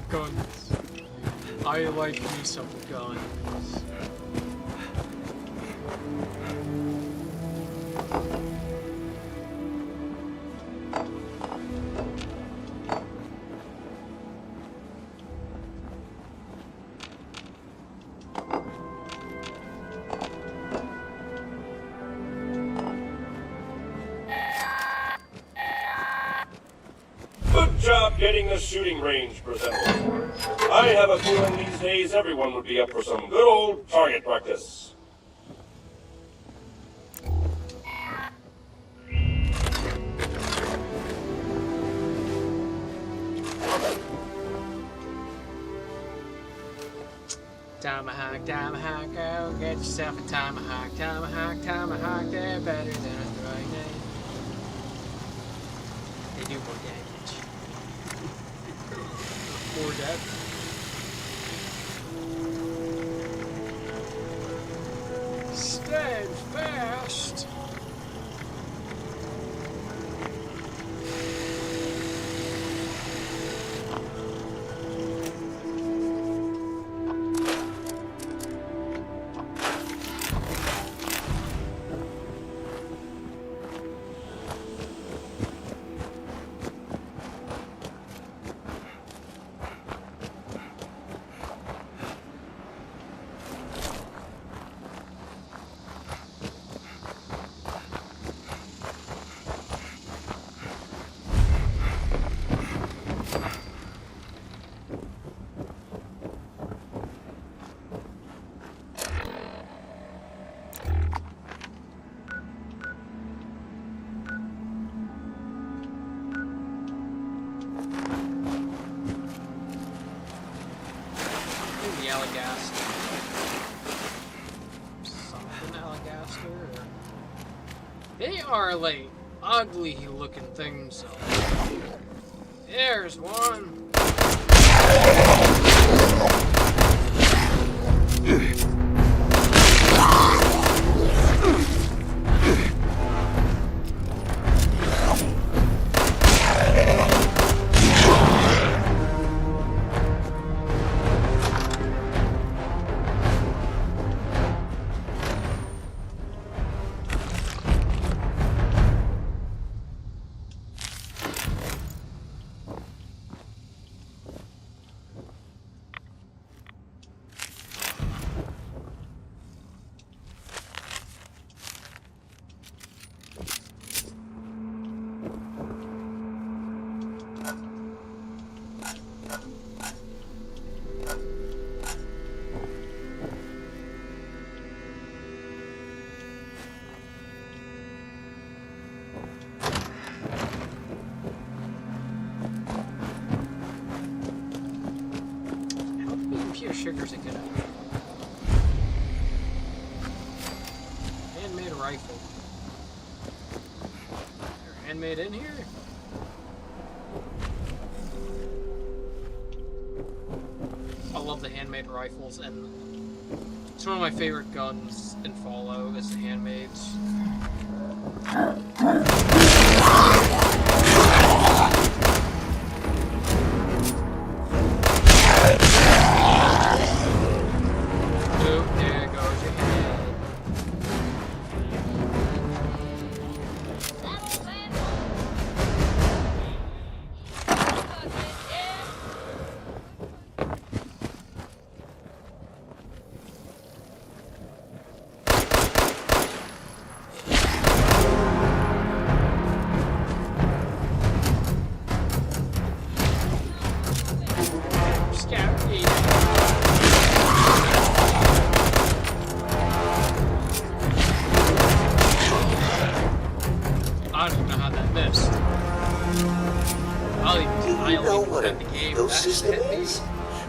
Guns. I like me some guns. job getting the shooting range presentable. I have a feeling these days everyone would be up for some good old target practice. Tomahawk, tomahawk, go get yourself a tomahawk, tomahawk, tomahawk, they're better than a throwing knife. They do more damage. More death. Stand fast. They are like ugly looking things. There's one. Sugars it could have. Handmade rifle. They're handmade in here? I love the handmade rifles, and it's one of my favorite guns in Fallout is the handmaids.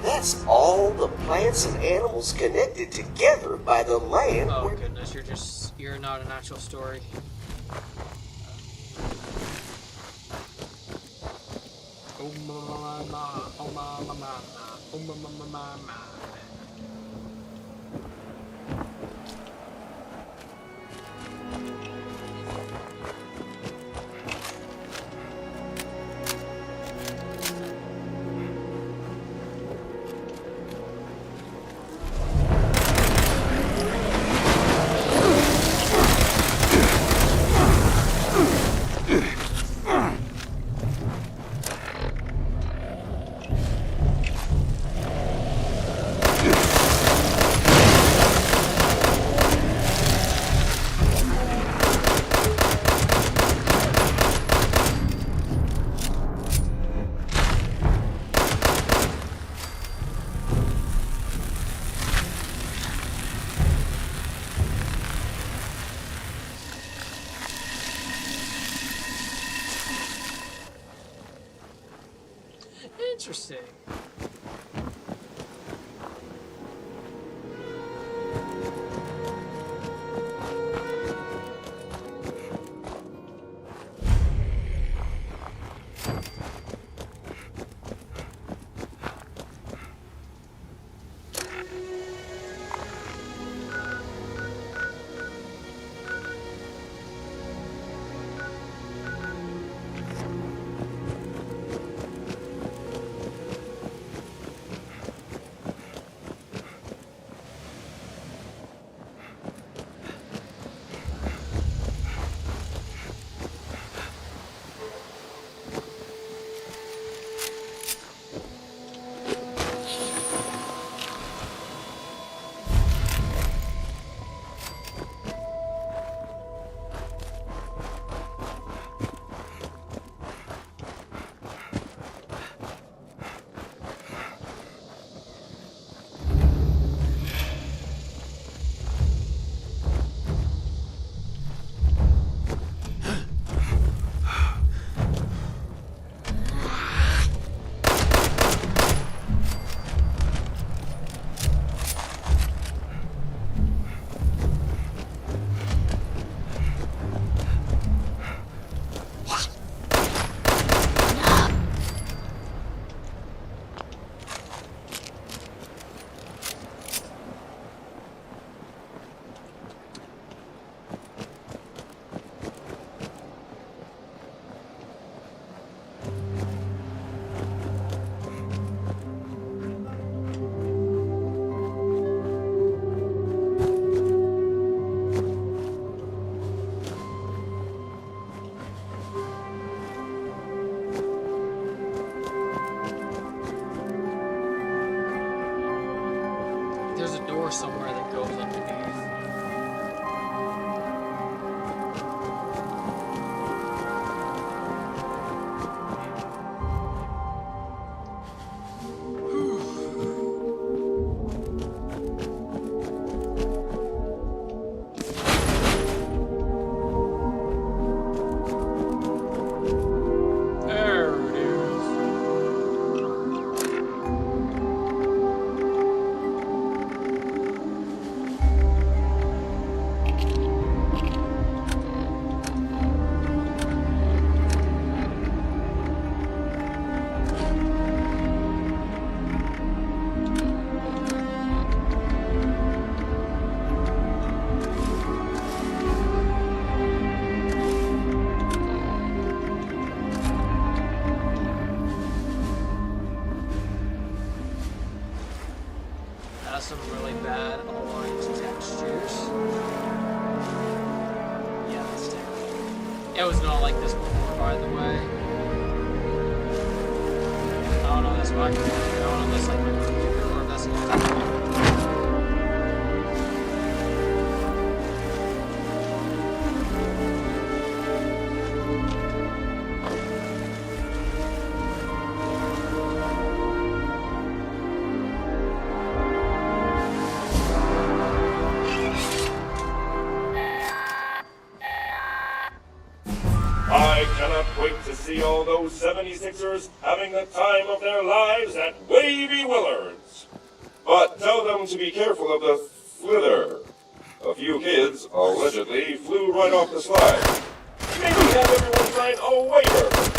That's all the plants and animals connected together by the land. Oh goodness, you're not an actual story. Oh mama, oh mama, oh mama. Interesting. There's a door somewhere that goes underneath. There it is. Has some really bad aligned textures. Yeah, that's terrible. It was not like this before, by the way. I don't know this one. I don't know this like my computer or if that's not. I cannot wait to see all those 76ers having the time of their lives at Wavy Willards. But tell them to be careful of the flither. A few kids, allegedly, flew right off the slide. Maybe have everyone sign a waiver.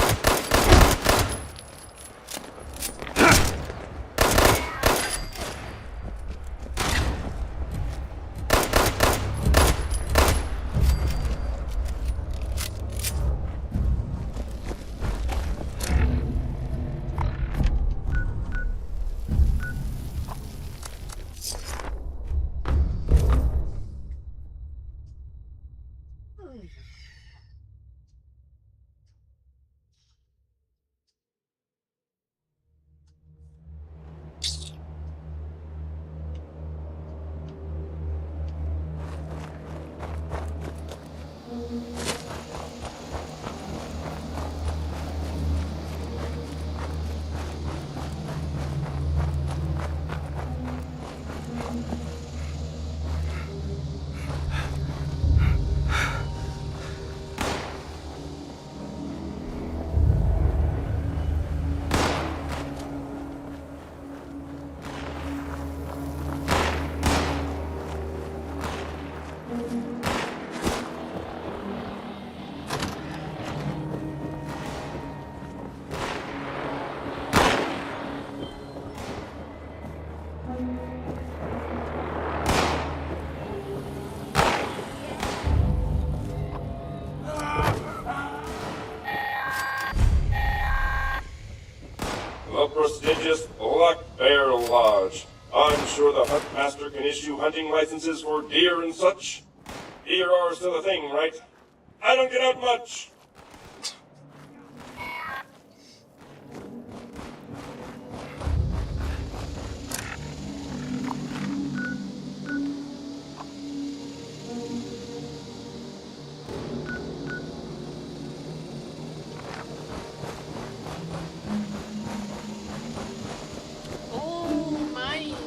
just Black Bear Lodge. I'm sure the Hunt Master can issue hunting licenses for deer and such. Deer are still a thing, right? I don't get out much.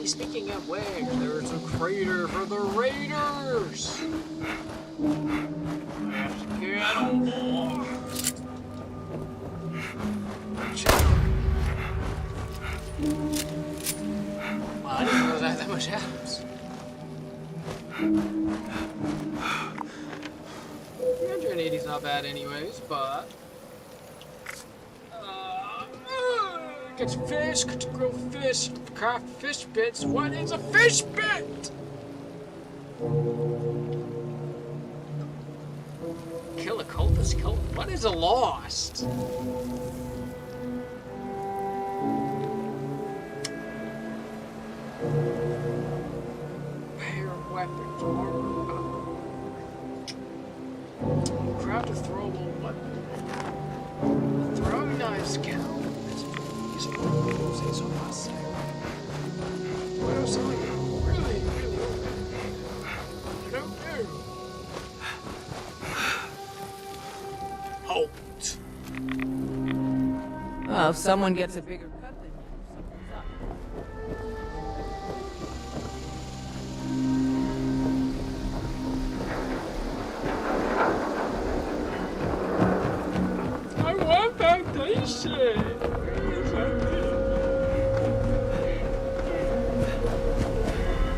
Speaking of which, there's a crater for the Raiders! Let's get on board! Well, I didn't know that much happens. 380's not bad anyways, but... Catch fish, catch grilled fish, craft fish bits. What is a fish bit? Kill a cultist. What is a lost? Pair of weapons, armor. Craft a throwable weapon. Throwing knives count. What else are you? Really? I don't know. Halt. Well, if someone gets a bigger cut than I want foundation.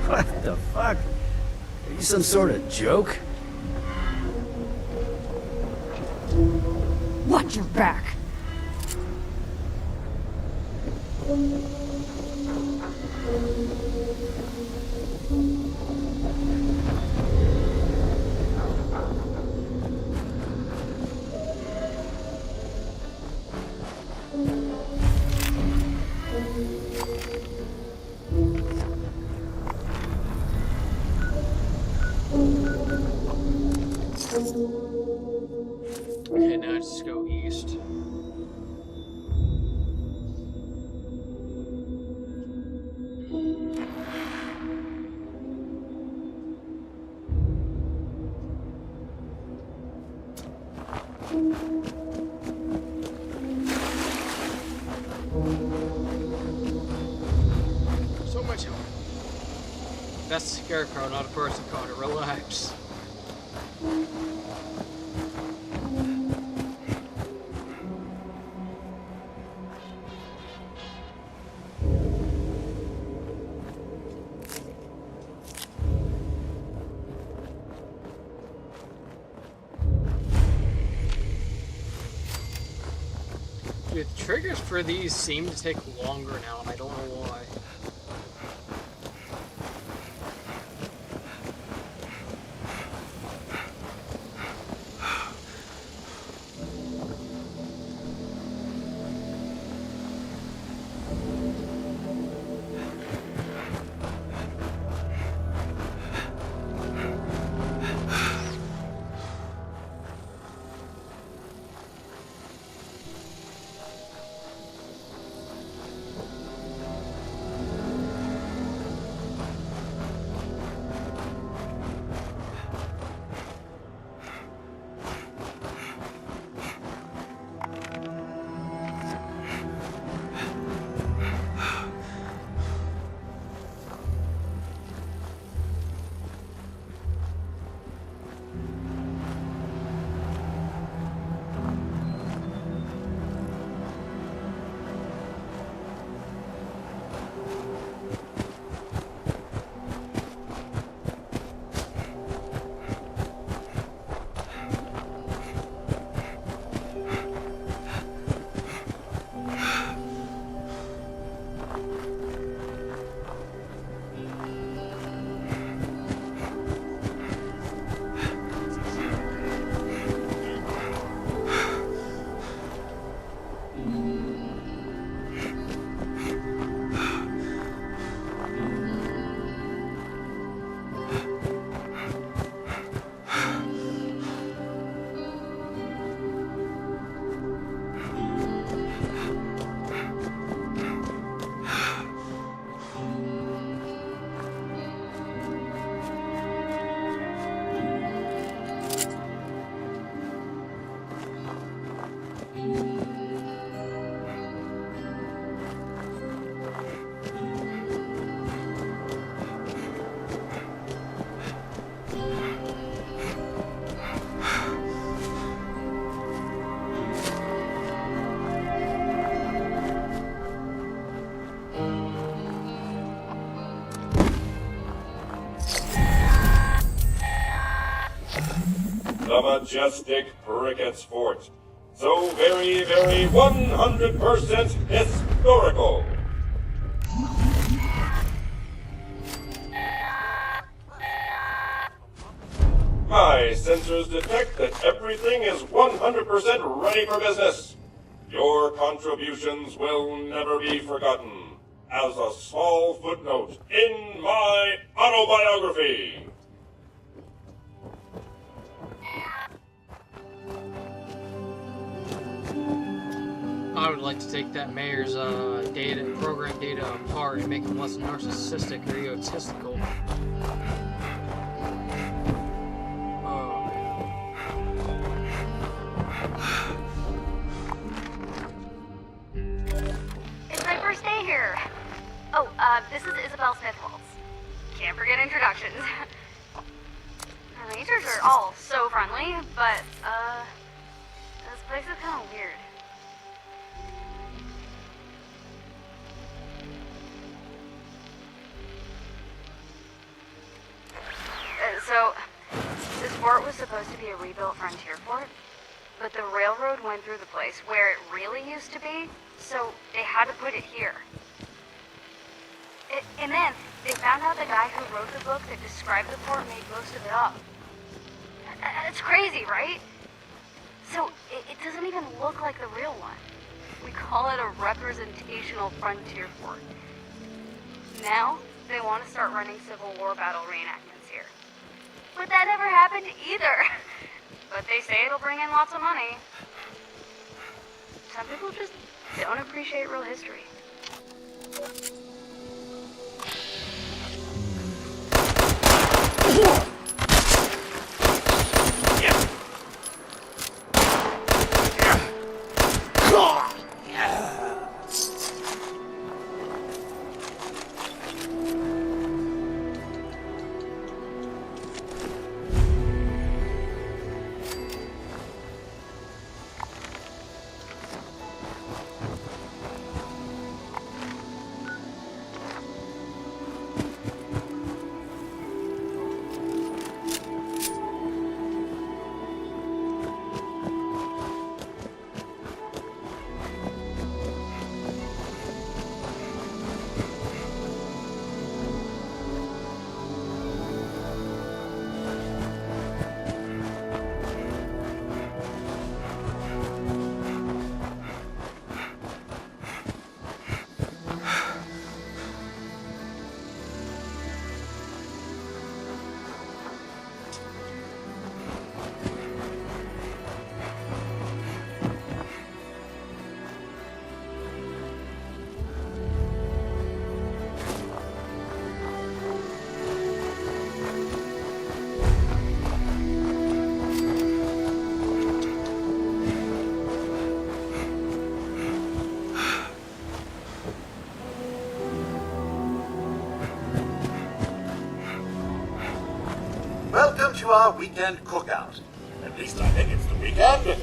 What the fuck? Are you some sort of joke? Watch your back! Okay, now let's just go east. So much help. That's a scarecrow, not a person, Connor. Relax. Dude, the triggers for these seem to take longer now, and I don't know why. majestic Brickett's Fort. So very, very 100% historical. My sensors detect that everything is 100% ready for business. Your contributions will never be forgotten. As a small footnote in my autobiography. I would like to take that mayor's program data apart and make him less narcissistic or egotistical. It's my first day here. Oh, this is Isabel Smith-Waltz. Can't forget introductions. The Rangers are all so friendly, but, this place is kind of weird. So, this fort was supposed to be a rebuilt frontier fort, but the railroad went through the place where it really used to be, so they had to put it here. And then, they found out the guy who wrote the book that described the fort made most of it up. It's crazy, right? So, it doesn't even look like the real one. We call it a representational frontier fort. Now, they want to start running Civil War battle reenactments here. But that never happened either. But they say it'll bring in lots of money. Some people just don't appreciate real history. Welcome to our weekend cookout. At least I think it's the weekend.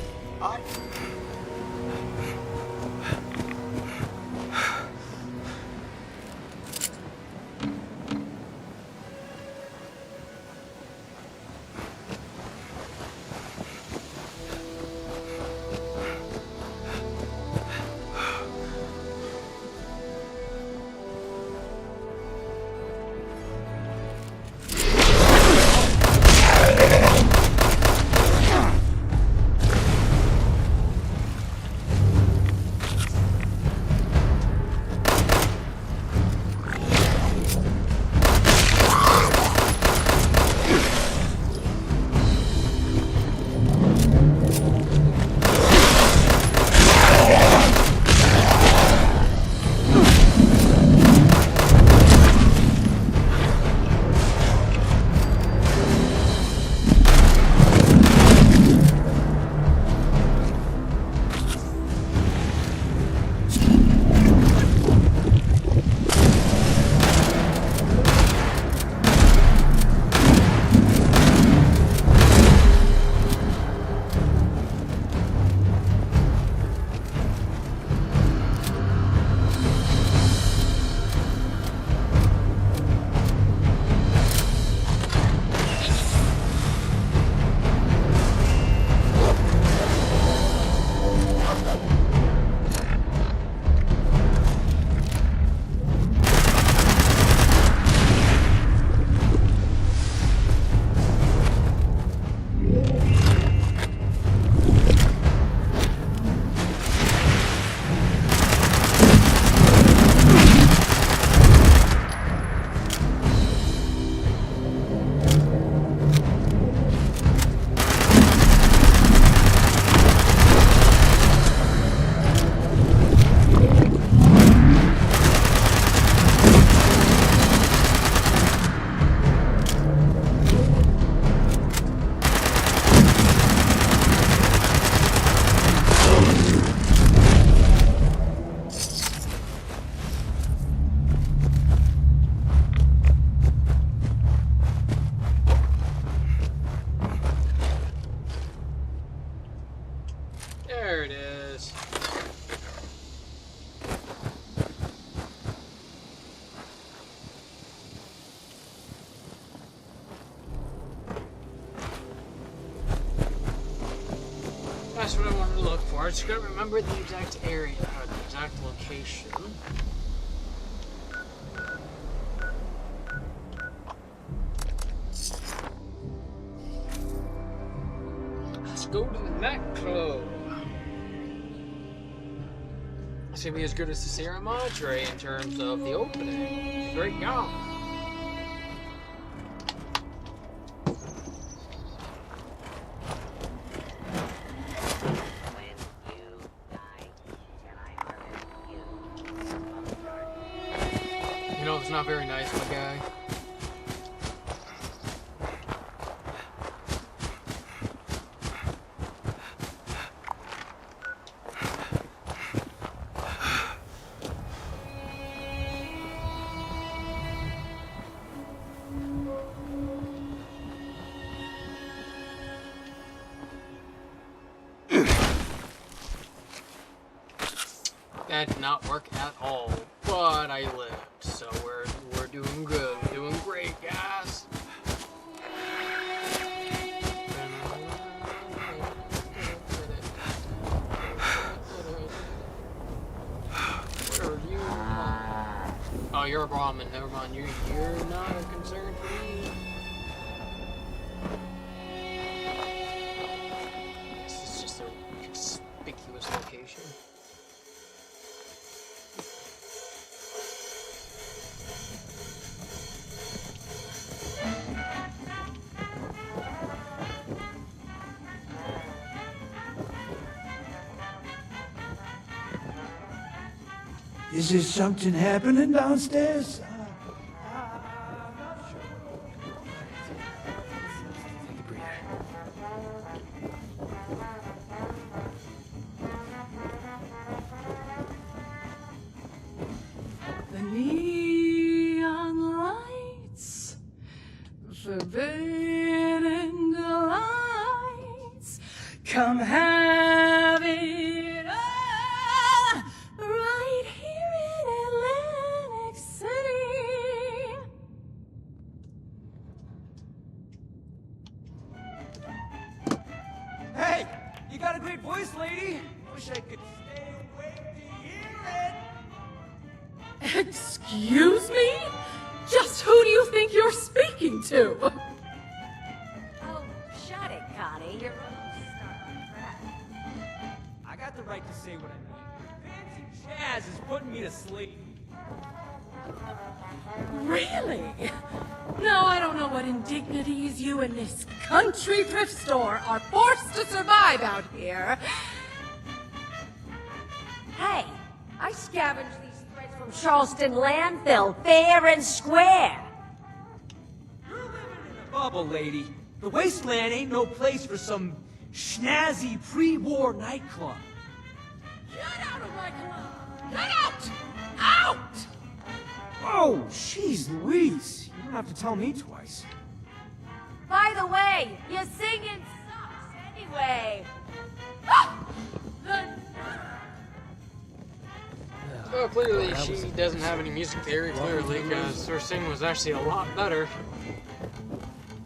That's what I wanted to look for. I just gotta remember the exact area, or the exact location. Let's go to the nightclub. It's gonna be as good as the Sierra Madre in terms of the opening. Great job. You know, it's not very nice, my guy. That did not work at all, but I lived, so we're doing good. We're doing great, guys. What are you? Oh, you're a Brahmin. Never mind. You're not a concern for me. This is just a conspicuous location. Is there something happening downstairs? Take a breather. The neon lights, forbidden delights, come have it all, right here in Atlantic City. Hey, you got a great voice, lady. Wish I could stay awake to hear it. Excuse me? Just who do you think you're speaking to? Oh, shut it, Connie. You're I got the right to say what I mean. Fancy jazz is putting me to sleep. Really? Now I don't know what indignities you and this country thrift store are forced to survive out here. Hey, I scavenged these threads from Charleston landfill, fair and square. Bubble, lady. The wasteland ain't no place for some schnazzy pre-war nightclub. Get out of my club! Get out! Out! Oh, jeez Louise. You don't have to tell me twice. By the way, your singing sucks anyway. Well, clearly she doesn't have any music theory, clearly, because her singing was actually a lot better.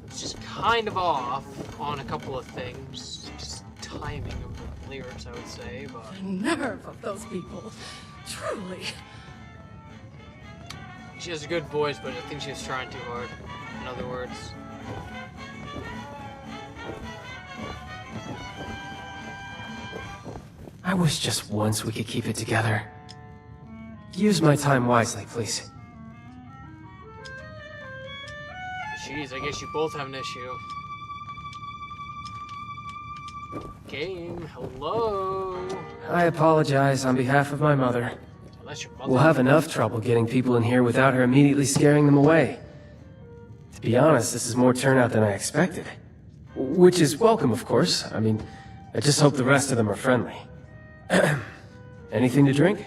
It's just kind of off on a couple of things. Just timing of the lyrics, I would say, but... The nerve of those people. Truly. She has a good voice, but I think she was trying too hard. In other words. I wish just once we could keep it together. Use my time wisely, please. Jeez, I guess you both have an issue. Game, hello? I apologize on behalf of my mother. Unless your mother... We'll have enough trouble getting people in here without her immediately scaring them away. To be honest, this is more turnout than I expected. Which is welcome, of course. I mean, I just hope the rest of them are friendly. Anything to drink?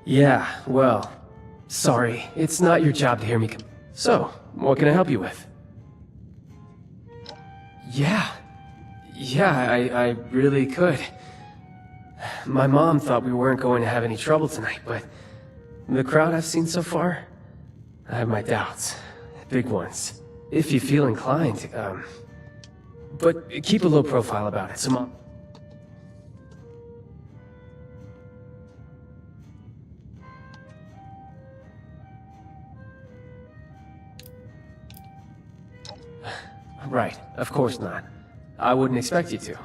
Yeah, well, sorry. It's not your job to hear me So, what can I help you with? Yeah, I really could. My mom thought we weren't going to have any trouble tonight, but the crowd I've seen so far, I have my doubts. Big ones. If you feel inclined, but keep a low profile about it, so Mom... Right, of course not. I wouldn't expect you to.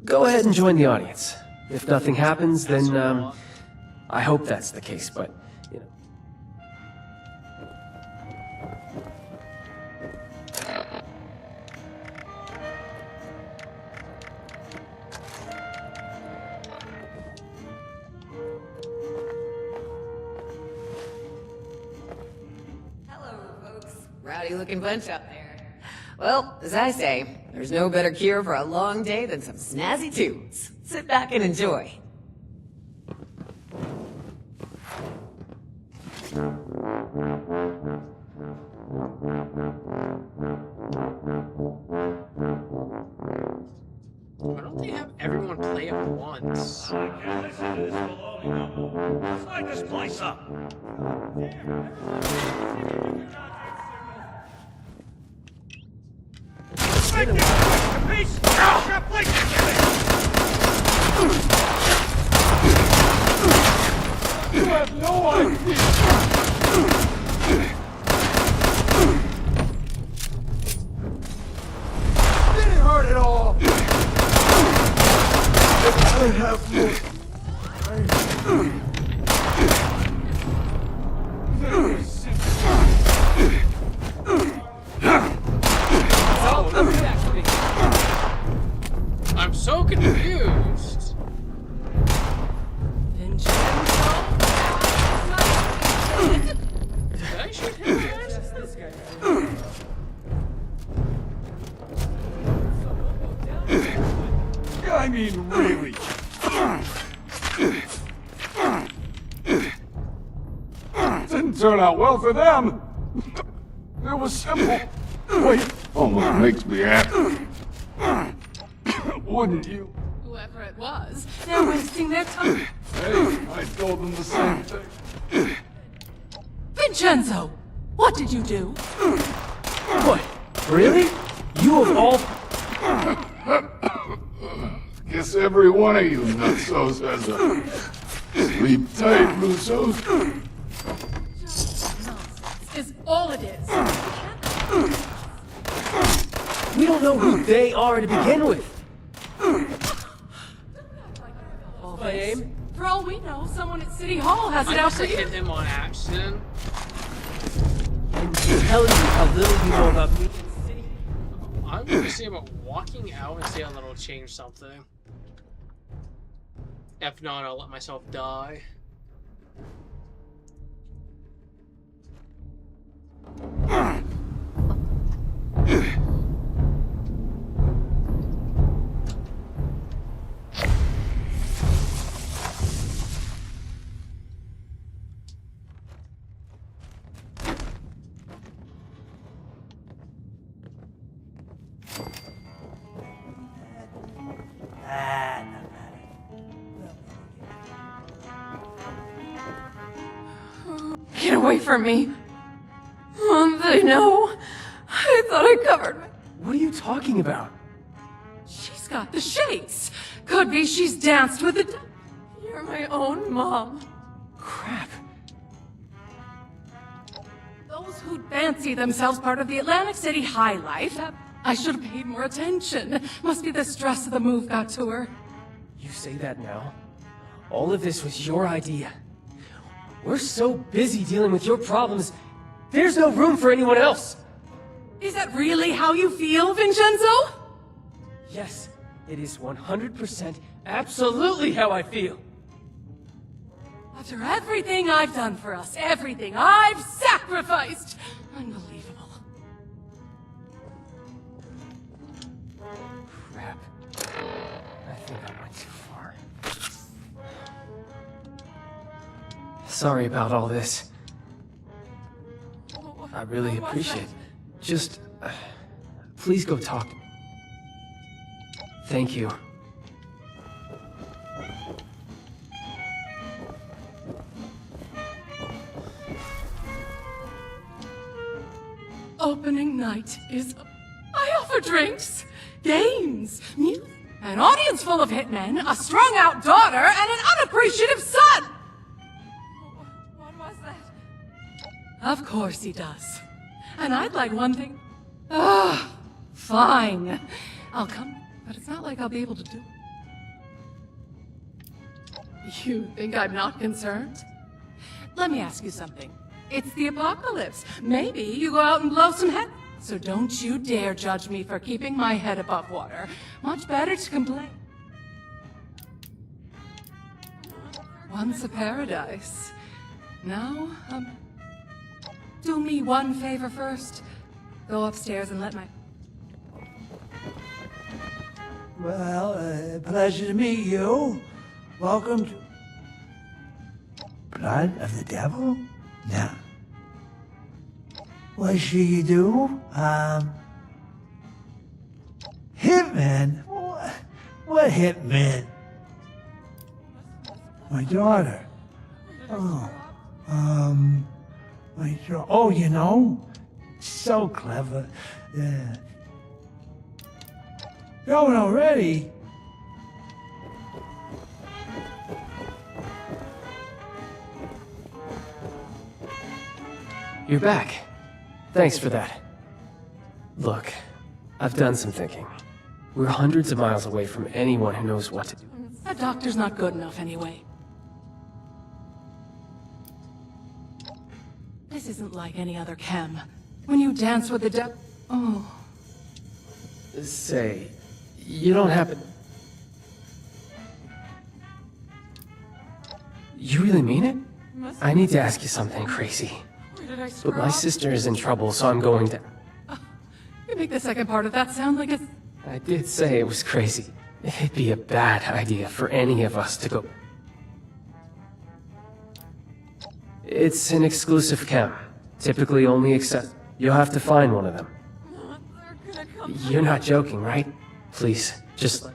Go ahead and join the audience. If nothing happens, then, I hope that's the case, but, you know. Rowdy looking bunch up there. Well, as I say, there's no better cure for a long day than some snazzy tunes. Sit back and enjoy. Why don't they have everyone play at once? Let's light this place up. You have no idea! Didn't hurt at all! If I have more... I'm so confused. Did I shoot him yet? I mean, really. Didn't turn out well for them. It was simple. Wait, almost makes me happy. Wouldn't you? Whoever it was, they're wasting their time. Hey, I told them the same thing. Vincenzo, what did you do? What? Really? You of all... Guess every one of you nutsos has a sleep tight, Russos. Is all it is. We don't know who they are to begin with. Fame? For all we know, someone at City Hall has it I out must for have hit you. him on accident. I'm telling you how little you know about me. I'm gonna see about walking out and see how that'll change something. If not, I'll let myself die. Get away from me. They know. I thought I covered me. What are you talking about? She's got the shakes. Could be she's danced with the... You're my own mom. Crap. Those who fancy themselves part of the Atlantic City high life, I should have paid more attention. Must be the stress of the move got to her. You say that now? All of this was your idea. We're so busy dealing with your problems, there's no room for anyone else. Is that really how you feel, Vincenzo? Yes, it is 100% absolutely how I feel. After everything I've done for us, everything I've sacrificed. Unbelievable. Crap. I think I went too far. Sorry about all this. I really appreciate it. Just, please go talk. Thank you. Opening night is... I offer drinks, games, music, an audience full of hitmen, a strung-out daughter, and an unappreciative son! What was that? Of course he does. And I'd like one thing... fine. I'll come, but it's not like I'll be able to do it. You think I'm not concerned? Let me ask you something. It's the apocalypse. Maybe you go out and blow some head. So don't you dare judge me for keeping my head above water. Much better to complain. Once a paradise. Now, do me one favor first. Go upstairs and let my... Well, pleasure to meet you. Welcome to... Blood of the Devil? No. What should you do? Hitman? What hitman? My daughter. Oh, oh, you know? So clever. Yeah. Going already? You're back. Thanks for that. Look, I've done some thinking. We're hundreds of miles away from anyone who knows what to do. That doctor's not good enough anyway. This isn't like any other chem. When you dance with the devil... Oh. Say, you don't happen... You really mean it? I need to ask you something crazy. But my sister is in trouble, so I'm going to... You make the second part of that sound like it's... I did say it was crazy. It'd be a bad idea for any of us to go... It's an exclusive chem. Typically only accept... You'll have to find one of them. You're not joking, right? Please, just...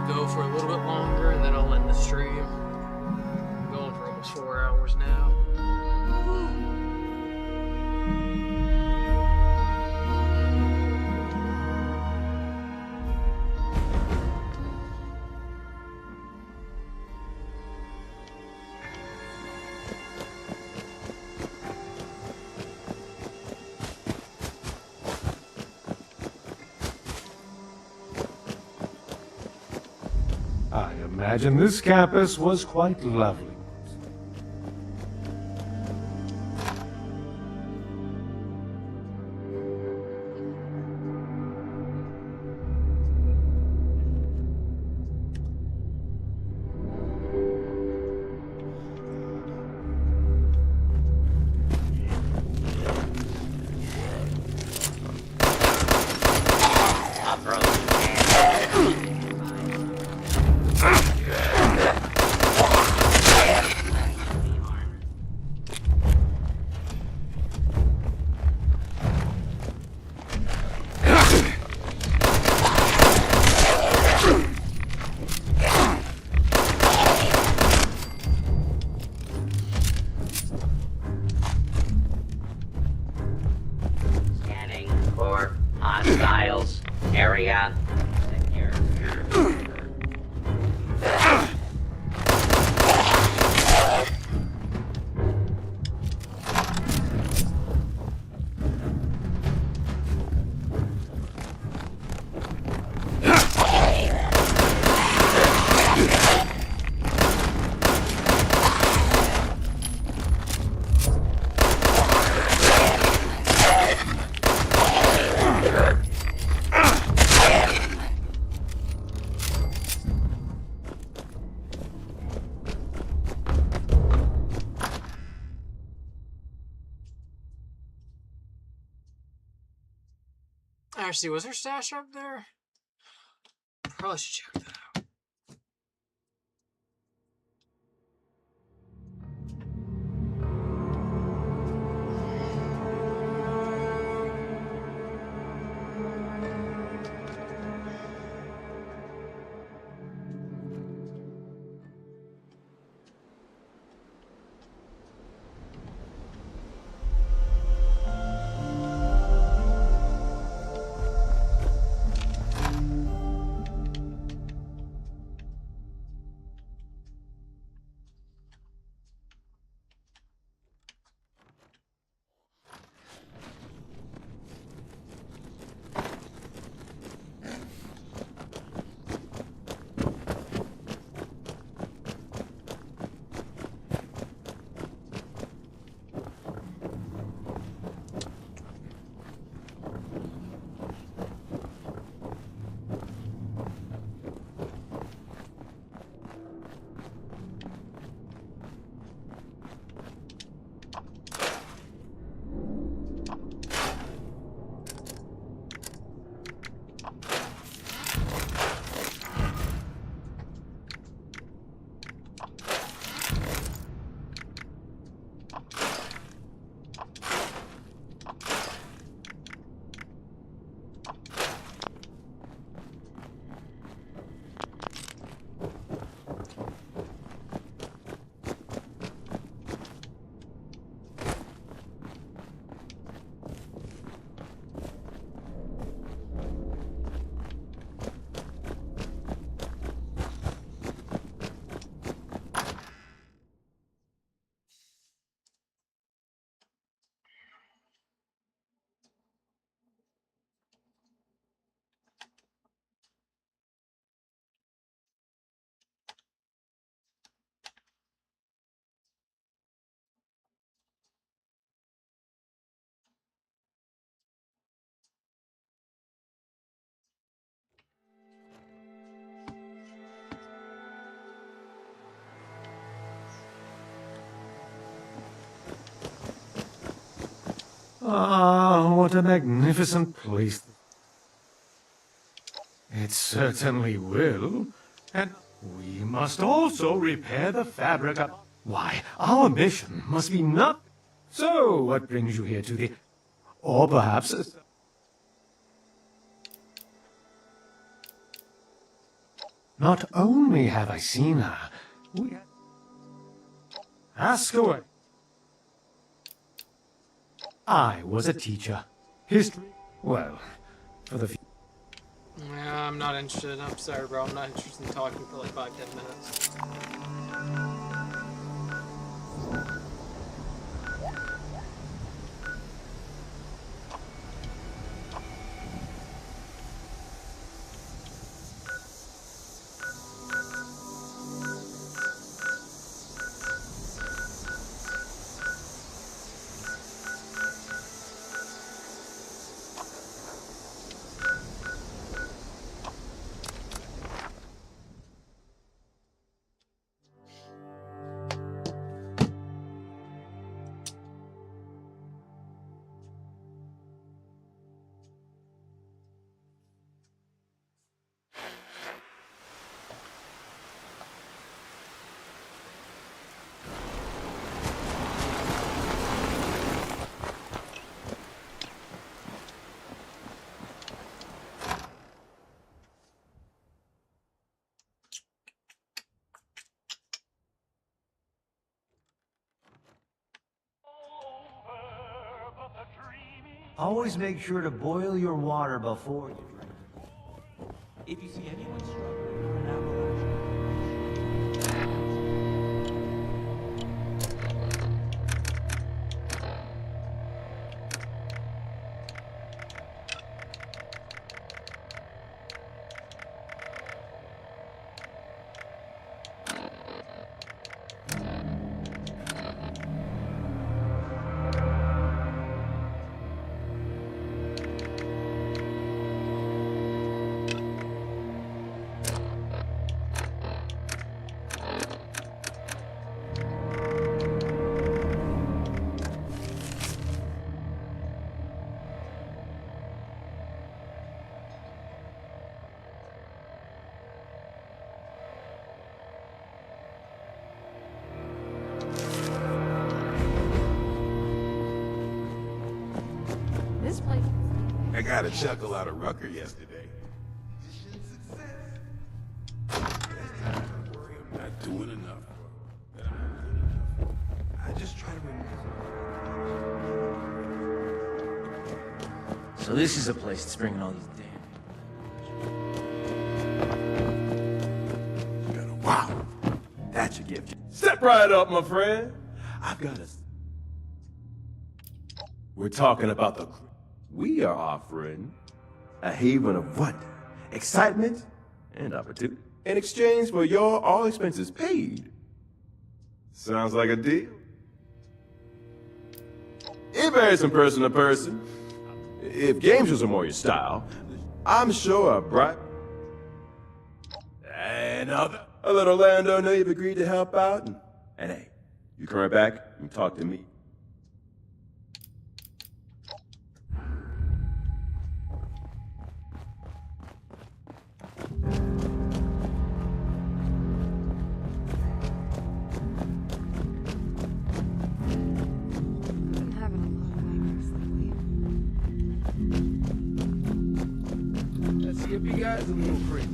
gonna go for a little bit longer, and then I'll end the stream. I'm going for almost 4 hours now. I imagine this campus was quite lovely. Scanning for hostiles. Area secure. Actually, was there stash up there? Probably should check that out. Ah, what a magnificent place. It certainly will. And we must also repair the fabric up. Why, our mission must be not... So, what brings you here to the... Or perhaps... Not only have I seen her, Ask away. I was a teacher. History, well, for the Yeah, I'm not interested. I'm sorry, bro. I'm not interested in talking for like 5-10 minutes. Always make sure to boil your water before you drink. If you see anyone struggling for an I got a chuckle out of Rucker yesterday. I'm not doing enough. I just try to remember. So this is a place that's bringing all these damn... Wow! That's a gift. Step right up, my friend. I've got a... We're talking about the... We are offering a haven of wonder, excitement, and opportunity in exchange for your all expenses paid. Sounds like a deal. It varies from person to person. If games was more your style, I'm sure a bright and a little landowner you've agreed to help out. And hey, you come right back and talk to me. If you guys a little crazy.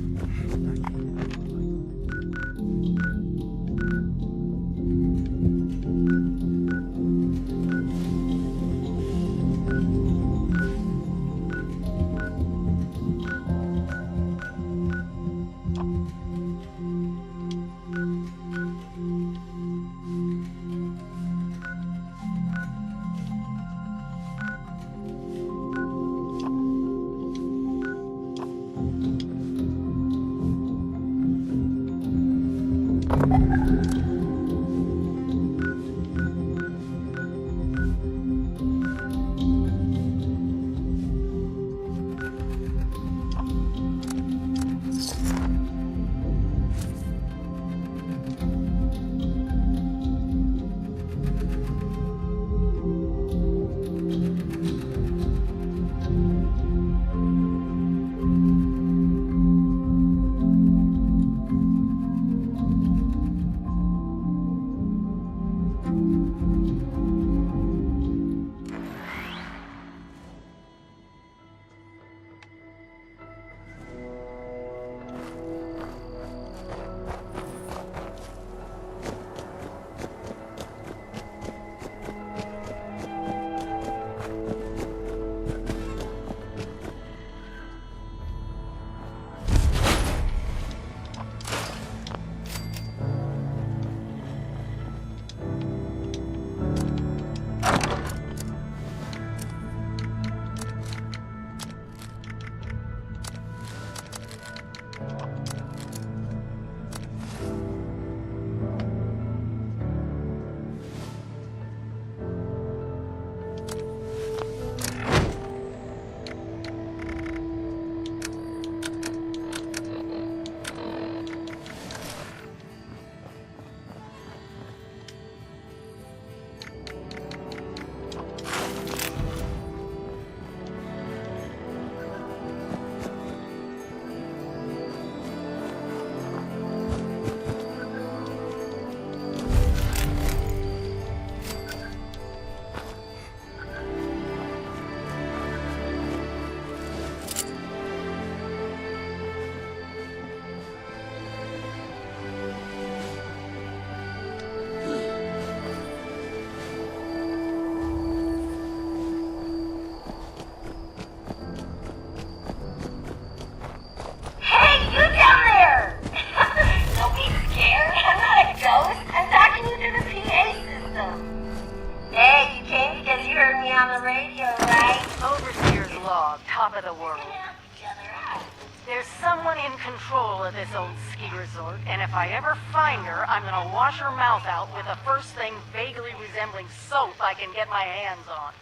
ever find her, I'm gonna wash her mouth out with the first thing vaguely resembling soap I can get my hands on.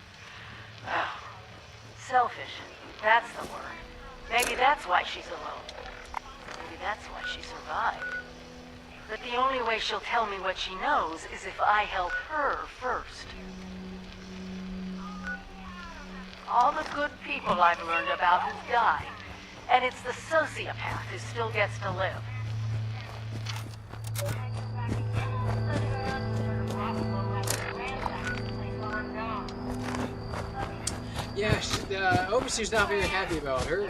Selfish. That's the word. Maybe that's why she's alone. Maybe that's why she survived. But the only way she'll tell me what she knows is if I help her first. All the good people I've learned about who've died, and it's the sociopath who still gets to live. Yeah, the overseer's not very happy about her.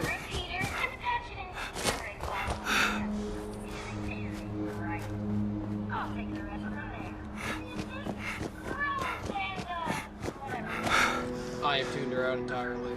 I have tuned her out entirely.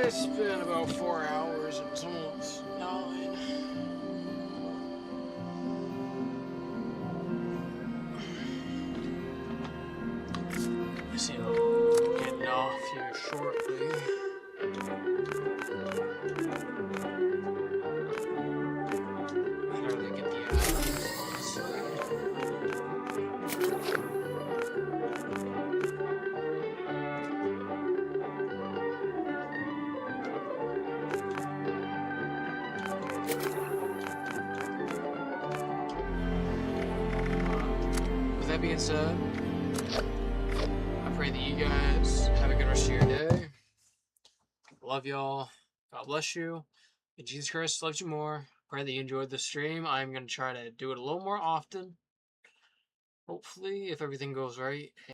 It's been about 4 hours and it's almost 9. I see I'm getting off here shortly. How do they get the With that being said, I pray that you guys have a good rest of your day. Love y'all. God bless you. And Jesus Christ loves you more. Pray that you enjoyed the stream. I'm going to try to do it a little more often. Hopefully, if everything goes right.